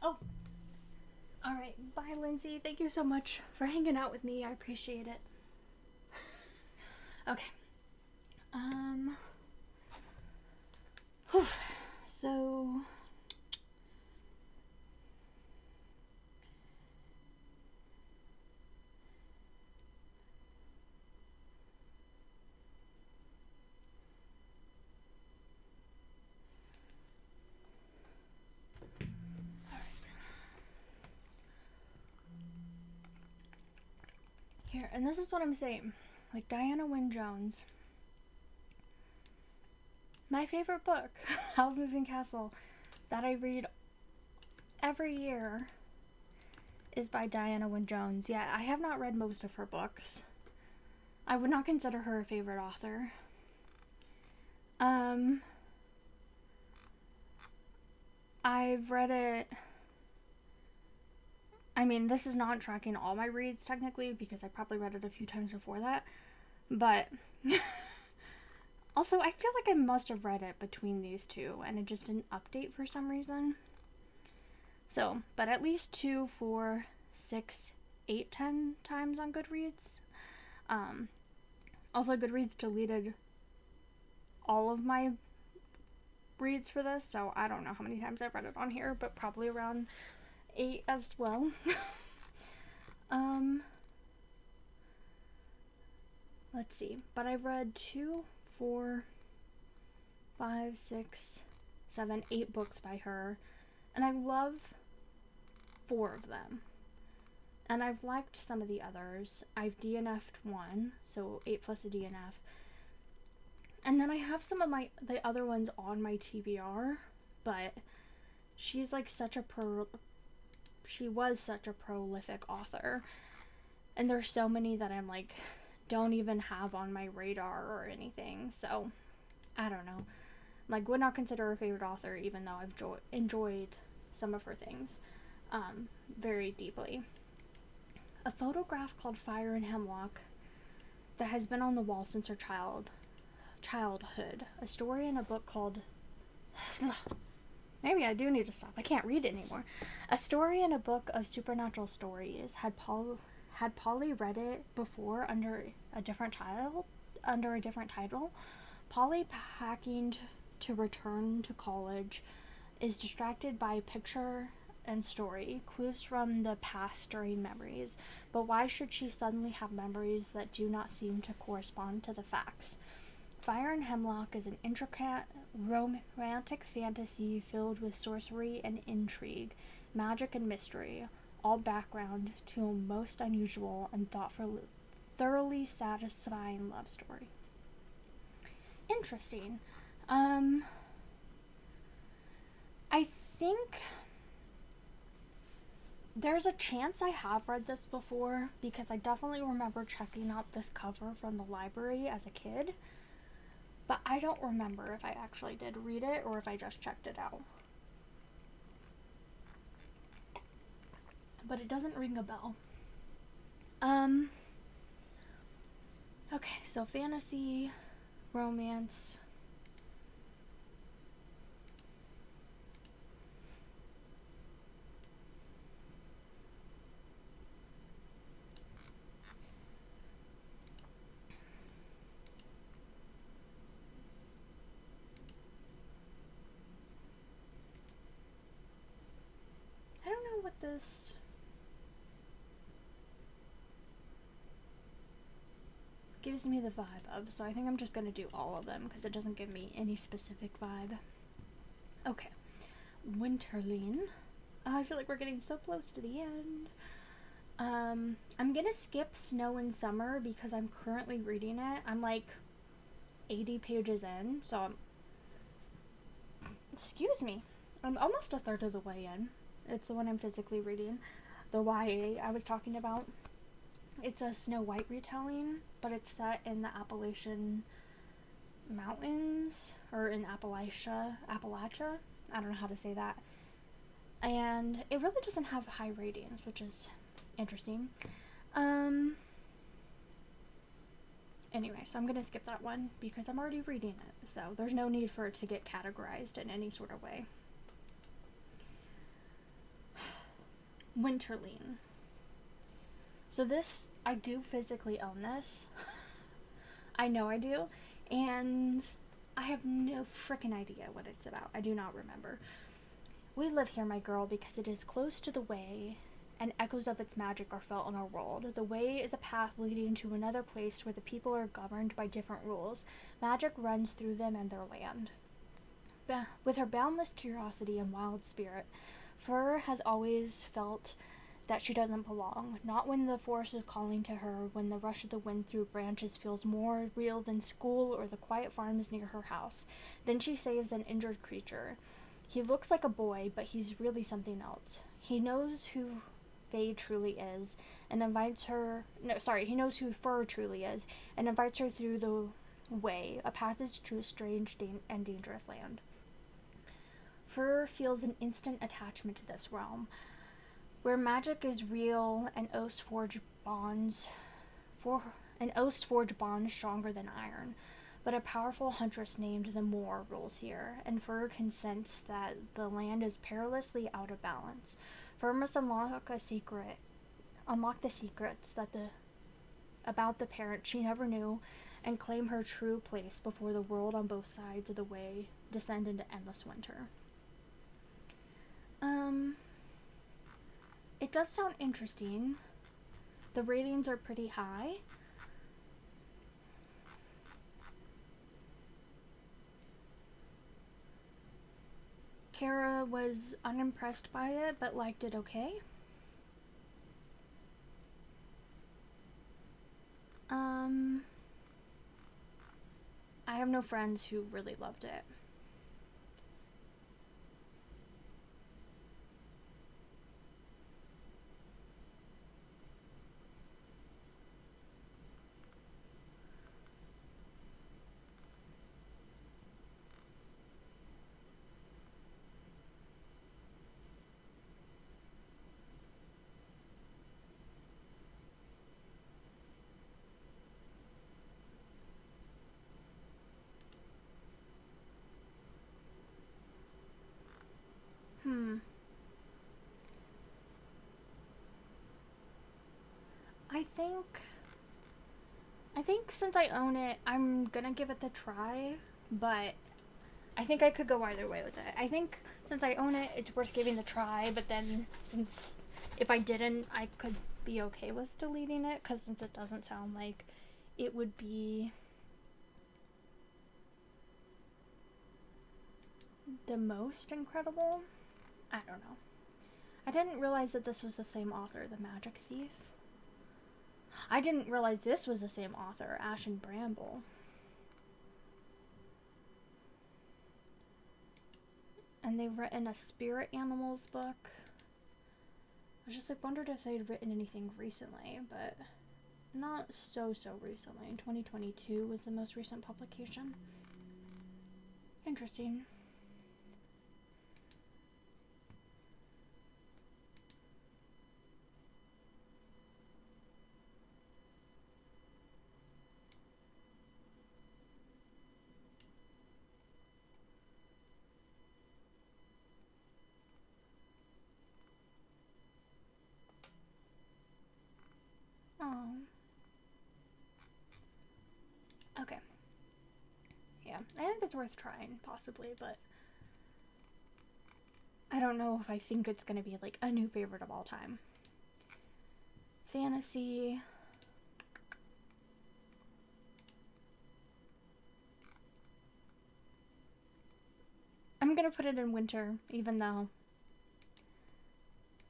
Oh, all right. Bye, Lindsay. Thank you so much for hanging out with me. I appreciate it. Okay. Whew. So and this is what I'm saying. Like, Diana Wynne Jones. My favorite book, Howl's Moving Castle, that I read every year is by Diana Wynne Jones. Yeah, I have not read most of her books. I would not consider her a favorite author. I've read it. I mean, this is not tracking all my reads technically because I probably read it a few times before that. But also, I feel like I must have read it between these two and it just didn't update for some reason. So, but at least 2, 4, 6, 8, 10 times on Goodreads. Also, Goodreads deleted all of my reads for this, so I don't know how many times I've read it on here, but probably around 8 as well. Let's see. But I've read 2, 4, 5, 6, 7, 8 books by her, and I love 4 of them. And I've liked some of the others. I've DNF'd 1, so 8 plus a DNF. And then I have some of the other ones on my TBR, but she's like she was such a prolific author. And there's so many that I'm like, don't even have on my radar or anything. So, I don't know. Like, would not consider her a favorite author, even though I've enjoyed some of her things very deeply. A photograph called Fire and Hemlock that has been on the wall since her childhood. A story in a book called... Maybe I do need to stop. I can't read it anymore. A story in a book of supernatural stories. Had Polly read it before under a different title? Polly, packing to return to college, is distracted by picture and story, clues from the past stirring memories. But why should she suddenly have memories that do not seem to correspond to the facts? Fire and Hemlock is an intricate romantic fantasy filled with sorcery and intrigue, magic and mystery, all background to a most unusual and thoroughly satisfying love story. Interesting. I think there's a chance I have read this before because I definitely remember checking out this cover from the library as a kid. But I don't remember if I actually did read it or if I just checked it out. But it doesn't ring a bell. Okay, so fantasy, romance. I don't know what this gives me the vibe of, so I think I'm just gonna do all of them because it doesn't give me any specific vibe. Okay, Winterline. I feel like we're getting so close to the end. I'm gonna skip Snow and Summer because I'm currently reading it. I'm like 80 pages in, so excuse me, I'm almost a third of the way in. It's the one I'm physically reading, the YA I was talking about. It's a Snow White retelling, but it's set in the Appalachian Mountains, or in Appalachia. I don't know how to say that. And it really doesn't have high ratings, which is interesting. Anyway, so I'm gonna skip that one because I'm already reading it, so there's no need for it to get categorized in any sort of way. Winterline. So this, I do physically own this. I know I do. And I have no freaking idea what it's about. I do not remember. We live here, my girl, because it is close to the way, and echoes of its magic are felt in our world. The way is a path leading to another place where the people are governed by different rules. Magic runs through them and their land. With her boundless curiosity and wild spirit, Fur has always felt that she doesn't belong. Not when the forest is calling to her, when the rush of the wind through branches feels more real than school or the quiet farms near her house. Then she saves an injured creature. He looks like a boy, but he's really something else. He knows who Faye truly is and invites her. No, sorry, he knows who Fur truly is and invites her through the way, a passage to a strange and dangerous land. Fur feels an instant attachment to this realm, where magic is real and oaths forge bonds stronger than iron. But a powerful huntress named the Moor rules here, and Fur can sense that the land is perilously out of balance. Fur must unlock the secrets about the parent she never knew, and claim her true place before the world on both sides of the way descend into endless winter. It does sound interesting. The ratings are pretty high. Kara was unimpressed by it, but liked it okay. I have no friends who really loved it. I think since I own it, I'm gonna give it the try, but I think I could go either way with it. I think since I own it, it's worth giving the try, but then since if I didn't, I could be okay with deleting it, because since it doesn't sound like it would be the most incredible. I don't know. I didn't realize that this was the same author, The Magic Thief. I didn't realize this was the same author, Ash and Bramble. And they've written a Spirit Animals book. I was just like, wondered if they'd written anything recently, but not so recently. In 2022 was the most recent publication. Interesting. Okay. Yeah, I think it's worth trying, possibly, but I don't know if I think it's gonna be like a new favorite of all time. Fantasy. I'm gonna put it in winter, even though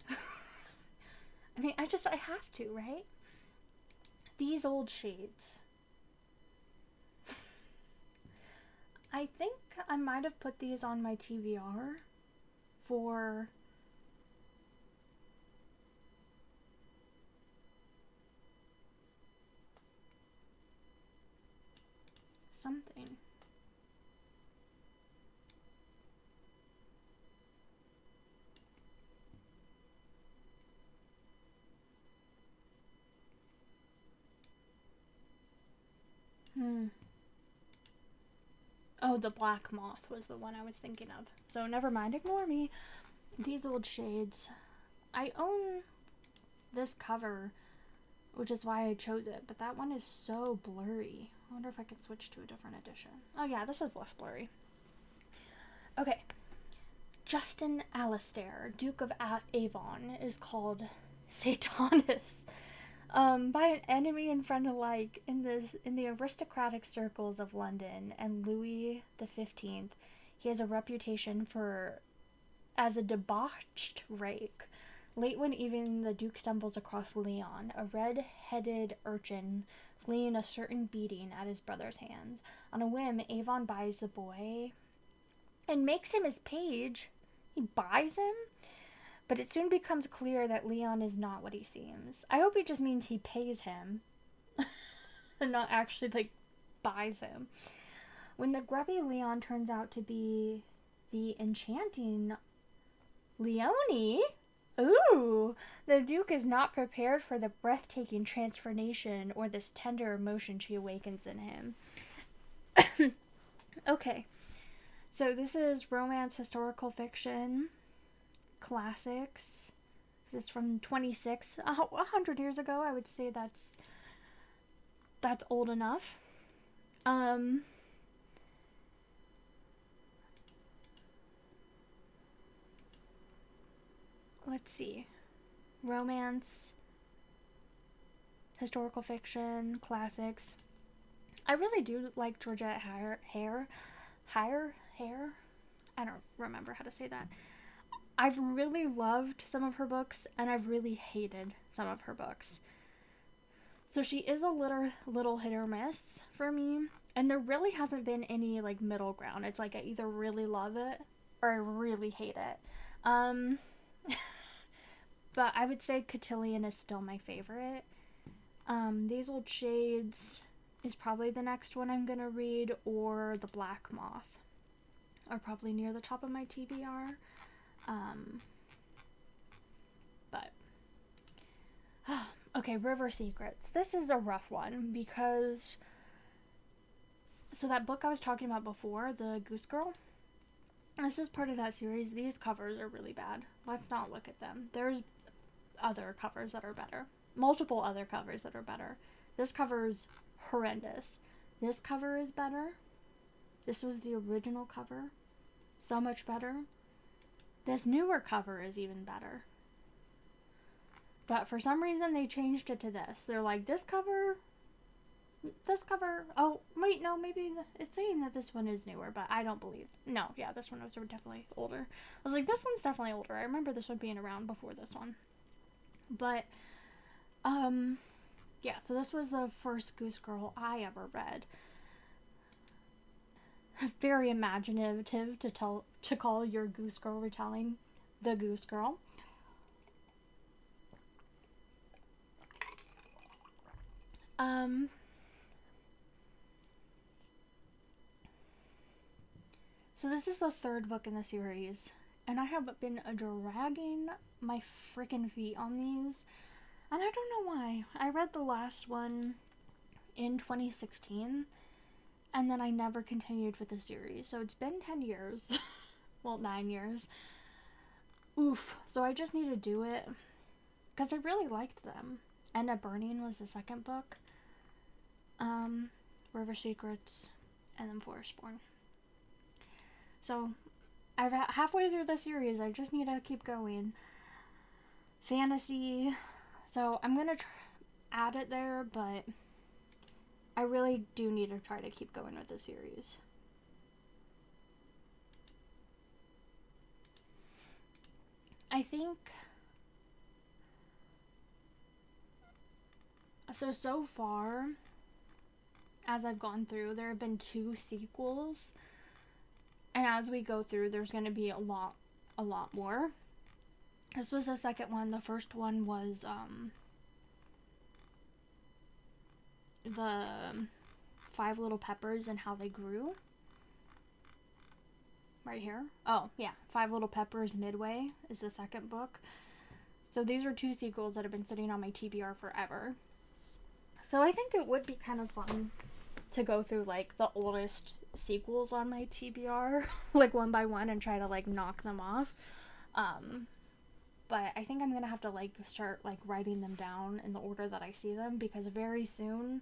I mean, I have to, right? These Old Shades. I think I might have put these on my TBR for something. Oh, the Black Moth was the one I was thinking of. So never mind, ignore me. These Old Shades. I own this cover, which is why I chose it, but that one is so blurry. I wonder if I could switch to a different edition. Oh yeah, this is less blurry. Okay. Justin Alastair, Duke of Avon, is called Satanus. By an enemy and friend alike in the aristocratic circles of London and Louis XV, he has a reputation as a debauched rake. Late one evening, the Duke stumbles across Leon, a red-headed urchin fleeing a certain beating at his brother's hands. On a whim, Avon buys the boy and makes him his page. He buys him? But it soon becomes clear that Leon is not what he seems. I hope he just means he pays him and not actually, like, buys him. When the grubby Leon turns out to be the enchanting Leonie, ooh, the Duke is not prepared for the breathtaking transformation or this tender emotion she awakens in him. Okay, so this is romance, historical fiction, classics. This is from 26, 100 years ago. I would say that's old enough. Let's see. Romance, historical fiction, classics. I really do like Georgette Hare. I don't remember how to say that. I've really loved some of her books, and I've really hated some of her books. So she is a little hit or miss for me, and there really hasn't been any, like, middle ground. It's like I either really love it or I really hate it. But I would say Cotillion is still my favorite. These Old Shades is probably the next one I'm gonna read, or The Black Moth are probably near the top of my TBR. But okay, River Secrets. This is a rough one because so that book I was talking about before, The Goose Girl, this is part of that series. These covers are really bad. Let's not look at them. There's other covers that are better. Multiple other covers that are better. This cover's horrendous. This cover is better. This was the original cover. So much better. This newer cover is even better. But for some reason they changed it to this. They're like, this cover, oh, wait, no, maybe it's saying that this one is newer, but I don't believe. No, yeah, this one was definitely older. I was like, this one's definitely older. I remember this one being around before this one. But, yeah, so this was the first Goose Girl I ever read. Very imaginative to call your Goose Girl retelling The Goose Girl. So this is the third book in the series, and I have been dragging my freaking feet on these, and I don't know why. I read the last one in 2016, and then I never continued with the series, so it's been 10 years. Well, 9 years. Oof. So I just need to do it, because I really liked them. End Up Burning was the second book. River Secrets, and then Forestborn. So, I'm halfway through the series. I just need to keep going. Fantasy. So, I'm going to add it there, but I really do need to try to keep going with the series. I think... So far, as I've gone through, there have been 2 sequels. And as we go through, there's going to be a lot more. This was the second one. The first one was, the 5 Little Peppers and How They Grew. Right here. Oh, yeah. 5 Little Peppers Midway is the second book. So these are 2 sequels that have been sitting on my TBR forever. So I think it would be kind of fun to go through, like, the oldest sequels on my TBR, like, one by one, and try to, like, knock them off. But I think I'm gonna have to, like, start, like, writing them down in the order that I see them, because very soon,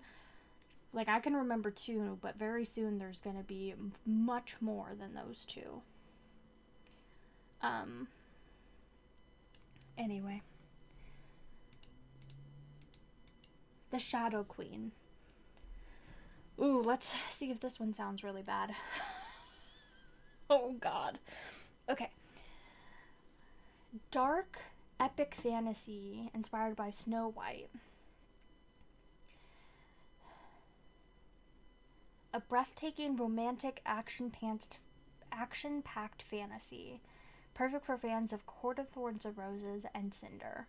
like, I can remember 2, but very soon there's gonna be much more than those 2. Anyway. The Shadow Queen. Ooh, let's see if this one sounds really bad. Oh, God. Okay. Dark epic fantasy inspired by Snow White. A breathtaking, romantic, action-packed fantasy, perfect for fans of Court of Thorns and Roses and Cinder.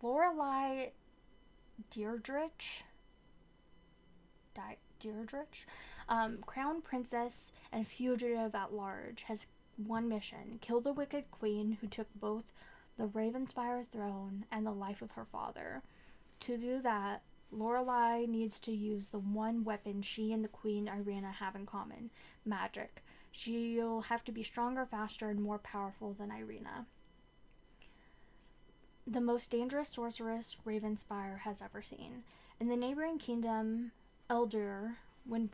Lorelei Deirdrich, crown princess and fugitive at large, has one mission: kill the wicked queen who took both the Ravenspire throne and the life of her father. To do that, Lorelei needs to use the one weapon she and the Queen Irina have in common: magic. She'll have to be stronger, faster, and more powerful than Irina, the most dangerous sorceress Ravenspire has ever seen. In the neighboring kingdom, Eldur, when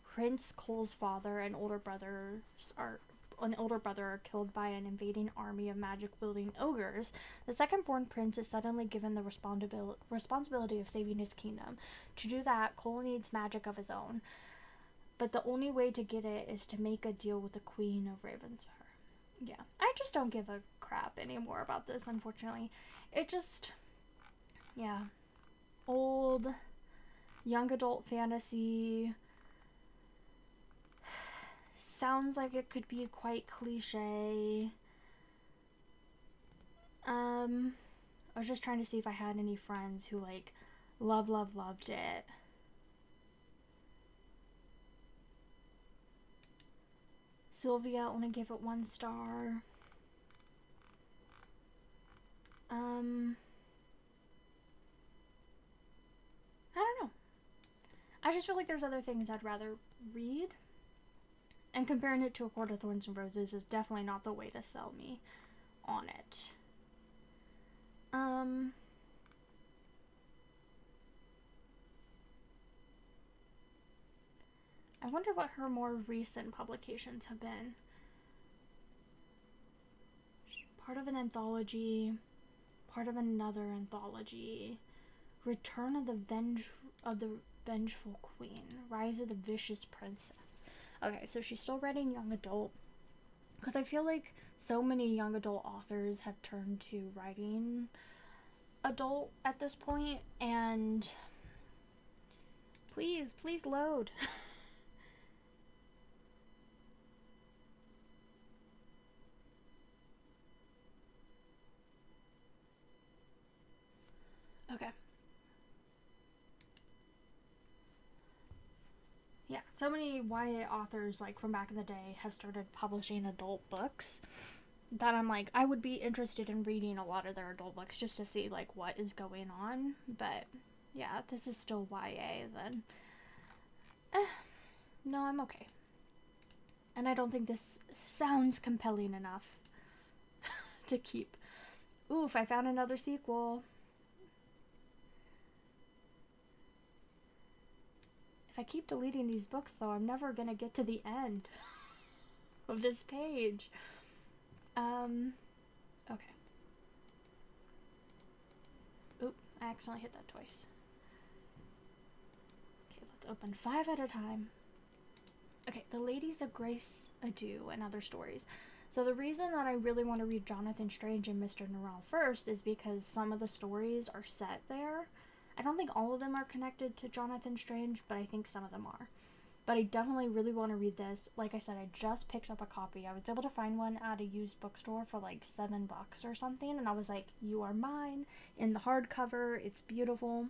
Prince Cole's father and older brother are killed by an invading army of magic-wielding ogres, the second-born prince is suddenly given the responsibility of saving his kingdom. To do that, Cole needs magic of his own, but the only way to get it is to make a deal with the Queen of Ravenspire. Yeah, I just don't give a crap anymore about this, unfortunately. It just, yeah, old, young adult fantasy. Sounds like it could be quite cliche. I was just trying to see if I had any friends who, like, loved it. Sylvia only gave it 1 star. I don't know. I just feel like there's other things I'd rather read. And comparing it to A Court of Thorns and Roses is definitely not the way to sell me on it. I wonder what her more recent publications have been. Part of an anthology, part of another anthology. Return of the Vengeful Queen, Rise of the Vicious Princess. Okay, so she's still writing young adult, because I feel like so many young adult authors have turned to writing adult at this point, and please load. Okay. Yeah, so many YA authors, like, from back in the day have started publishing adult books that I'm like, I would be interested in reading a lot of their adult books just to see, like, what is going on. But yeah, this is still YA, then no, I'm okay. And I don't think this sounds compelling enough to keep. Oof, I found another sequel. If I keep deleting these books, though, I'm never gonna get to the end of this page. Okay. Oop, I accidentally hit that twice. Okay, let's open 5 at a time. Okay, The Ladies of Grace Adieu and Other Stories. So the reason that I really want to read Jonathan Strange and Mr. Norrell first is because some of the stories are set there. I don't think all of them are connected to Jonathan Strange, but I think some of them are. But I definitely really want to read this. Like I said, I just picked up a copy. I was able to find one at a used bookstore for like $7 or something, and I was like, you are mine, in the hardcover. It's beautiful.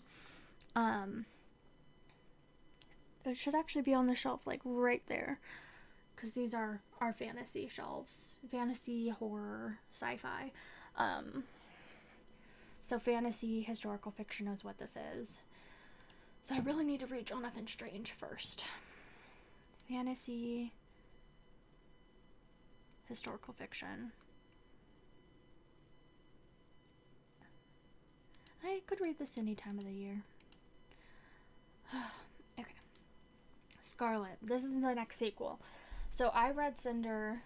It should actually be on the shelf, like, right there, because these are our fantasy shelves. Fantasy, horror, sci-fi. So fantasy, historical fiction is what this is. So I really need to read Jonathan Strange first. Fantasy, historical fiction. I could read this any time of the year. Okay. Scarlet. This is the next sequel. So I read Cinder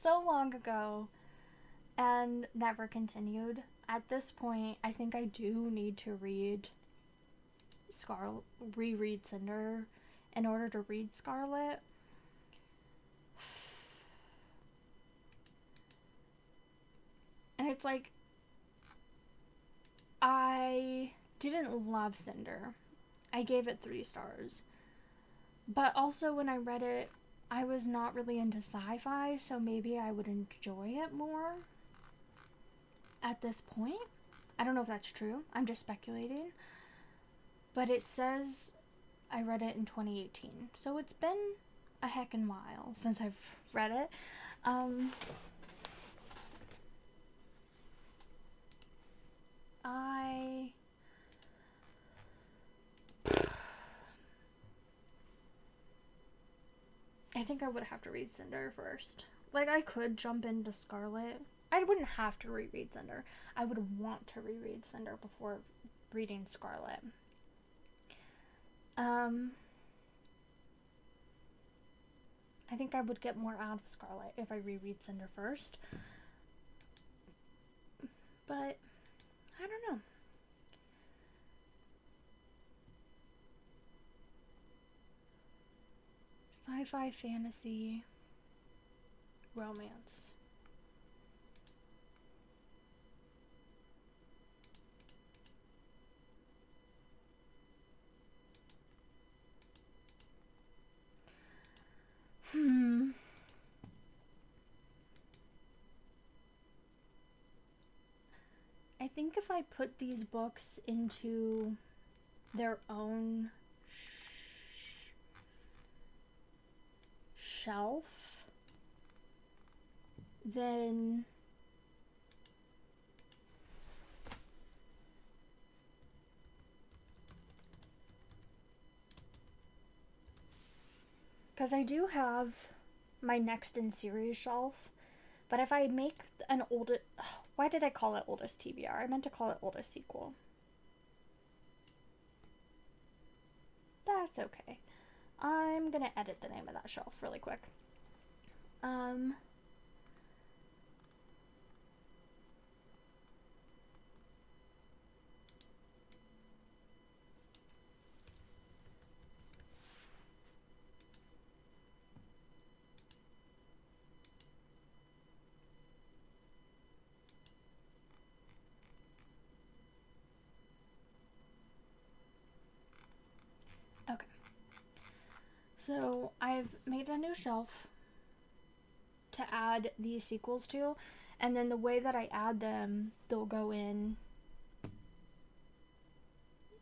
so long ago and never continued. At this point, I think I do need to reread Cinder in order to read Scarlet. And it's like, I didn't love Cinder. I gave it 3 stars. But also when I read it, I was not really into sci-fi, so maybe I would enjoy it more at this point. I don't know if that's true. I'm just speculating. But it says I read it in 2018. So it's been a heckin' while since I've read it. I think I would have to read Cinder first. Like, I could jump into Scarlet. I wouldn't have to reread Cinder. I would want to reread Cinder before reading Scarlet. I think I would get more out of Scarlet if I reread Cinder first. But I don't know. Sci-fi, fantasy, romance. I think if I put these books into their own shelf, then because I do have my next in series shelf, but if I make an oldest, why did I call it oldest TBR? I meant to call it oldest sequel. That's okay. I'm gonna edit the name of that shelf really quick. Okay. So I've made a new shelf to add these sequels to, and then the way that I add them, they'll go in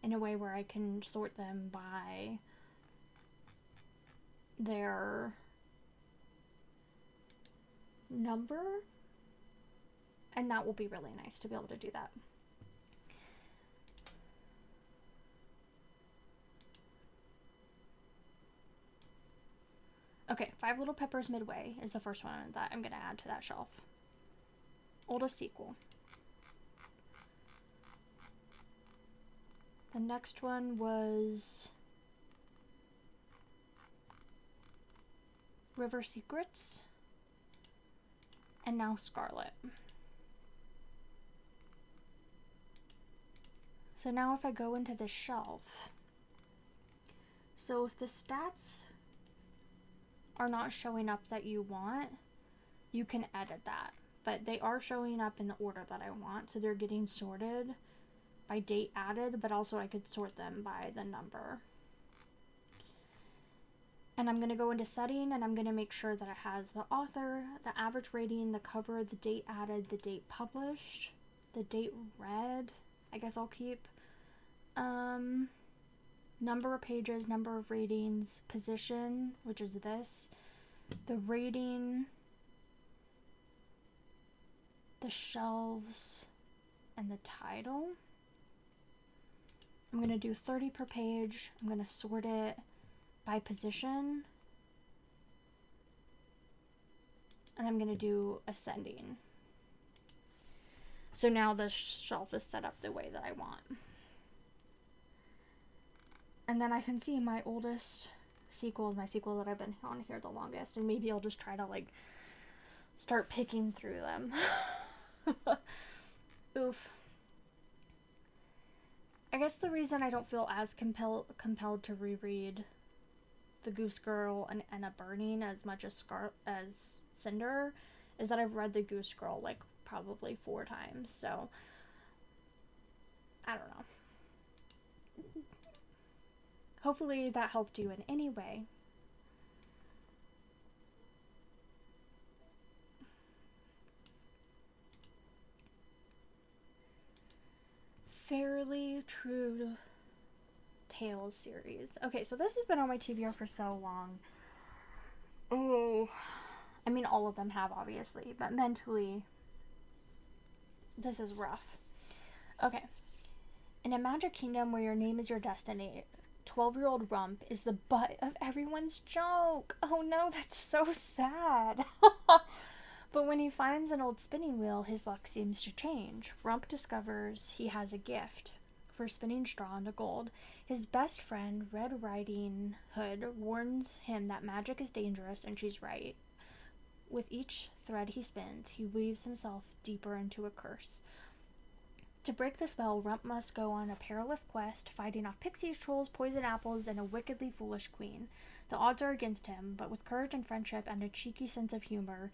a way where I can sort them by their number, and that will be really nice to be able to do that. Okay, Five Little Peppers Midway is the first one that I'm going to add to that shelf. Oldest sequel. The next one was River Secrets. And now Scarlet. So now if I go into this shelf, so if the stats are not showing up that you want, you can edit that. But they are showing up in the order that I want, so they're getting sorted by date added, but also I could sort them by the number. And I'm going to go into setting, and I'm going to make sure that it has the author, the average rating, the cover, the date added, the date published, the date read, I guess I'll keep, number of pages, number of ratings, position, which is this, the rating, the shelves, and the title. I'm going to do 30 per page. I'm going to sort it by position. And I'm going to do ascending. So now the shelf is set up the way that I want. And then I can see my oldest sequel, my sequel that I've been on here the longest. And maybe I'll just try to like start picking through them. Oof. I guess the reason I don't feel as compelled to reread The Goose Girl and Anna Burning as much as Cinder is that I've read The Goose Girl like probably 4 times, so I don't know. Hopefully that helped you in any way. Fairly True Tales series. Okay, so this has been on my TBR for so long. Oh, I mean, all of them have, obviously, but mentally, this is rough. Okay. In a magic kingdom where your name is your destiny, 12-year-old Rump is the butt of everyone's joke. Oh no, that's so sad. But when he finds an old spinning wheel, his luck seems to change. Rump discovers he has a gift for spinning straw into gold. His best friend, Red Riding Hood, warns him that magic is dangerous, and she's right. With each thread he spins, he weaves himself deeper into a curse. To break the spell, Rump must go on a perilous quest, fighting off pixies, trolls, poison apples, and a wickedly foolish queen. The odds are against him, but with courage and friendship and a cheeky sense of humor,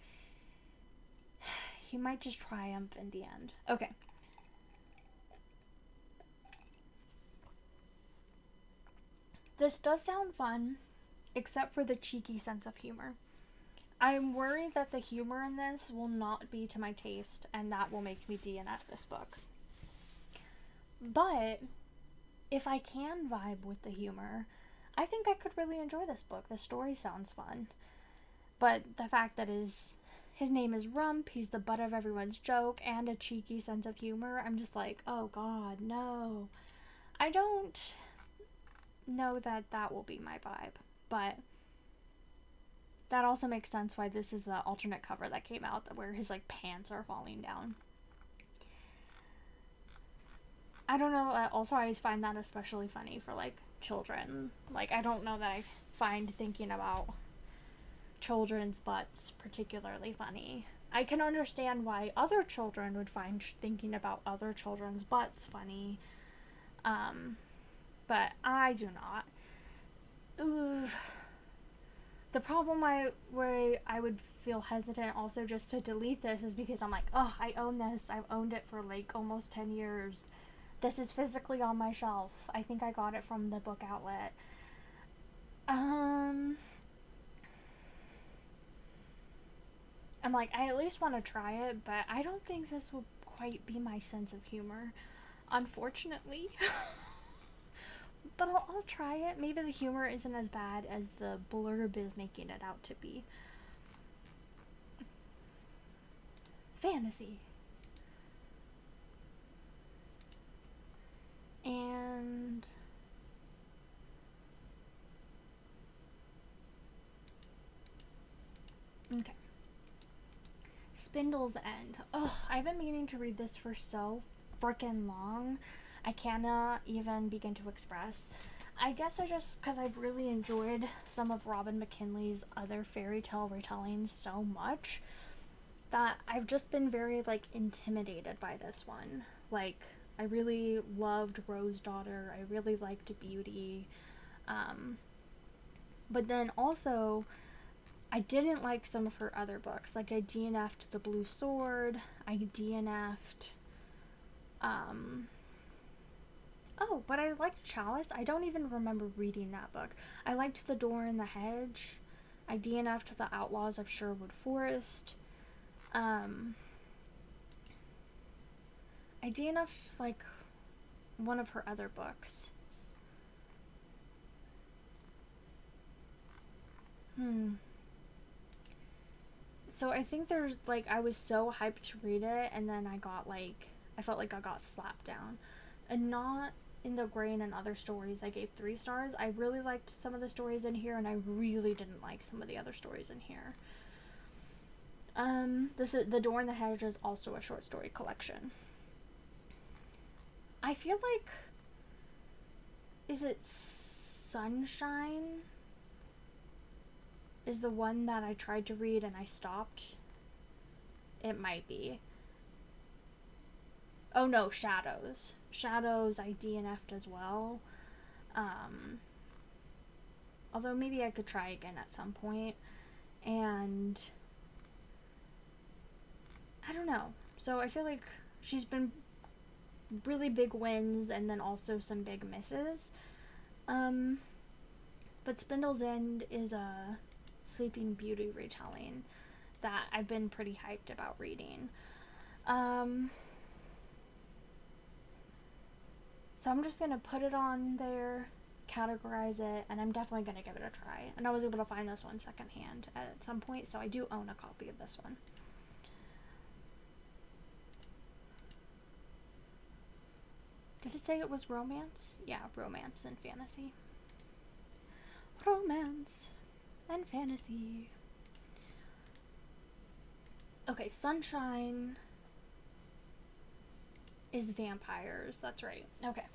he might just triumph in the end. Okay. This does sound fun, except for the cheeky sense of humor. I'm worried that the humor in this will not be to my taste, and that will make me DNF this book. But if I can vibe with the humor, I think I could really enjoy this book. The story sounds fun. But the fact that his name is Rump, he's the butt of everyone's joke, and a cheeky sense of humor, I'm just like, oh god, no. I don't know that that will be my vibe, but that also makes sense why this is the alternate cover that came out, where his like pants are falling down. I don't know, also I find that especially funny for like children. Like, I don't know that I find thinking about children's butts particularly funny. I can understand why other children would find thinking about other children's butts funny, but I do not. Ooh. The problem where I would feel hesitant also just to delete this is because I'm like, oh, I own this. I've owned it for like almost 10 years. This is physically on my shelf. I think I got it from the book outlet. I'm like, I at least want to try it, but I don't think this will quite be my sense of humor, unfortunately. But I'll try it. Maybe the humor isn't as bad as the blurb is making it out to be. Fantasy. And okay. Spindle's End. Ugh, I've been meaning to read this for so freaking long. I cannot even begin to express. I guess because I've really enjoyed some of Robin McKinley's other fairy tale retellings so much that I've just been very, like, intimidated by this one. Like, I really loved Rose Daughter. I really liked Beauty. But then also, I didn't like some of her other books. Like, I DNF'd The Blue Sword. I DNF'd, oh, but I liked Chalice. I don't even remember reading that book. I liked The Door in the Hedge. I DNF'd The Outlaws of Sherwood Forest. I DNF'd, like, one of her other books. So I think there's, like, I was so hyped to read it, and then I felt like I got slapped down. And not in the Grain and Other Stories, I gave 3 stars. I really liked some of the stories in here, and I really didn't like some of the other stories in here. This is The Door in the Hedge is also a short story collection. I feel like, is it Sunshine? Is the one that I tried to read and I stopped? It might be. Oh no, Shadows. Shadows I DNF'd as well. Although maybe I could try again at some point. And I don't know. So I feel like she's been really big wins and then also some big misses. But Spindle's End is a Sleeping Beauty retelling that I've been pretty hyped about reading. So I'm just gonna put it on there, categorize it, and I'm definitely gonna give it a try. And I was able to find this one secondhand at some point, so I do own a copy of this one. Did it say it was romance? Yeah, romance and fantasy. Romance and fantasy. Okay, Sunshine is vampires. That's right. Okay.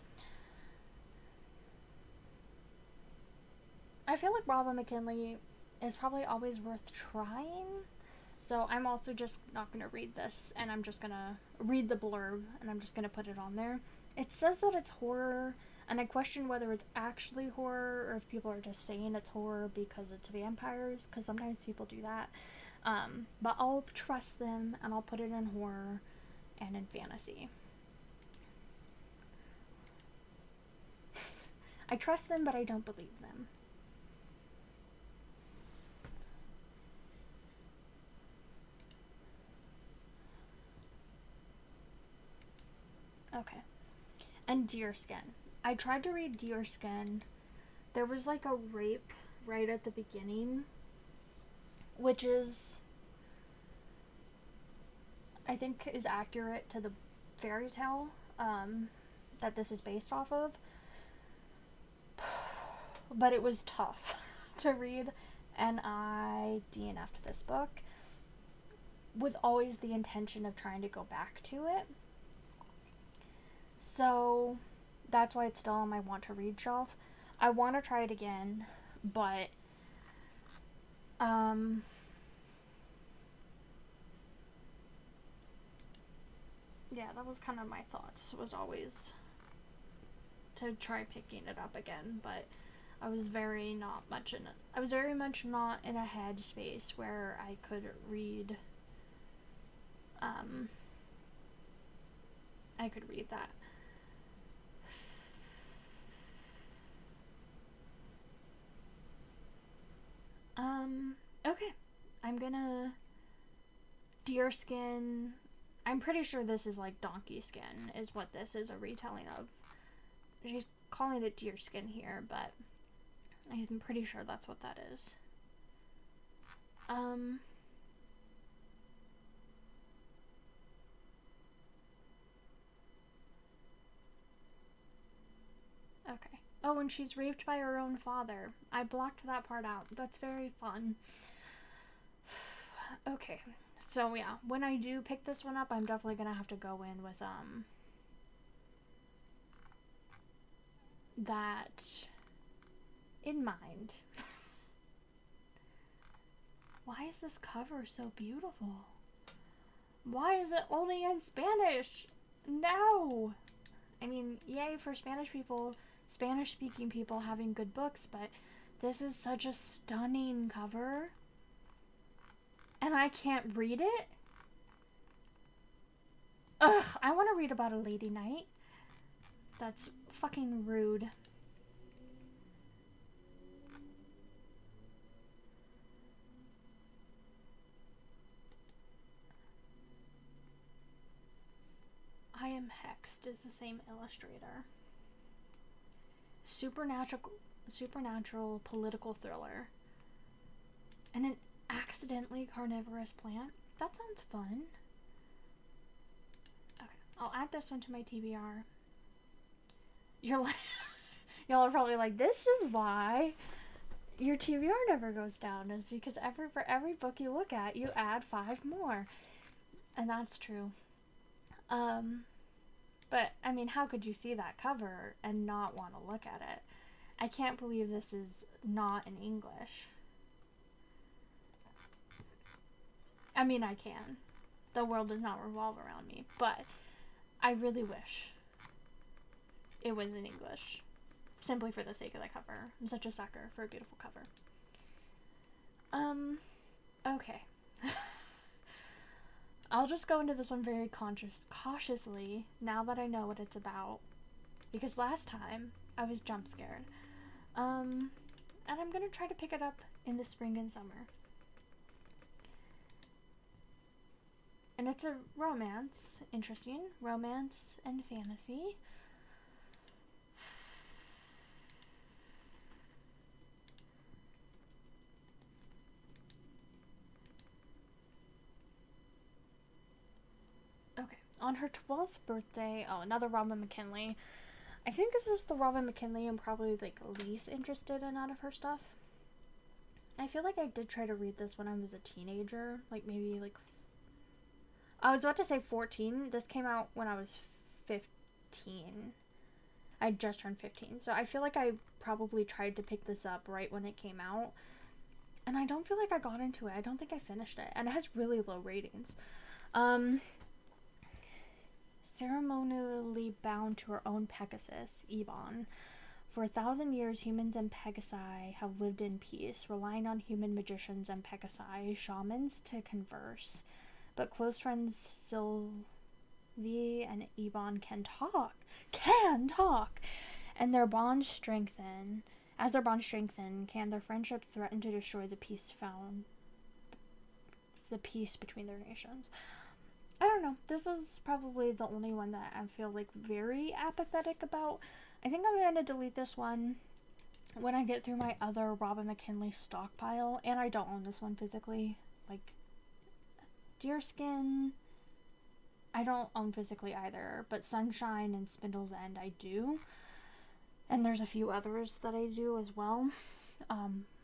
I feel like Robin McKinley is probably always worth trying. So I'm also just not going to read this, and I'm just going to read the blurb, and I'm just going to put it on there. It says that it's horror, and I question whether it's actually horror or if people are just saying it's horror because it's vampires, because sometimes people do that. But I'll trust them, and I'll put it in horror and in fantasy. I trust them, but I don't believe them. Okay. And Deerskin. I tried to read Deerskin. There was like a rape right at the beginning, which is, I think, is accurate to the fairy tale that this is based off of. But it was tough to read, and I DNF'd this book with always the intention of trying to go back to it. So that's why it's still on my want to read shelf. I want to try it again, but yeah, that was kind of my thoughts, was always to try picking it up again, but I was very much not in a headspace where I could read that. Okay. I'm gonna Deerskin. I'm pretty sure this is like Donkey Skin is what this is a retelling of. She's calling it Deerskin here, but I'm pretty sure that's what that is. Okay. Oh, and she's raped by her own father. I blocked that part out. That's very fun. Okay. So yeah, when I do pick this one up, I'm definitely gonna have to go in with that in mind. Why is this cover so beautiful? Why is it only in Spanish? No! I mean, yay for Spanish speaking people having good books, but this is such a stunning cover. And I can't read it? Ugh, I want to read about a lady knight. That's fucking rude. I Am Hexed is the same illustrator. Supernatural political thriller. And an accidentally carnivorous plant? That sounds fun. Okay, I'll add this one to my TBR. You're like, y'all are probably like, this is why your TBR never goes down, is because for every book you look at, you add 5 more. And that's true. But, I mean, how could you see that cover and not want to look at it? I can't believe this is not in English. I mean, I can. The world does not revolve around me, but I really wish it was in English. Simply for the sake of the cover. I'm such a sucker for a beautiful cover. Okay. I'll just go into this one very cautiously now that I know what it's about. Because last time I was jump scared. And I'm gonna try to pick it up in the spring and summer. And it's a romance. Interesting. Romance and fantasy. Okay. On her 12th birthday, another Robin McKinley. I think this is the Robin McKinley I'm probably like least interested in out of her stuff. I feel like I did try to read this when I was a teenager, like maybe like I was about to say 14. This came out when I was 15. I just turned 15. So I feel like I probably tried to pick this up right when it came out. And I don't feel like I got into it. I don't think I finished it. And it has really low ratings. Ceremonially bound to her own Pegasus, Yvonne. For 1,000 years, humans and Pegasi have lived in peace, relying on human magicians and Pegasi shamans to converse. But close friends Sylvie and Yvonne can talk, and their bonds strengthen. As their bonds strengthen, can their friendship threaten to destroy the peace between their nations? I don't know. This is probably the only one that I feel like very apathetic about. I think I'm gonna delete this one when I get through my other Robin McKinley stockpile, and I don't own this one physically. Like Deerskin, I don't own physically either, but Sunshine and Spindle's End I do. And there's a few others that I do as well.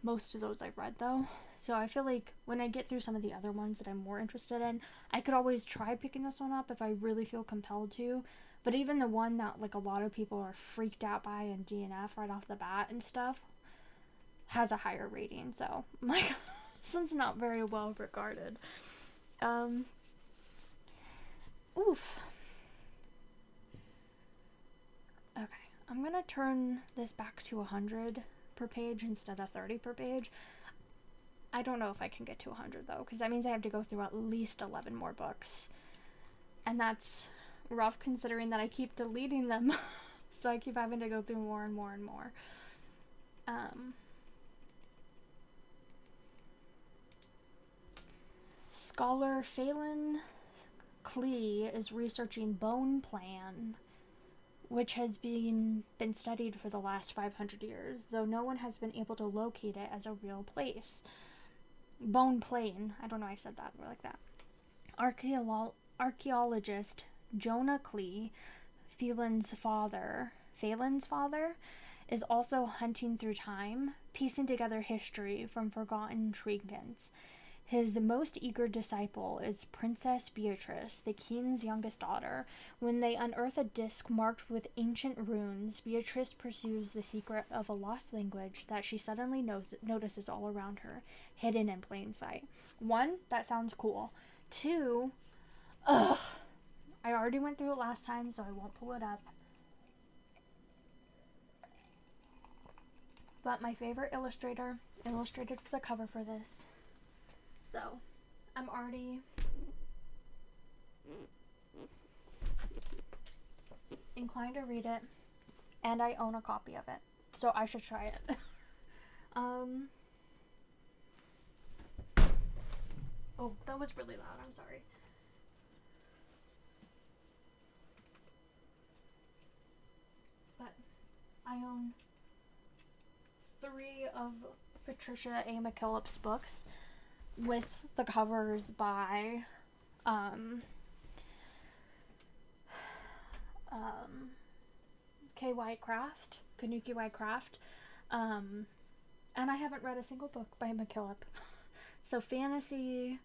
Most of those I've read though. So I feel like when I get through some of the other ones that I'm more interested in, I could always try picking this one up if I really feel compelled to. But even the one that like a lot of people are freaked out by in DNF right off the bat and stuff has a higher rating. So like this one's not very well regarded. Oof. Okay, I'm gonna turn this back to 100 per page instead of 30 per page. I don't know if I can get to 100 though, because that means I have to go through at least 11 more books. And that's rough considering that I keep deleting them. So I keep having to go through more and more and more. Scholar Phelan Klee is researching Bone Plan, which has been studied for the last 500 years, though no one has been able to locate it as a real place. Bone Plain, I don't know why I said that like that. Archaeologist Jonah Klee, Phelan's father, is also hunting through time, piecing together history from forgotten trinkets. His most eager disciple is Princess Beatrice, the king's youngest daughter. When they unearth a disc marked with ancient runes, Beatrice pursues the secret of a lost language that she suddenly notices all around her, hidden in plain sight. 1, that sounds cool. 2, ugh. I already went through it last time, so I won't pull it up. But my favorite illustrator illustrated the cover for this. So, I'm already inclined to read it, and I own a copy of it, so I should try it. Oh, that was really loud, I'm sorry. But I own 3 of Patricia A. McKillop's books, with the covers by Kanuki White Craft, and I haven't read a single book by McKillop. So fantasy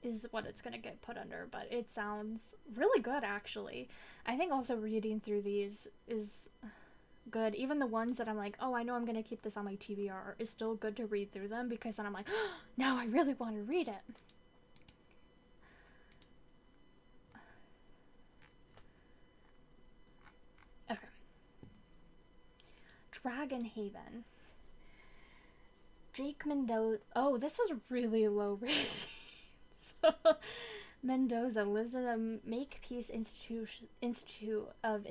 is what it's gonna get put under, but it sounds really good actually. I think also reading through these is good. Even the ones that I'm like, oh, I know I'm gonna keep this on my TBR, is still good to read through them, because then I'm like, oh, now I really want to read it. Okay. Dragon Haven. Jake Mendoza. Oh, this is really low ratings. Mendoza lives in the Makepeace Institute of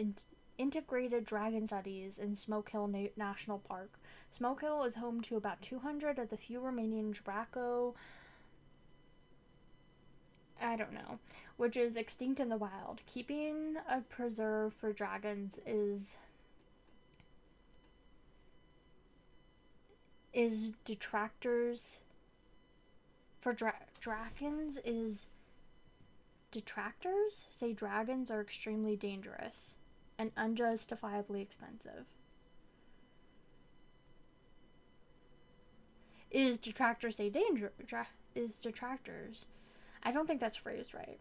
Integrated Dragon Studies in Smoke Hill National Park. Smoke Hill is home to about 200 of the few remaining Draco, I don't know, which is extinct in the wild. Keeping a preserve for dragons is detractors for dragons is detractors say dragons are extremely dangerous and unjustifiably expensive. Is detractors say is detractors? I don't think that's phrased right.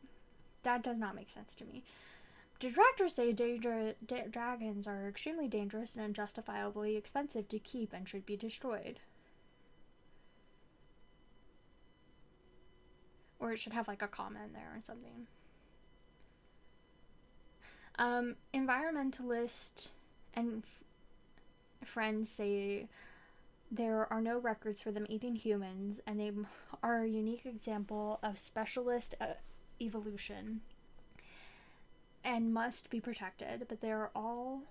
That does not make sense to me. Detractors say dragons are extremely dangerous and unjustifiably expensive to keep and should be destroyed. Or it should have like a comma in there or something. Environmentalists and friends say there are no records for them eating humans, and they are a unique example of specialist evolution and must be protected, but they are all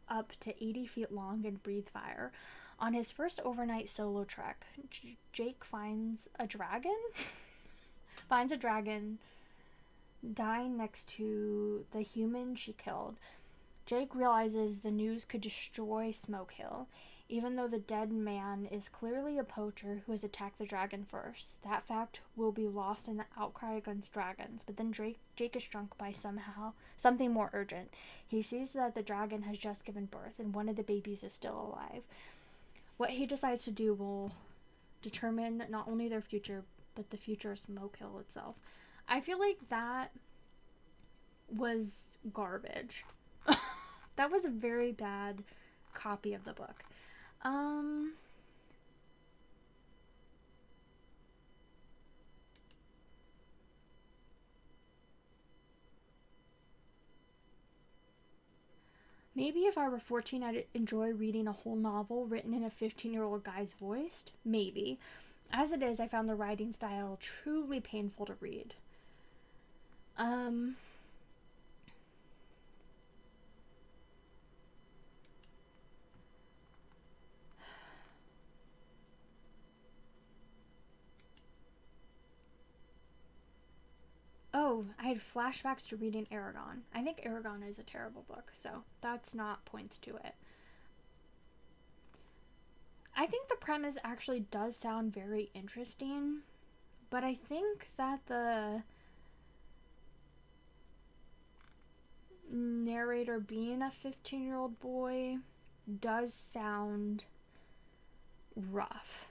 up to 80 feet long and breathe fire. On his first overnight solo trek, Jake finds a dragon dying next to the human she killed. Jake realizes the news could destroy Smoke Hill, even though the dead man is clearly a poacher who has attacked the dragon first. That fact will be lost in the outcry against dragons, but then Jake is struck by something more urgent. He sees that the dragon has just given birth and one of the babies is still alive. What he decides to do will determine not only their future, but the future of Smoke Hill itself. I feel like that was garbage. That was a very bad copy of the book. Maybe if I were 14, I'd enjoy reading a whole novel written in a 15-year-old guy's voice. Maybe. As it is, I found the writing style truly painful to read. Oh, I had flashbacks to reading Aragon. I think Aragon is a terrible book, so that's not points to it. I think the premise actually does sound very interesting, but I think that the narrator being a 15-year-old boy does sound rough.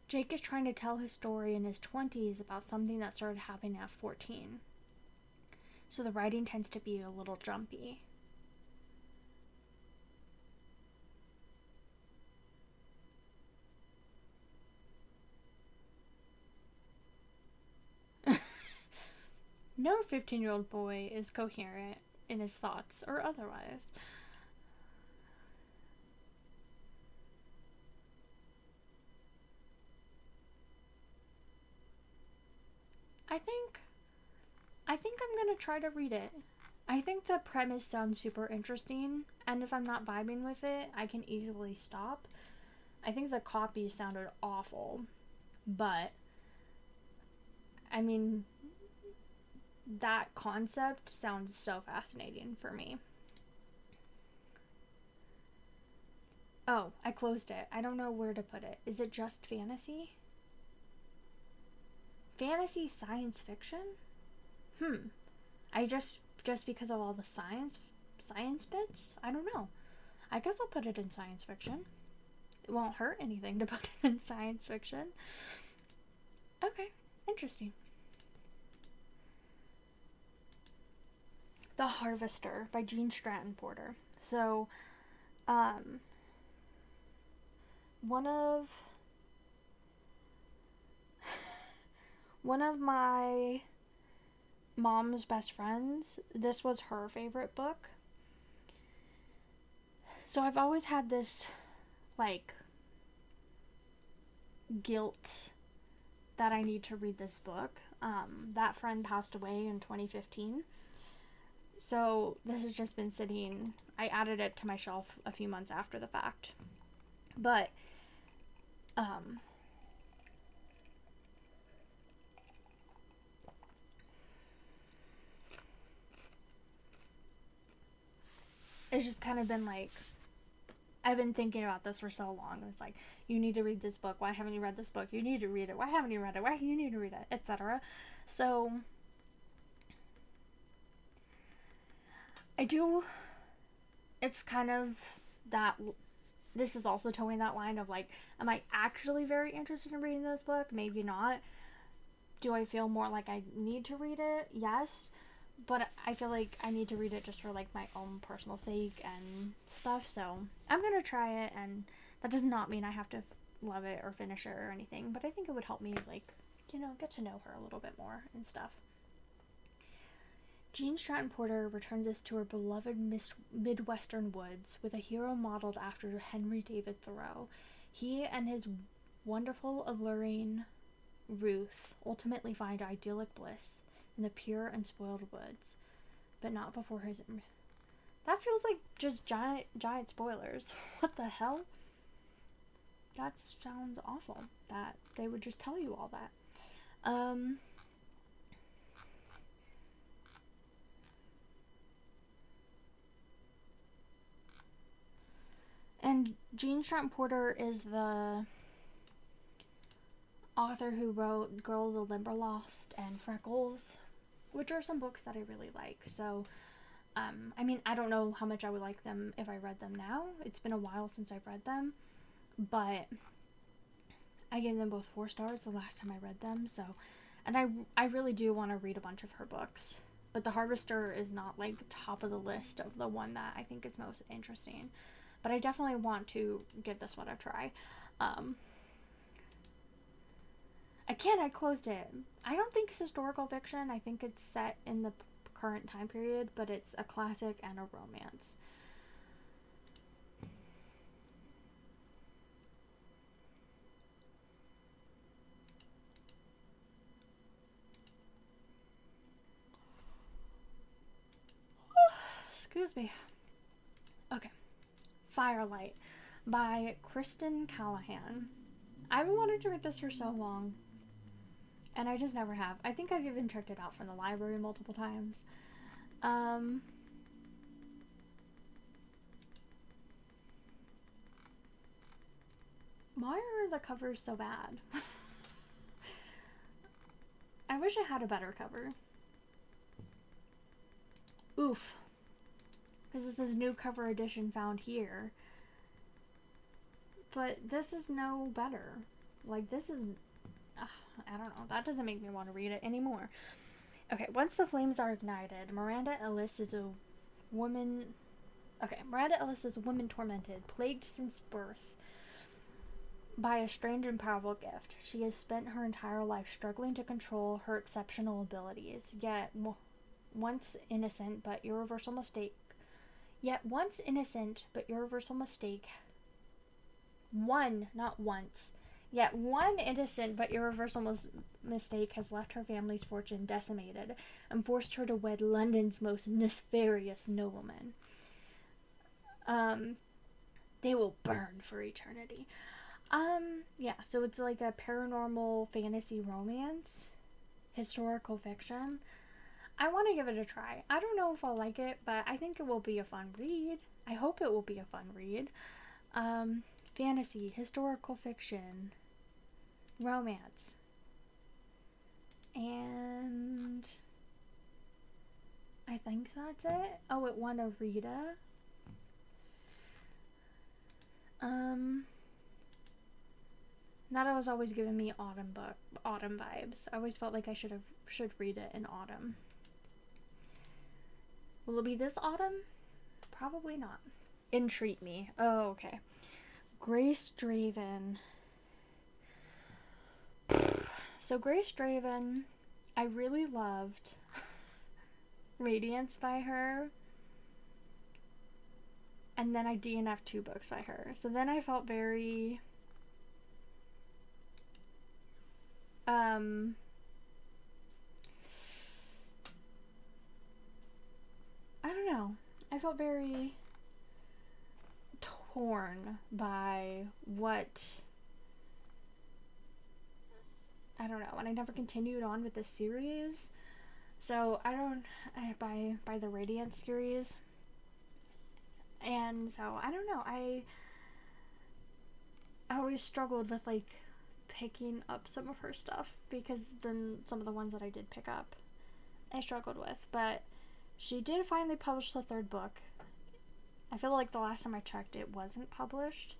Jake is trying to tell his story in his 20s about something that started happening at 14. So the writing tends to be a little jumpy. No 15-year-old boy is coherent in his thoughts or otherwise. I think I'm gonna try to read it. I think the premise sounds super interesting, and if I'm not vibing with it, I can easily stop. I think the copy sounded awful, but I mean, that concept sounds so fascinating for me. Oh, I closed it. I don't know where to put it. Is it just fantasy? Fantasy science fiction? I just because of all the science bits? I don't know. I guess I'll put it in science fiction. It won't hurt anything to put it in science fiction. Okay, interesting. The Harvester by Gene Stratton Porter. So, one One of my mom's best friends, this was her favorite book. So I've always had this, like, guilt that I need to read this book. That friend passed away in 2015. So this has just been sitting. I added it to my shelf a few months after the fact. But, it's just kind of been like, I've been thinking about this for so long. It's like, you need to read this book. Why haven't you read this book? You need to read it. Why haven't you read it? Why you need to read it? Etc. So, I do, it's kind of that, this is also towing that line of like, am I actually very interested in reading this book? Maybe not. Do I feel more like I need to read it? Yes. But I feel like I need to read it just for like my own personal sake and stuff. So I'm gonna try it, and that does not mean I have to love it or finish it or anything. But I think it would help me, like, get to know her a little bit more and stuff. Jean Stratton Porter returns us to her beloved Midwestern woods with a hero modeled after Henry David Thoreau. He and his wonderful, alluring Ruth ultimately find idyllic bliss in the pure and spoiled woods, but not before his. That feels like just giant spoilers. What the hell? That sounds awful. That they would just tell you all that. And Jean Stratton Porter is the author who wrote Girl, the Limberlost and Freckles, which are some books that I really like. So, I mean, I don't know how much I would like them if I read them now. It's been a while since I've read them, but I gave them both 4 stars the last time I read them. So, and I really do want to read a bunch of her books, but The Harvester is not like top of the list of the one that I think is most interesting. But I definitely want to give this one a try. I closed it. I don't think it's historical fiction. I think it's set in the current time period, but it's a classic and a romance. Excuse me. Okay. Firelight by Kristen Callahan. I've been wanting to read this for so long, and I just never have. I think I've even checked it out from the library multiple times. Why are the covers so bad? I wish I had a better cover. Oof. Because this is new cover edition found here. But this is no better. Like, this is... I don't know. That doesn't make me want to read it anymore. Okay, once the flames are ignited, Miranda Ellis is a woman tormented, plagued since birth by a strange and powerful gift. She has spent her entire life struggling to control her exceptional abilities, yet once innocent but irreversible mistake has left her family's fortune decimated and forced her to wed London's most nefarious nobleman. They will burn for eternity. Yeah, so it's like a paranormal fantasy romance, historical fiction. I want to give it a try. I don't know if I'll like it, but I think it will be a fun read. I hope it will be a fun read. Fantasy, historical fiction, romance. And I think that's it. Oh, it won a Rita. That was always giving me autumn vibes. I always felt like I should read it in autumn. Will it be this autumn? Probably not. Entreat Me. Oh, okay. Grace Draven. So Grace Draven, I really loved Radiance by her. And then I DNF'd 2 books by her. So then I felt very... I don't know. I felt very torn by what... I don't know. And I never continued on with this series. So by the Radiance series. And so I don't know. I always struggled with like picking up some of her stuff, because then some of the ones that I did pick up I struggled with. But she did finally publish the 3rd book. I feel like the last time I checked it wasn't published.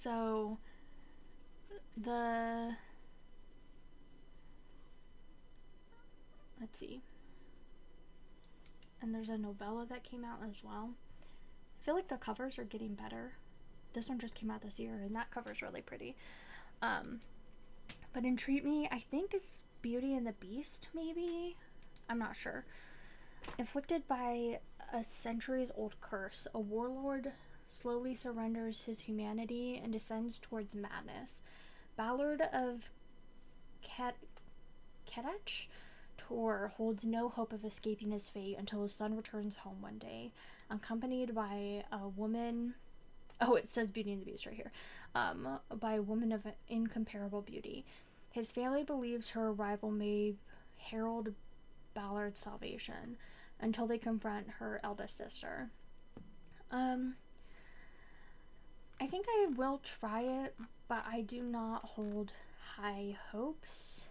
So let's see. And there's a novella that came out as well. I feel like the covers are getting better. This one just came out this year, and that cover's really pretty. But Entreat Me, I think, is Beauty and the Beast, maybe? I'm not sure. Inflicted by a centuries-old curse, a warlord slowly surrenders his humanity and descends towards madness. Ballard of Kedach Tor holds no hope of escaping his fate until his son returns home one day, accompanied by a woman... Oh, it says Beauty and the Beast right here. By a woman of incomparable beauty. His family believes her arrival may herald Ballard's salvation until they confront her eldest sister. I think I will try it, but I do not hold high hopes.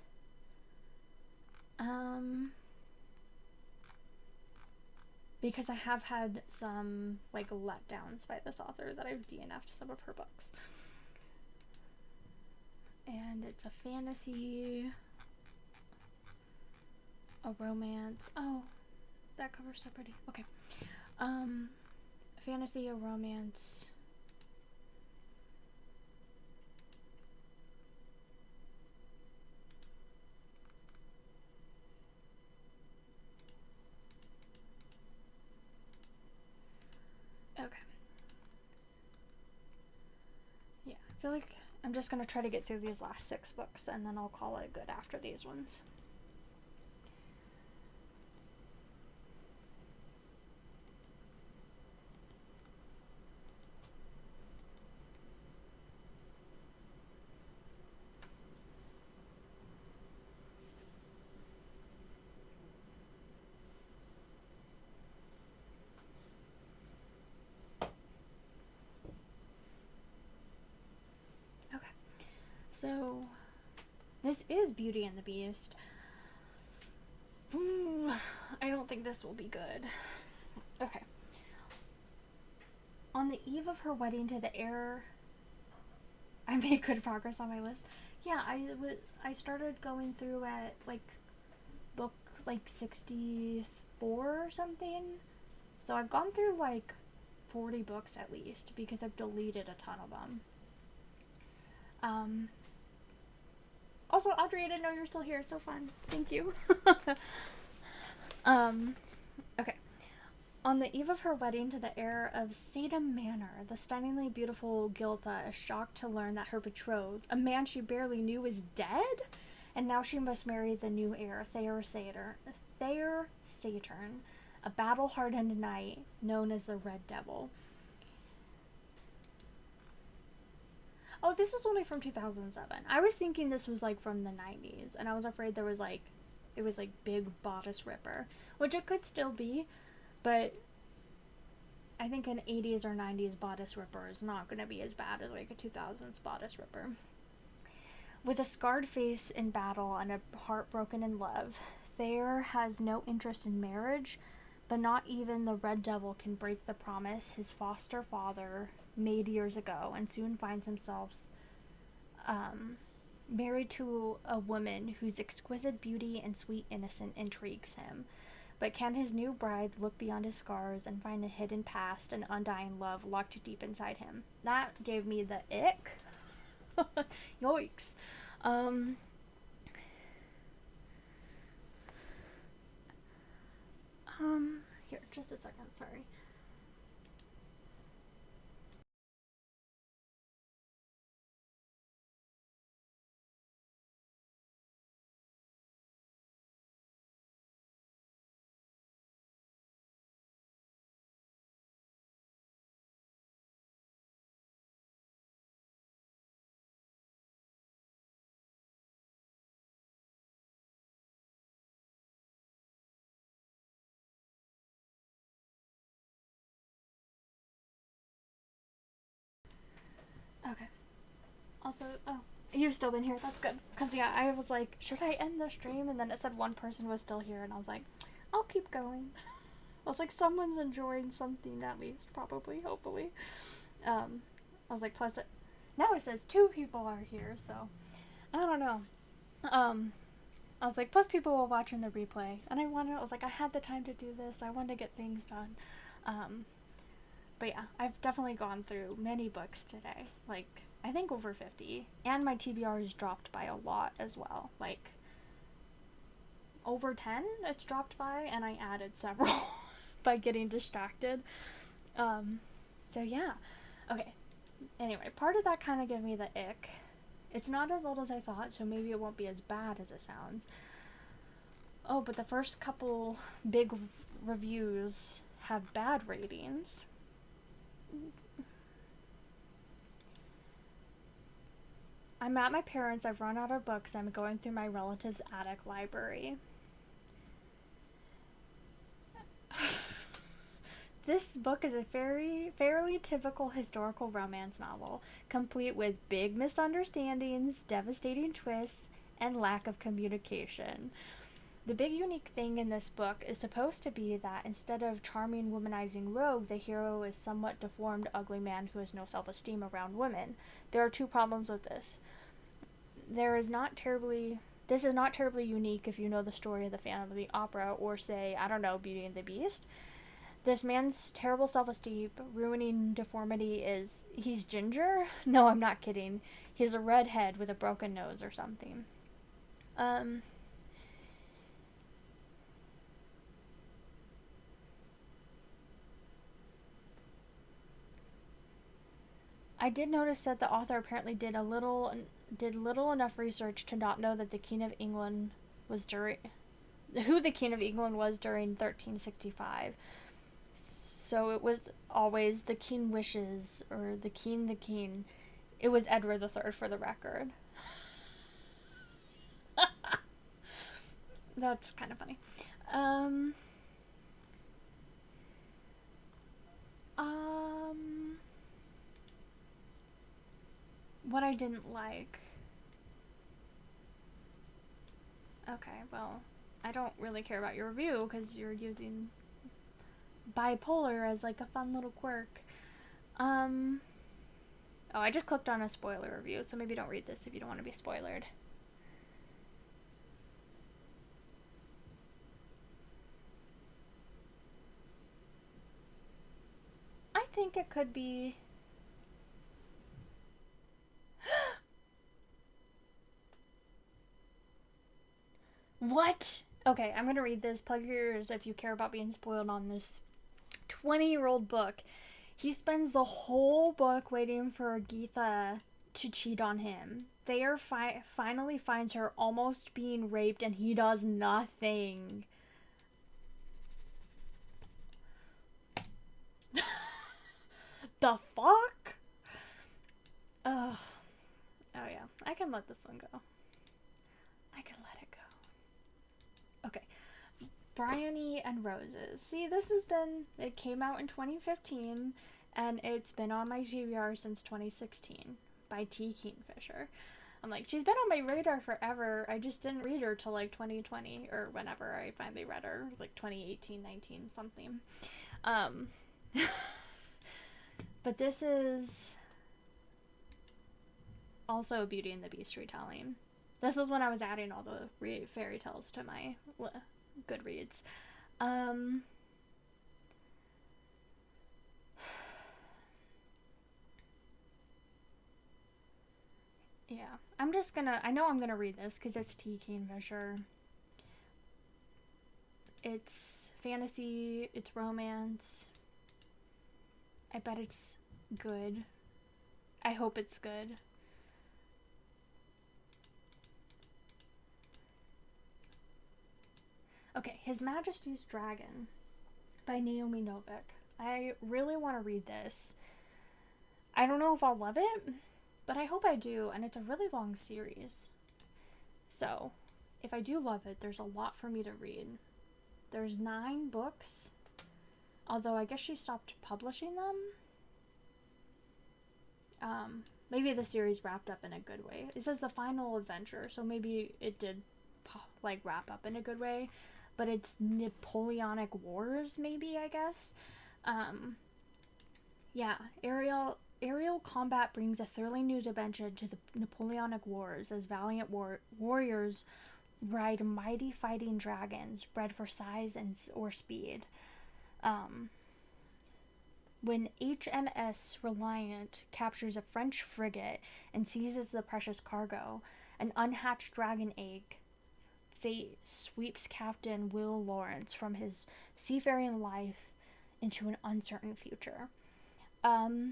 Because I have had some like letdowns by this author that I've DNF'd some of her books. And it's a fantasy, a romance. Oh, that cover's so pretty. Okay. A fantasy, a romance. Okay. Yeah, I feel like I'm just gonna try to get through these last 6 books, and then I'll call it good after these ones. So, this is Beauty and the Beast. I don't think this will be good. Okay. On the eve of her wedding to the heir... I made good progress on my list. Yeah, I started going through at, like, book, like, 64 or something. So I've gone through, like, 40 books at least, because I've deleted a ton of them. Also, Audrey, I didn't know you were still here. So fun. Thank you. Okay. On the eve of her wedding to the heir of Sadam Manor, the stunningly beautiful Giltha is shocked to learn that her betrothed, a man she barely knew, is dead, and now she must marry the new heir, Thayer Saturn, a battle-hardened knight known as the Red Devil. Oh, this was only from 2007. I was thinking this was, like, from the 90s, and I was afraid there was, like, it was, like, big bodice ripper, which it could still be, but I think an 80s or 90s bodice ripper is not going to be as bad as, like, a 2000s bodice ripper. With a scarred face in battle and a heart broken in love, Thayer has no interest in marriage, but not even the Red Devil can break the promise his foster father made years ago, and soon finds himself married to a woman whose exquisite beauty and sweet innocence intrigues him. But can his new bride look beyond his scars and find a hidden past and undying love locked deep inside him? That gave me the ick. Yikes. Um, Here, just a second, sorry. Okay. Also, oh, you've still been here. That's good. Because, yeah, I was like, should I end the stream? And then it said one person was still here, and I was like, I'll keep going. I was like, someone's enjoying something at least, probably, hopefully. I was like, plus, now it says two people are here, so I don't know. Um, I was like, plus people will watch in the replay, and I was like, I had the time to do this. I wanted to get things done. Um, but yeah, I've definitely gone through many books today. Like, I think over 50. And my TBR is dropped by a lot as well. Like, over 10 it's dropped by, and I added several by getting distracted. So yeah. Okay. Anyway, part of that kind of gave me the ick. It's not as old as I thought, so maybe it won't be as bad as it sounds. Oh, but the first couple big reviews have bad ratings. I'm at my parents', I've run out of books, I'm going through my relative's attic library. This book is a fairly typical historical romance novel, complete with big misunderstandings, devastating twists, and lack of communication. The big unique thing in this book is supposed to be that instead of charming, womanizing rogue, the hero is somewhat deformed, ugly man who has no self-esteem around women. There are two problems with this. This is not terribly unique if you know the story of the Phantom of the Opera or, say, I don't know, Beauty and the Beast. This man's terrible self-esteem, ruining deformity is he's ginger? No, I'm not kidding. He's a redhead with a broken nose or something. I did notice that the author apparently did little enough research to not know that the King of England was during who the King of England was during 1365. So it was always the King wishes, or the King. It was Edward III for the record. That's kind of funny. Um, um, what I didn't like. Okay, well, I don't really care about your review because you're using bipolar as like a fun little quirk. Um, oh, I just clicked on a spoiler review, so maybe don't read this if you don't want to be spoilered. I think it could be. What? Okay, I'm gonna read this. Plug your ears if you care about being spoiled on this 20-year-old book. He spends the whole book waiting for Geetha to cheat on him. Thayer finally finds her almost being raped, and he does nothing. The fuck? Ugh. Oh yeah, I can let this one go. I can let it go. Okay. Bryony and Roses. See, it came out in 2015, and it's been on my GBR since 2016 by T. Kingfisher. I'm like, she's been on my radar forever. I just didn't read her till like 2020 or whenever I finally read her, like 2018, 19, something. But this is also a Beauty and the Beast retelling. This is when I was adding all the fairy tales to my Goodreads. Yeah. I know I'm gonna read this because it's T. Kingfisher. It's fantasy, it's romance. I bet it's good. I hope it's good. Okay, His Majesty's Dragon by Naomi Novik. I really want to read this. I don't know if I'll love it, but I hope I do, and it's a really long series. So, if I do love it, there's a lot for me to read. There's 9 books, although I guess she stopped publishing them. Maybe the series wrapped up in a good way. It says the final adventure, so maybe it did like wrap up in a good way. But it's Napoleonic Wars, maybe, I guess. Yeah, aerial combat brings a thrilling new dimension to the Napoleonic Wars as valiant warriors ride mighty fighting dragons bred for size or speed. When HMS Reliant captures a French frigate and seizes the precious cargo, an unhatched dragon egg fate sweeps Captain Will Lawrence from his seafaring life into an uncertain future. Yeah,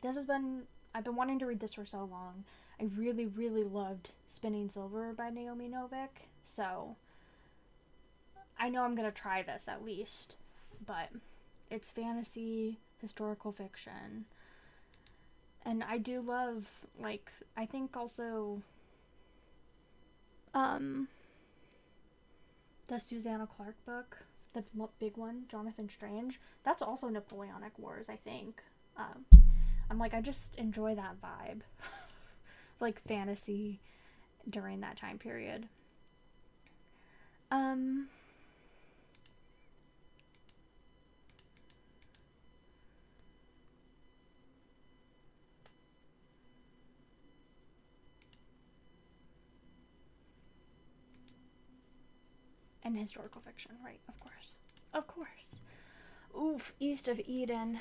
I've been wanting to read this for so long. I really, really loved Spinning Silver by Naomi Novik, so I know I'm gonna try this at least, but it's fantasy, historical fiction, and I do love, like, I think also, the Susanna Clarke book, the big one, Jonathan Strange, that's also Napoleonic Wars, I think. I'm like, I just enjoy that vibe. Like, fantasy during that time period. And historical fiction, right? Of course. Of course. Oof, East of Eden.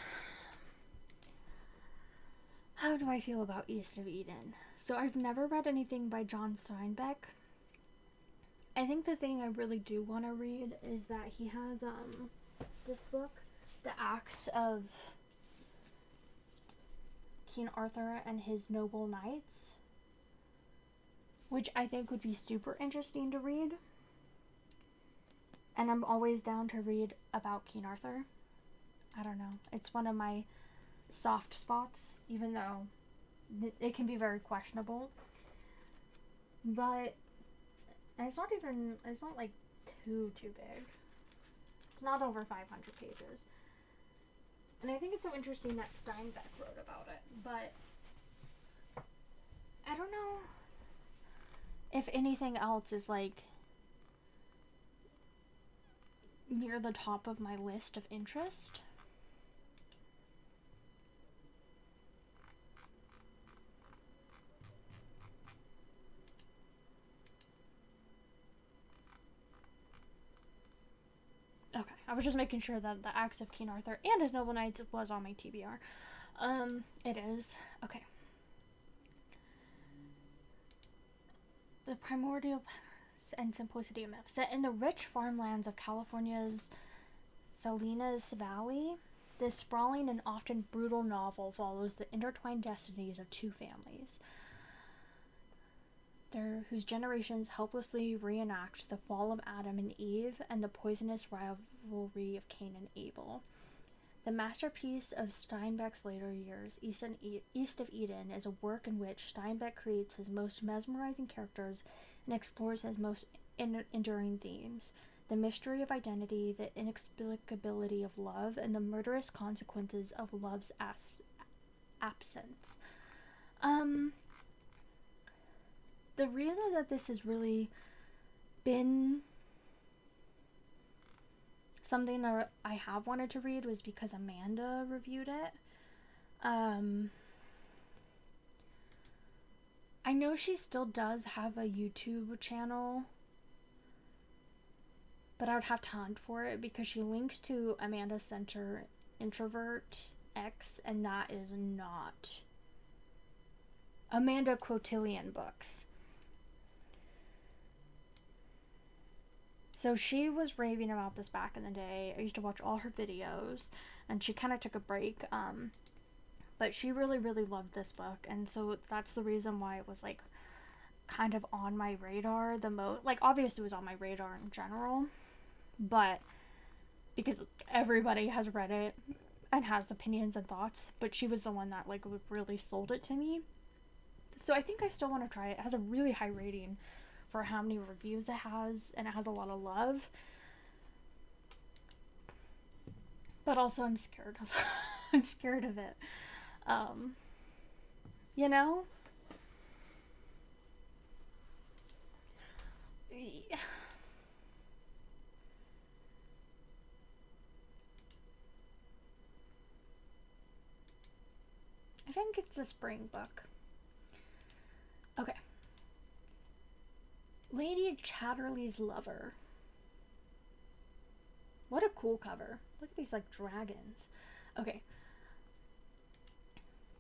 How do I feel about East of Eden? So I've never read anything by John Steinbeck. I think the thing I really do want to read is that he has this book, The Acts of King Arthur and His Noble Knights, which I think would be super interesting to read. And I'm always down to read about King Arthur. I don't know. It's one of my soft spots, even though it can be very questionable. But it's not like too big. It's not over 500 pages. And I think it's so interesting that Steinbeck wrote about it. But I don't know if anything else is like near the top of my list of interest. Okay, I was just making sure that The Acts of King Arthur and His Noble Knights was on my TBR. It is. Okay. The primordial and simplicity of myth. Set in the rich farmlands of California's Salinas Valley, this sprawling and often brutal novel follows the intertwined destinies of 2 families, whose generations helplessly reenact the fall of Adam and Eve and the poisonous rivalry of Cain and Abel. The masterpiece of Steinbeck's later years, East of Eden, is a work in which Steinbeck creates his most mesmerizing characters and explores his most enduring themes: the mystery of identity, the inexplicability of love, and the murderous consequences of love's absence. The reason that this has really been something that I have wanted to read was because Amanda reviewed it. I know she still does have a YouTube channel, but I would have to hunt for it because she links to Amanda Center Introvert X, and that is not Amanda Quotillion books. So she was raving about this back in the day. I used to watch all her videos, and she kind of took a break. But she really, really loved this book, and so that's the reason why it was like kind of on my radar the most. Like, obviously it was on my radar in general, but because everybody has read it and has opinions and thoughts, but she was the one that like really sold it to me. So I think I still want to try it. It has a really high rating for how many reviews it has, and it has a lot of love. But also I'm scared of I'm scared of it. You know? Yeah. I think it's a spring book. Okay. Lady Chatterley's Lover. What a cool cover. Look at these like dragons. Okay.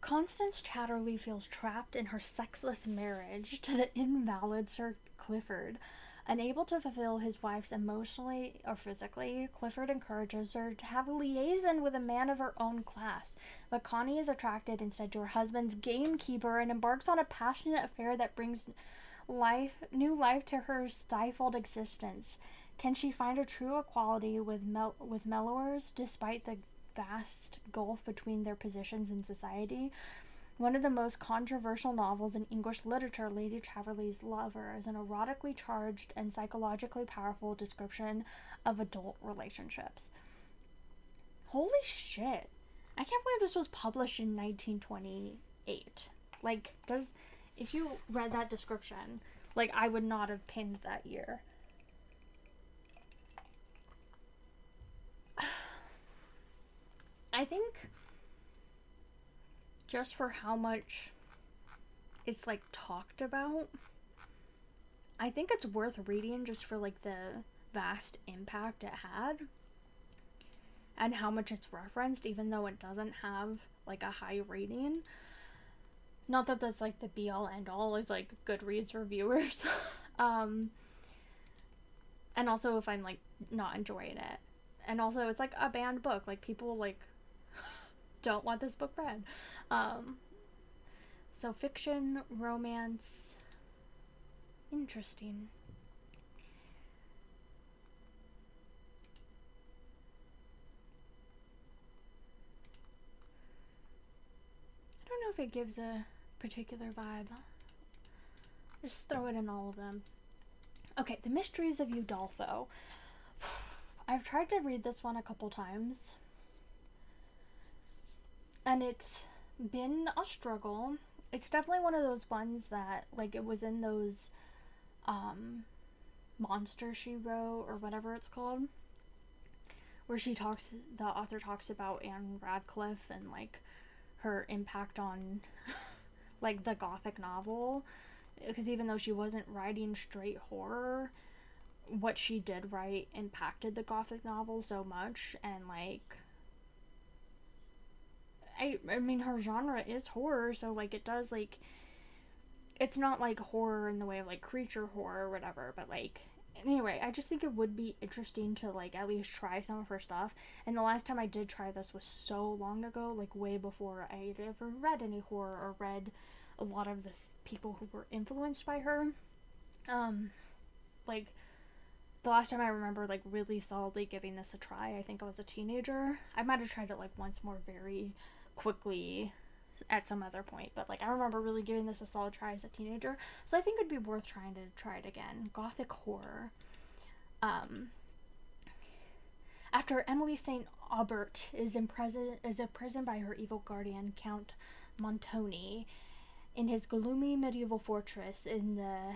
Constance Chatterley feels trapped in her sexless marriage to the invalid Sir Clifford. Unable to fulfill his wife's emotionally or physically, Clifford encourages her to have a liaison with a man of her own class. But Connie is attracted instead to her husband's gamekeeper and embarks on a passionate affair that brings new life to her stifled existence. Can she find a true equality with mellowers despite the vast gulf between their positions in society? One of the most controversial novels in English literature, Lady Chatterley's Lover, is an erotically charged and psychologically powerful description of adult relationships. Holy shit. I can't believe this was published in 1928. Like, if you read that description, like, I would not have pinned that year. I think just for how much it's like talked about, I think it's worth reading just for like the vast impact it had and how much it's referenced, even though it doesn't have like a high rating. Not that that's like the be all end all, is like Goodreads reviewers. And also if I'm like not enjoying it. And also it's like a banned book. Like people like don't want this book read. So fiction, romance, interesting. I don't know if it gives a particular vibe. Just throw it in all of them. Okay, The Mysteries of Udolpho. I've tried to read this one a couple times, and it's been a struggle. It's definitely one of those ones that, like, it was in those Monster She Wrote, or whatever it's called, where the author talks about Anne Radcliffe and, like, her impact on, like, the Gothic novel. Because even though she wasn't writing straight horror, what she did write impacted the Gothic novel so much, and, like, I mean, her genre is horror, so, like, it does, like, it's not, like, horror in the way of, like, creature horror or whatever, but, like, anyway, I just think it would be interesting to, like, at least try some of her stuff, and the last time I did try this was so long ago, like, way before I had ever read any horror or read a lot of the people who were influenced by her. Like, the last time I remember, like, really solidly giving this a try, I think I was a teenager. I might have tried it, like, once more very quickly at some other point, but, like, I remember really giving this a solid try as a teenager, so I think it'd be worth trying to try it again. Gothic horror. After Emily St. Aubert is imprisoned by her evil guardian, Count Montoni, in his gloomy medieval fortress in the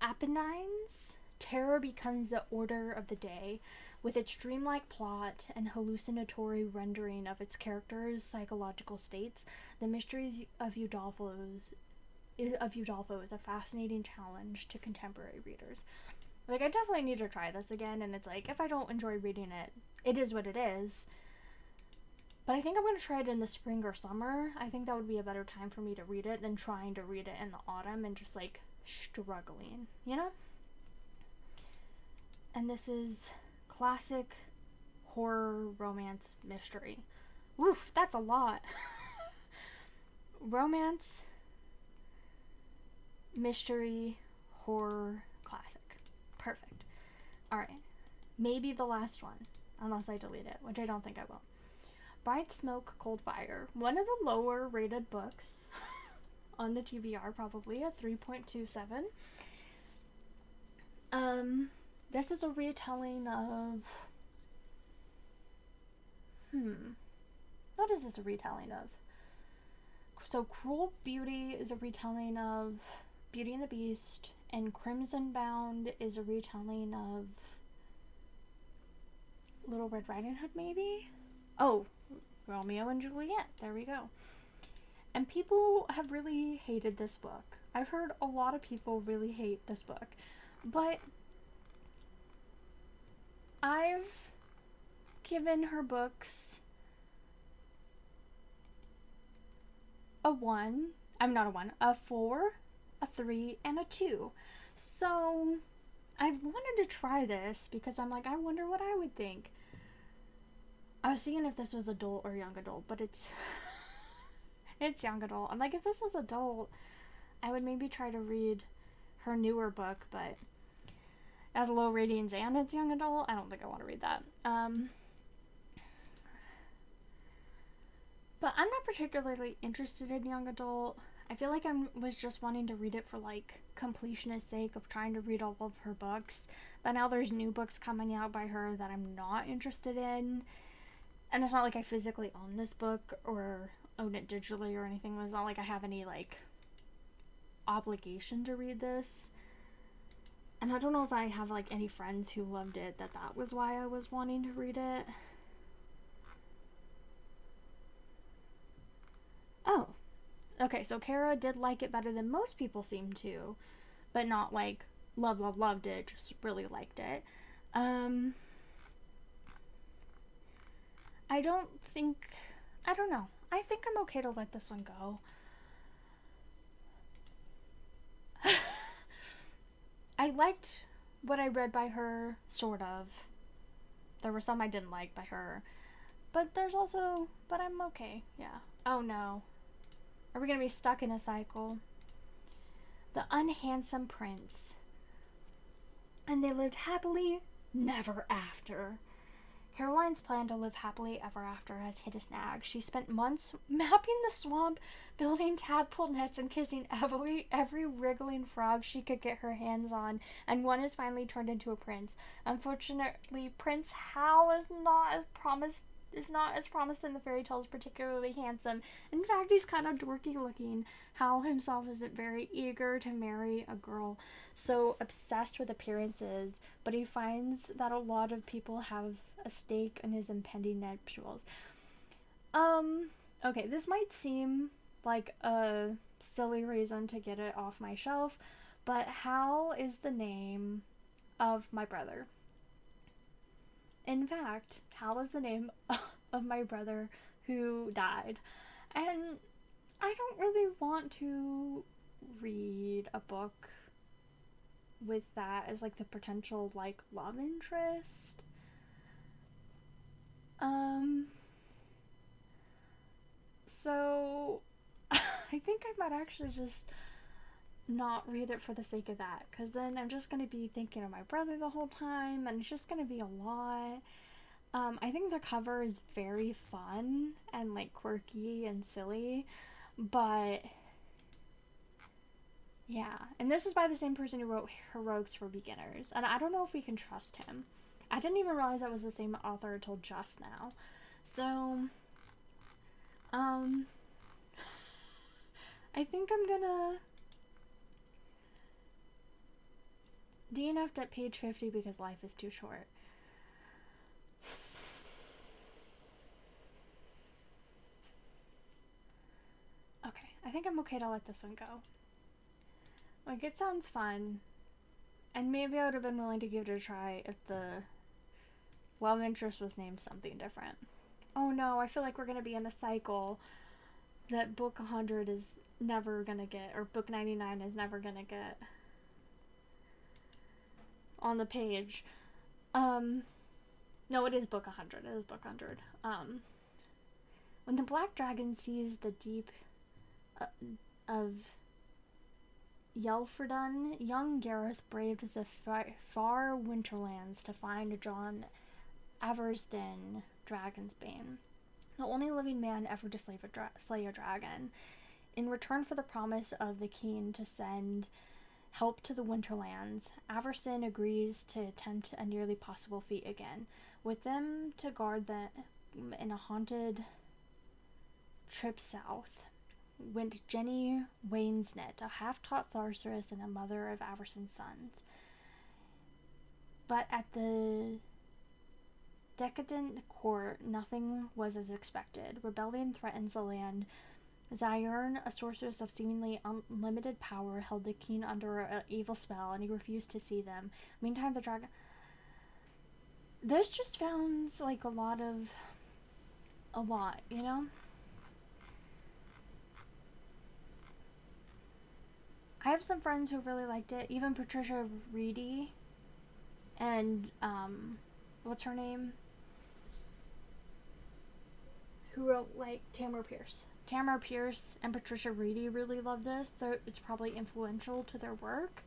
Apennines, terror becomes the order of the day. With its dreamlike plot and hallucinatory rendering of its characters' psychological states, The Mysteries of Udolpho is a fascinating challenge to contemporary readers. Like, I definitely need to try this again, and it's like, if I don't enjoy reading it, it is what it is. But I think I'm going to try it in the spring or summer. I think that would be a better time for me to read it than trying to read it in the autumn and just like struggling, you know? And this is classic horror, romance, mystery. Woof, that's a lot. Romance, mystery, horror, classic. Perfect. Alright. Maybe the last one, unless I delete it, which I don't think I will. Bright Smoke, Cold Fire. One of the lower rated books on the TBR, probably a 3.27. This is a retelling of... What is this a retelling of? So Cruel Beauty is a retelling of Beauty and the Beast, and Crimson Bound is a retelling of Little Red Riding Hood, maybe? Oh, Romeo and Juliet. There we go. And people have really hated this book. I've heard a lot of people really hate this book. But I've given her books a 1. I'm not a 1. A 4, a 3, and a 2. So I've wanted to try this because I'm like, I wonder what I would think. I was seeing if this was adult or young adult, but it's it's young adult. I'm like, if this was adult, I would maybe try to read her newer book, but it has low ratings and it's young adult. I don't think I want to read that. But I'm not particularly interested in young adult. I feel like I was just wanting to read it for like completionist sake of trying to read all of her books. But now there's new books coming out by her that I'm not interested in. And it's not like I physically own this book or own it digitally or anything. It's not like I have any like obligation to read this. And I don't know if I have like any friends who loved it that was why I was wanting to read it. Oh. Okay, so Kara did like it better than most people seem to, but not like loved it, just really liked it. I don't know. I think I'm okay to let this one go. I liked what I read by her, sort of. There were some I didn't like by her. But I'm okay, yeah. Oh no. Are we gonna be stuck in a cycle? The Unhandsome Prince. And they lived happily never after. Caroline's plan to live happily ever after has hit a snag. She spent months mapping the swamp, building tadpole nets, and kissing every wriggling frog she could get her hands on, and one has finally turned into a prince. Unfortunately, Prince Hal is not as promised in the fairy tales particularly handsome. In fact, he's kind of dorky looking. Hal himself isn't very eager to marry a girl so obsessed with appearances, but he finds that a lot of people have a stake in his impending nuptials. Okay, this might seem like a silly reason to get it off my shelf, but Hal is the name of my brother. In fact, Hal is the name of my brother who died. And I don't really want to read a book with that as like the potential like love interest. So I think I might actually just not read it for the sake of that, because then I'm just going to be thinking of my brother the whole time, and it's just going to be a lot. I think the cover is very fun and like quirky and silly, but yeah. And this is by the same person who wrote Heroics for Beginners, and I don't know if we can trust him. I didn't even realize that was the same author until just now. So I think I'm gonna DNF'd at page 50 because life is too short. Okay, I think I'm okay to let this one go. Like, it sounds fun, and maybe I would have been willing to give it a try if the love interest was named something different. Oh no, I feel like we're gonna be in a cycle that book 100 is never gonna get, or book 99 is never gonna get on the page. No, it is book 100. It is book 100. When the black dragon sees the deep of Yelfredun, young Gareth braved the far winterlands to find John Aversden, Dragonsbane, the only living man ever to slay a dragon. In return for the promise of the king to send help to the Winterlands, Aversden agrees to attempt a nearly possible feat again. With them to guard in a haunted trip south went Jenny Wainsnet, a half-taught sorceress and a mother of Aversden's sons. But at the decadent court, nothing was as expected. Rebellion threatens the land. Zyern, a sorceress of seemingly unlimited power, held the king under an evil spell, and he refused to see them. Meantime, the dragon... This just sounds like a lot, you know? I have some friends who really liked it. Even Patricia Reedy and, what's her name? Who wrote, like, Tamara Pierce. Tamara Pierce and Patricia Reedy really love this. It's probably influential to their work.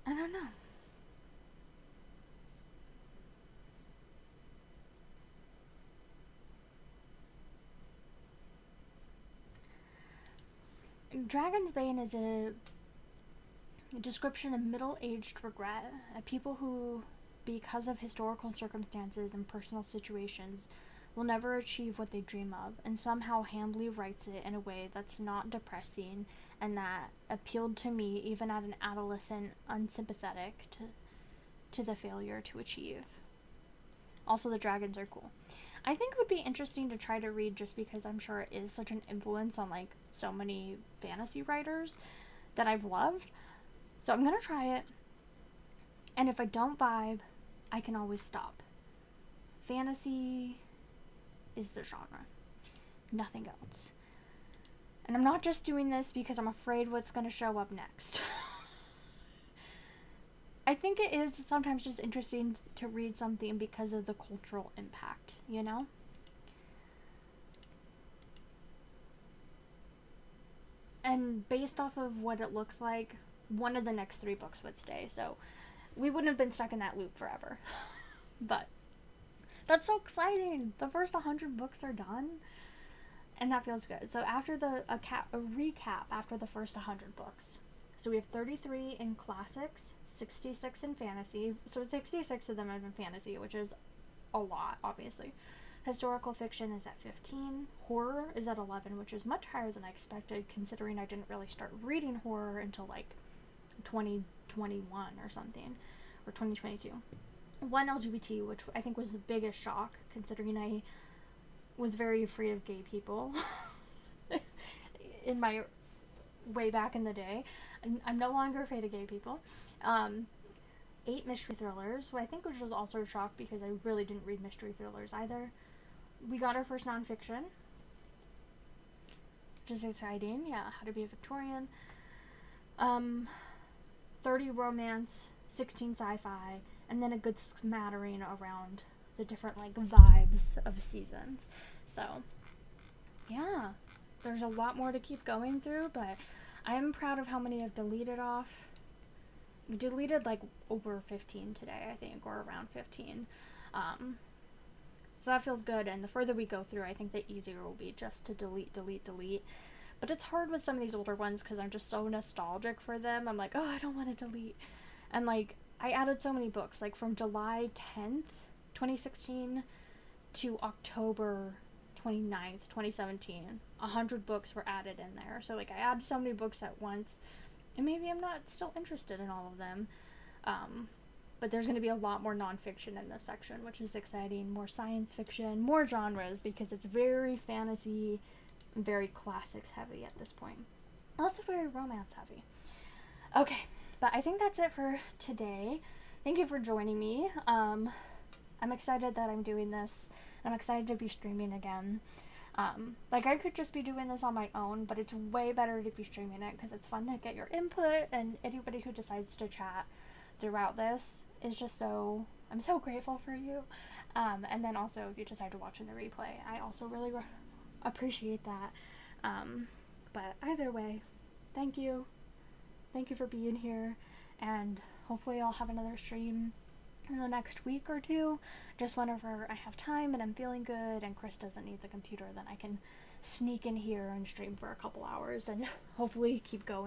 I don't know. Dragonsbane is a description of middle-aged regret, a people who, because of historical circumstances and personal situations, will never achieve what they dream of, and somehow Hambly writes it in a way that's not depressing and that appealed to me even as an adolescent unsympathetic to the failure to achieve. Also, the dragons are cool. I think it would be interesting to try to read just because I'm sure it is such an influence on like so many fantasy writers that I've loved. So I'm gonna try it. And if I don't vibe, I can always stop. Fantasy is the genre. Nothing else. And I'm not just doing this because I'm afraid what's gonna show up next. I think it is sometimes just interesting to read something because of the cultural impact, you know? And based off of what it looks like, one of the next 3 books would stay, so we wouldn't have been stuck in that loop forever. But that's so exciting! The first 100 books are done, and that feels good. So after a recap after the first 100 books. So we have 33 in classics, 66 in fantasy. So 66 of them have been fantasy, which is a lot, obviously. Historical fiction is at 15. Horror is at 11, which is much higher than I expected, considering I didn't really start reading horror until like 2021 or something, or 2022. 1 LGBT, which I think was the biggest shock, considering I was very afraid of gay people in my way back in the day. I'm no longer afraid of gay people. 8 mystery thrillers, which I think was also a shock because I really didn't read mystery thrillers either. We got our first nonfiction, which is exciting. Yeah, How to Be a Victorian. 30 romance, 16 sci-fi, and then a good smattering around the different like vibes of seasons. So yeah, there's a lot more to keep going through, but I'm proud of how many I've deleted off. We deleted like over 15 today, I think, or around 15. So that feels good, and the further we go through, I think the easier it will be just to delete. But it's hard with some of these older ones because I'm just so nostalgic for them. I'm like, oh, I don't want to delete. And like, I added so many books, like from July 10th, 2016 to October 29th, 2017. 100 books were added in there. So like, I added so many books at once, and maybe I'm not still interested in all of them. But there's going to be a lot more nonfiction in this section, which is exciting. More science fiction, more genres, because it's very fantasy, very classics heavy at this point. Also very romance heavy. Okay, but I think that's it for today. Thank you for joining me. I'm excited that I'm doing this. I'm excited to be streaming again. Like, I could just be doing this on my own, but it's way better to be streaming it because it's fun to get your input, and anybody who decides to chat throughout this is just I'm so grateful for you. And then also, if you decide to watch in the replay, I also really appreciate that. But either way, thank you. Thank you for being here, and hopefully I'll have another stream in the next week or two, just whenever I have time and I'm feeling good and Chris doesn't need the computer, then I can sneak in here and stream for a couple hours and hopefully keep going.